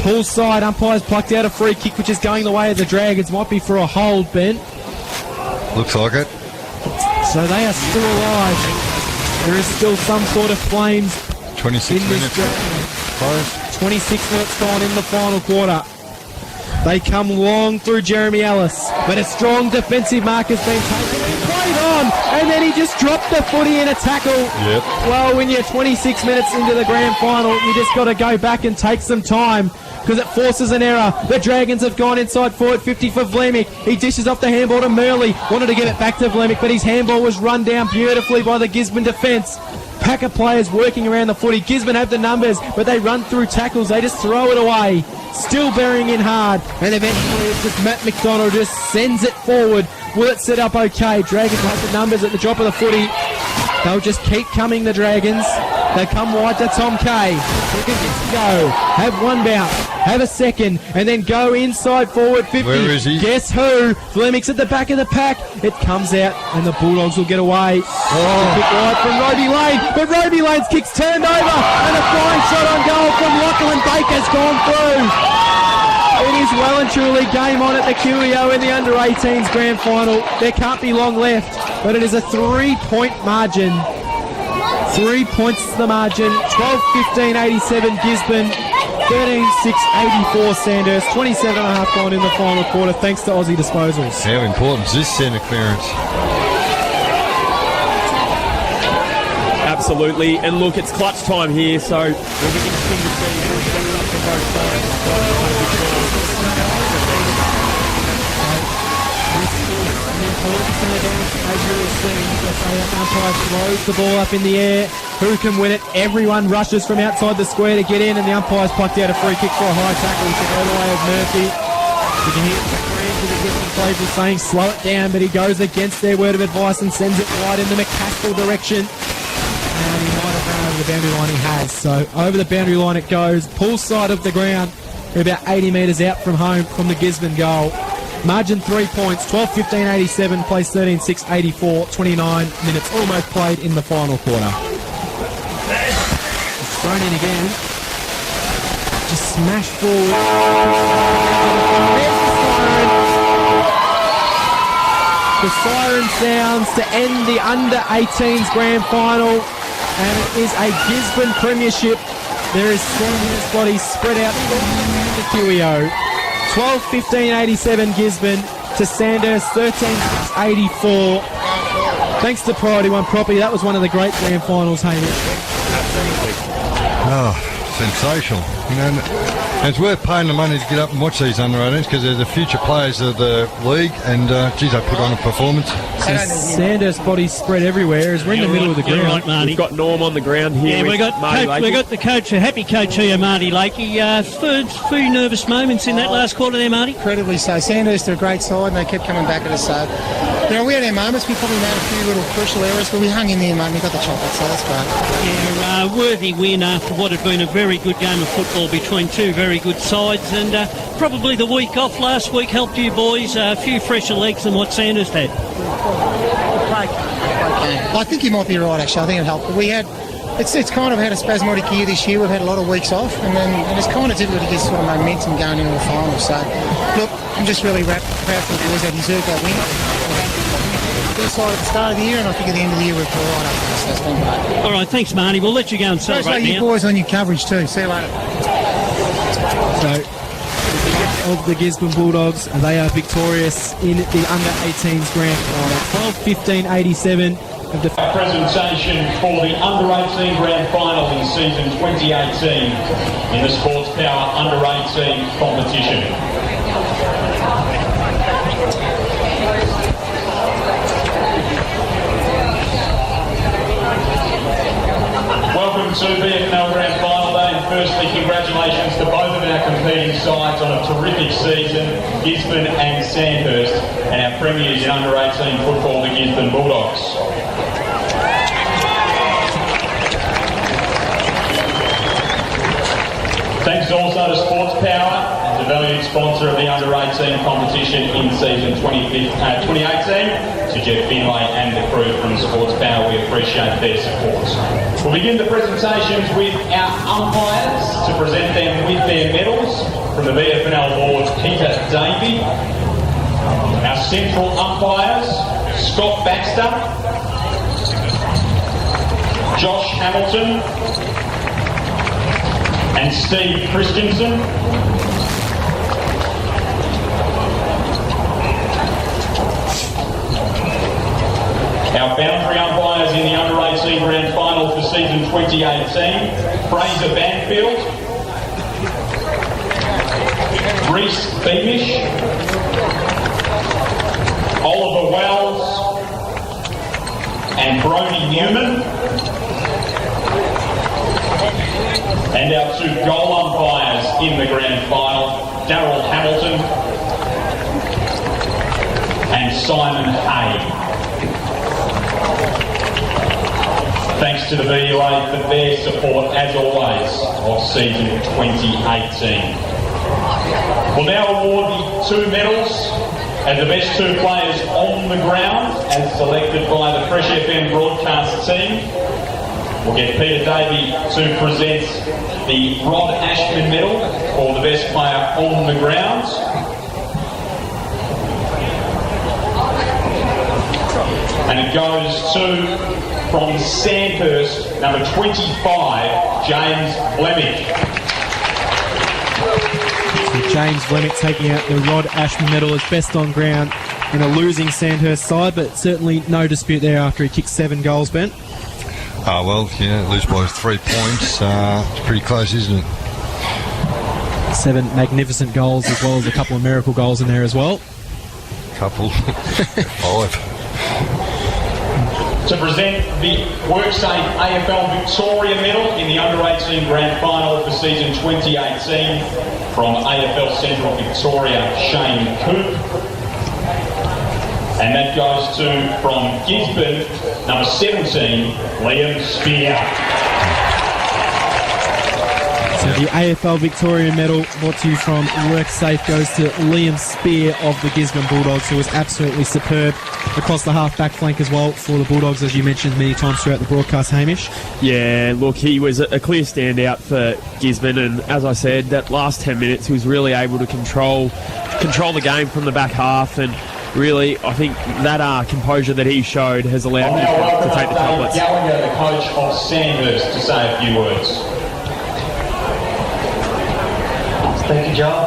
Pool side, umpires plucked out a free kick, which is going the way of the Dragons. Might be for a hold, Ben. Looks like it. So they are still alive. There is still some sort of flames 26 in this minutes. Dragon. Close. 26 minutes gone in the final quarter. They come long through Jeremy Ellis, but a strong defensive mark has been taken. He played on, and then he just dropped the footy in a tackle. Yep. Well, when you're 26 minutes into the grand final, you just got to go back and take some time because it forces an error. The Dragons have gone inside forward 50 for Flemick. He dishes off the handball to Murley. Wanted to get it back to Flemick, but his handball was run down beautifully by the Gisborne defence. Pack of players working around the footy. Gisborne have the numbers, but they run through tackles. They just throw it away. Still bearing in hard. And eventually it's just Matt McDonald just sends it forward. Will it set up okay? Dragons have the numbers at the drop of the footy. They'll just keep coming, the Dragons. They come wide to Tom Kay. He can just go. Have one bounce. Have a second. And then go inside forward 50. Where is he? Guess who? Flemick's at the back of the pack. It comes out and the Bulldogs will get away. Kick wide from Roby Lane. But Roby Lane's kick's turned over. And a flying shot on goal from Lachlan Baker's gone through. It is well and truly game on at the Coolio in the under-18s grand final. There can't be long left, but it is a 3-point margin. 3 points to the margin. 12-15-87 Gisborne. 13-6-84 Sandhurst. 27.5 gone in the final quarter thanks to Aussie Disposals. How important is this centre clearance? Absolutely. And look, it's clutch time here, so we'll be interesting to see who's stepping up for both sides. As you will see, the umpire throws the ball up in the air. Who can win it? Everyone rushes from outside the square to get in, and the umpire's plucked out a free kick for a high tackle. He took all the way of Murphy. You can hear the fans of the Gisborne players saying slow it down, but he goes against their word of advice and sends it wide in the McCaskill direction. And he might have run over the boundary line. He has. So over the boundary line it goes. Pool side of the ground. We're about 80 metres out from home from the Gisborne goal. Margin 3 points, 12-15-87, plays 13-6-84, 29 minutes almost played in the final quarter. It's thrown in again. Just smashed forward. There's the siren. The siren sounds to end the under-18s grand final, and it is a Gisborne premiership. There is 7 bodies spread out around the Coolio. 12-15-87 Gisborne to Sandhurst 13-6-84. Thanks to Priority One Property. That was one of the great grand finals, Hamish. Oh, sensational. You know, it's worth paying the money to get up and watch these under-18s because they're the future players of the league, and geez, they put on a performance. So Sandhurst bodies spread everywhere as we're in the middle of the ground. Right, Marty. We've got Norm on the ground here. Yeah, with we got Marty coach, we Lakey. got the coach, a happy coach here, Marty Lakey. Few nervous moments in that last quarter there, Marty. Incredibly so. Sandhurst are a great side and they kept coming back at us. So we had our moments. We probably made a few little crucial errors, but we hung in there, mate, and we got the chocolate, so that's great. Yeah, worthy win after what had been a very good game of football between two very good sides, and probably the week off last week helped you boys, a few fresher legs than what Sandhurst had. I think you might be right, actually. I think it helped. But we had, it's kind of had a spasmodic year this year. We've had a lot of weeks off, and it's kind of difficult to get sort of momentum going into the final. So, look, I'm just really proud for the boys that deserved that win. First side at the start of the year, and I think at the end of the year we're right up there, so that's been great. All right, thanks, Marnie. We'll let you go and celebrate now. Congratulate you boys on your coverage too. See you later. So, of the Gisborne Bulldogs, they are victorious in the under-18s grand final. 12-15-87 of the presentation for the under-18 grand final in season 2018 in the Sports Power under-18 competition. Welcome to BFNL Grand Final Day, and firstly congratulations to both of our competing sides on a terrific season, Gisborne and Sandhurst, and our premiers in under-18 football, the Gisborne Bulldogs. Thanks also to Sports Power, the valued sponsor of the under-18 competition in season 2018, to Jeff Finlay and the crew from Sports Power. We appreciate their support. We'll begin the presentations with our umpires to present them with their medals from the BFNL board, Peter Davey. Our central umpires, Scott Baxter, Josh Hamilton, and Steve Christensen. Our boundary umpires in the under-18 grand final for season 2018, Fraser Banfield, Reese Beamish, Oliver Wells, and Brodie Newman. And our two goal umpires in the grand final, Darryl Hamilton and Simon Hay. Thanks to the BUA for their support, as always, of season 2018. We'll now award the two medals as the best two players on the ground, as selected by the Fresh FM broadcast team. We'll get Peter Davey to present the Rod Ashman medal for the best player on the ground. And it goes to, from Sandhurst, number 25, James Blemick. So James Blemick taking out the Rod Ashman medal as best on ground in a losing Sandhurst side, but certainly no dispute there after he kicked 7 goals, Ben. Lose by 3 points. It's pretty close, isn't it? 7 magnificent goals, as well as a couple of miracle goals in there as well. Couple. 5. To present the WorkSafe AFL Victoria medal in the under-18 grand final for season 2018 from AFL Central Victoria, Shane Coop. And that goes to, from Gisborne, number 17, Liam Spear. So the AFL Victoria medal brought to you from WorkSafe goes to Liam Spear of the Gisborne Bulldogs, who was absolutely superb across the half-back flank as well for the Bulldogs, as you mentioned many times throughout the broadcast, Hamish. Yeah, look, he was a clear standout for Gisborne, and as I said, that last 10 minutes he was really able to control the game from the back half, and really, I think that composure that he showed has allowed him to take the chocolates. Gallagher, the coach of Sandhurst, to say a few words. Thank you, John.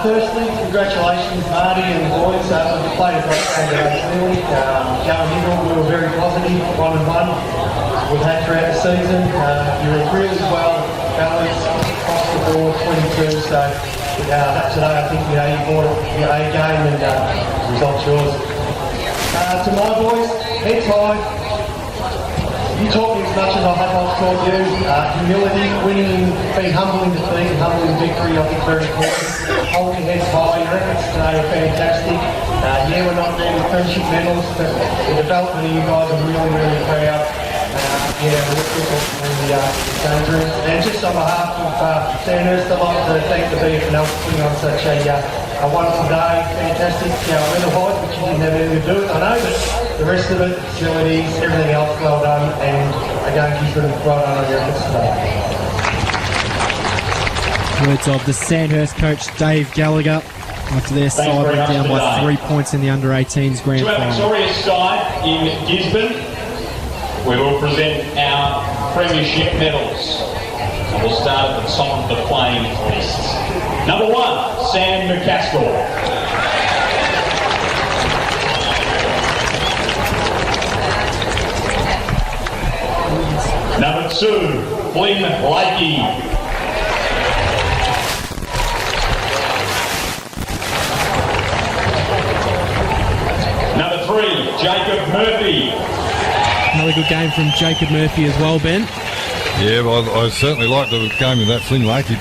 Firstly, congratulations, Marty and the boys. We've played a great game today, clearly. Going in, we were very positive, 1-1. We've had throughout the season. You were really well balanced across the board, 22. So today, I think you brought your A game, and the result's yours. To my boys, heads high. You taught me as much as I hope I've taught you. Humility, winning, being humble in defeat, humble in victory, I think very important. Hold your heads high. You're records today are fantastic. Yeah, we're not getting the premiership medals, but the development of you guys are really, really proud. And just on behalf of Sandhurst, I'd like to thank the BFNL for putting on such a wonderful day. Fantastic weather height, which you didn't have anything to do with, I know, but the rest of it, facilities, everything else, well done. And again, Gisborne, well done on your efforts today. Words of the Sandhurst coach Dave Gallagher after their side went down by 3 points in the under-18s grand To our final. victorious side in Gisborne, we will present our premiership medals. And we'll start at the top of the playing list. Number 1, Sam McCaskill. Number 2, Flynn Lakey. Number 3, Jacob Murphy. Another good game from Jacob Murphy as well, Ben. Yeah, well, I certainly liked the game of that Flynn Lakey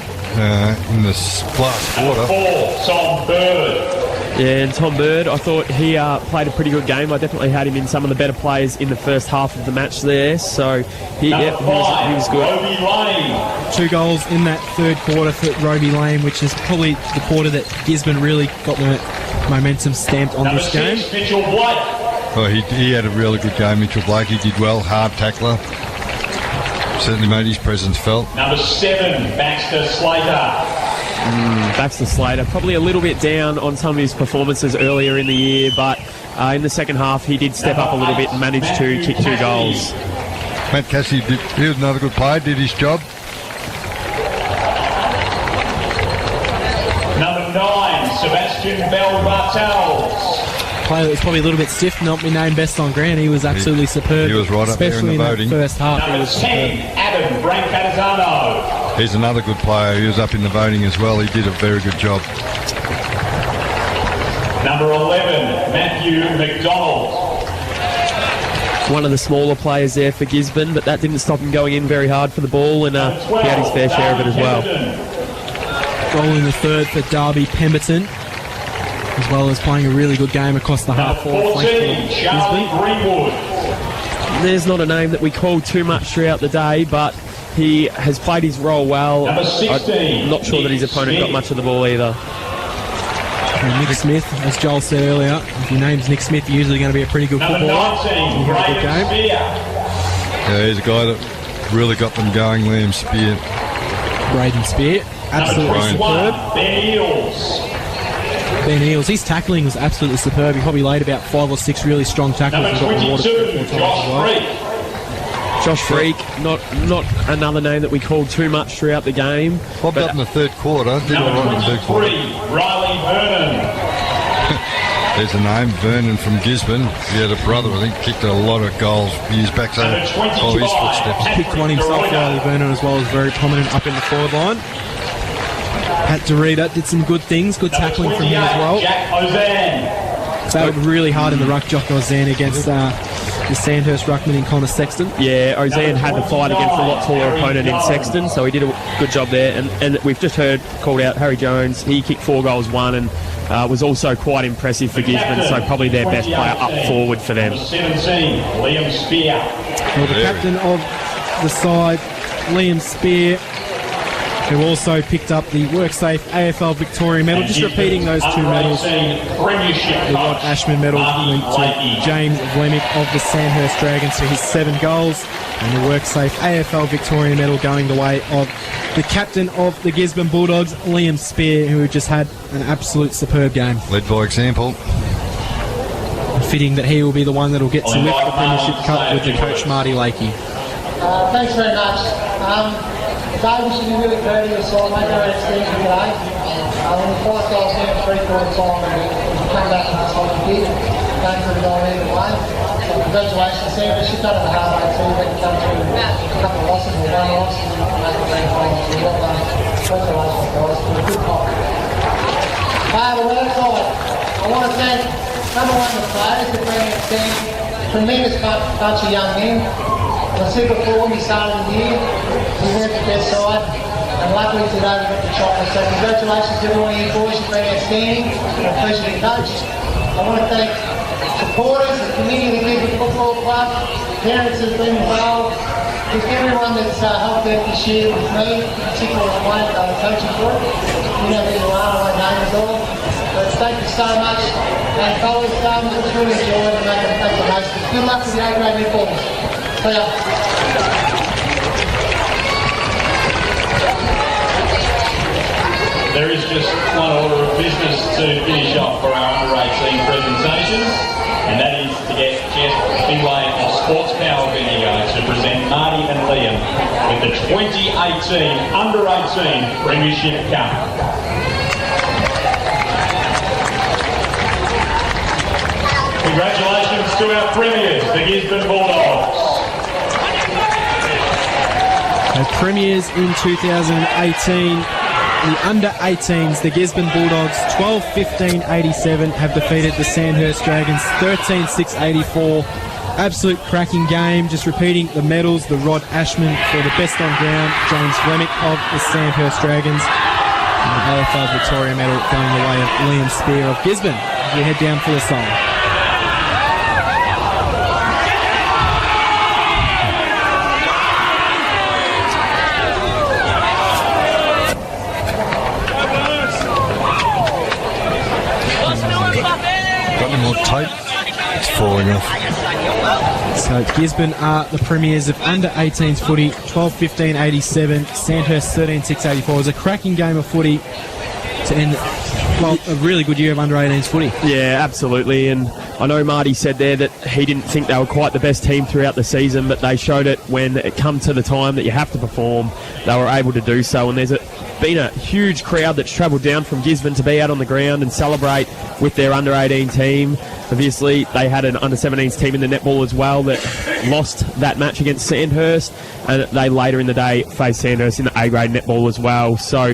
in this last Number quarter. 4, Tom Bird. Yeah, and Tom Bird, I thought he played a pretty good game. I definitely had him in some of the better players in the first half of the match there. So he was good. Roby Lane. 2 goals in that third quarter for Roby Lane, which is probably the quarter that Gisborne really got the momentum stamped on Number this game. 6, Mitchell Blake. Well, he had a really good game. Mitchell Blake, he did well, hard tackler. Certainly made his presence felt. Number 7, Baxter Slater. Baxter Slater, probably a little bit down on some of his performances earlier in the year, but in the second half he did step up a little bit and managed to kick 2 goals. Matt Cassie, he was another good player, did his job. Number 9, Sebastian Bell-Bartels. Player that was probably a little bit stiff, not been named best on ground. He was absolutely superb. he was right up there in especially the in voting. that first half. He Number was 10, superb. Adam Brancatizano. He's another good player. He was up in the voting as well. He did a very good job. Number 11, Matthew McDonald. One of the smaller players there for Gisborne, but that didn't stop him going in very hard for the ball, and Number 12, he had his fair share of it as well. Pemberton. Goal in the third for Darby Pemberton, as well as playing a really good game across the Number half forward flank 14, for Charlie Gisborne. Greenwood. There's not a name that we call too much throughout the day, but he has played his role well. Number 16, I'm not sure that his Nick opponent got Smith. much of the ball either. And Nick Smith, as Joel said earlier, if your name's Nick Smith, you're usually going to be a pretty good Number footballer. 19, You have a good Graham game. Spear. Yeah, he's a guy that really got them going, Liam Spear. Braden Spear, Number absolutely 21, superb. Ben Eels. Ben Eels, his tackling was absolutely superb. He probably laid about 5 or 6 really strong tackles Number and got rewarded for 22, it 4 times as well. Josh Freak. Josh Freak, not another name that we called too much throughout the game. Bobbed but up in the third quarter. Did all Number right in the third quarter. 23, Riley Vernon. There's a name, Vernon from Gisborne. He had a brother, I think, kicked a lot of goals years back, so Number follow his 25, footsteps. Picked one himself, Riley Vernon, as well as very prominent up in the forward line. Pat Dorita did some good things, good Number tackling from him 28, as well. Jack Ozan. Battled really hard in the ruck, Jock Ozan, against the Sandhurst ruckman in Connor Sexton. Yeah, Ozan had to fight against a lot taller opponent in Sexton, so he did a good job there. And we've just heard called out Harry Jones. He kicked 4 goals, 1, and was also quite impressive for Gisborne, so probably their best player up forward for them. Number 17, Liam Spear. Well, the captain of the side, Liam Spear, who also picked up the WorkSafe AFL Victoria medal. Just repeating those 2 medals. The Rod Ashman medal went to James Vlemick of the Sandhurst Dragons for his 7 goals, and the WorkSafe AFL Victoria medal going the way of the captain of the Gisborne Bulldogs, Liam Spear, who just had an absolute superb game. Led by example. Fitting that he will be the one that will get to lift the Premiership Cup with the coach Marty Lakey. Thanks very much. Dave, you should be really proud of your side, mate. They're outstanding today. When the 5 goals down at 3/4 time, and you come back and it's like you did, going for the goal either way. So congratulations, Sam. You've done it the hard way too. But you come through a couple of losses or 1 loss and make the grand final. So well done. Congratulations, guys. For a good cop. The other side, I want to thank number 1 the players for bringing outstanding, tremendous bunch of young men. I said before when we started the year, we weren't the best side. and luckily today we got the chocolate. So congratulations to everyone of you boys, you've been outstanding, and a pleasure to coach. I want to thank supporters, the community of the Gisborne Football Club, parents who've been involved, just everyone that's helped out this year with me, particularly the one coaching for it. You know who you are, I won't name us all. But thank you so much. And colleagues, it's really enjoyed and make the most of it. Good luck with the A-grade netballers. See ya. There is just one order of business to finish off for our under-18 presentations, and that is to get Jeff Finlay of Sports Power Bendigo to present Marty and Liam with the 2018 Under-18 Premiership Cup. Congratulations to our premiers, the Gisborne Bulldogs. Our premiers in 2018, the under-18s, the Gisborne Bulldogs, 12-15-87, have defeated the Sandhurst Dragons 13-6-84. Absolute cracking game. Just repeating the medals, the Rod Ashman for the best on ground, James Remick of the Sandhurst Dragons, and the AFL Victoria medal going the way of Liam Spear of Gisborne. As we head down for the song. Tape. It's falling off. So Gisborne are the premiers of under-18s footy, 12-15-87, Sandhurst 13-6-84. It was a cracking game of footy to end, well, a really good year of under-18s footy. Yeah, absolutely. And I know Marty said there that he didn't think they were quite the best team throughout the season, but they showed it when it come to the time that you have to perform. They were able to do so, and there's been a huge crowd that's travelled down from Gisborne to be out on the ground and celebrate with their under-18 team. Obviously, they had an under-17s team in the netball as well that lost that match against Sandhurst, and they later in the day faced Sandhurst in the A-grade netball as well. So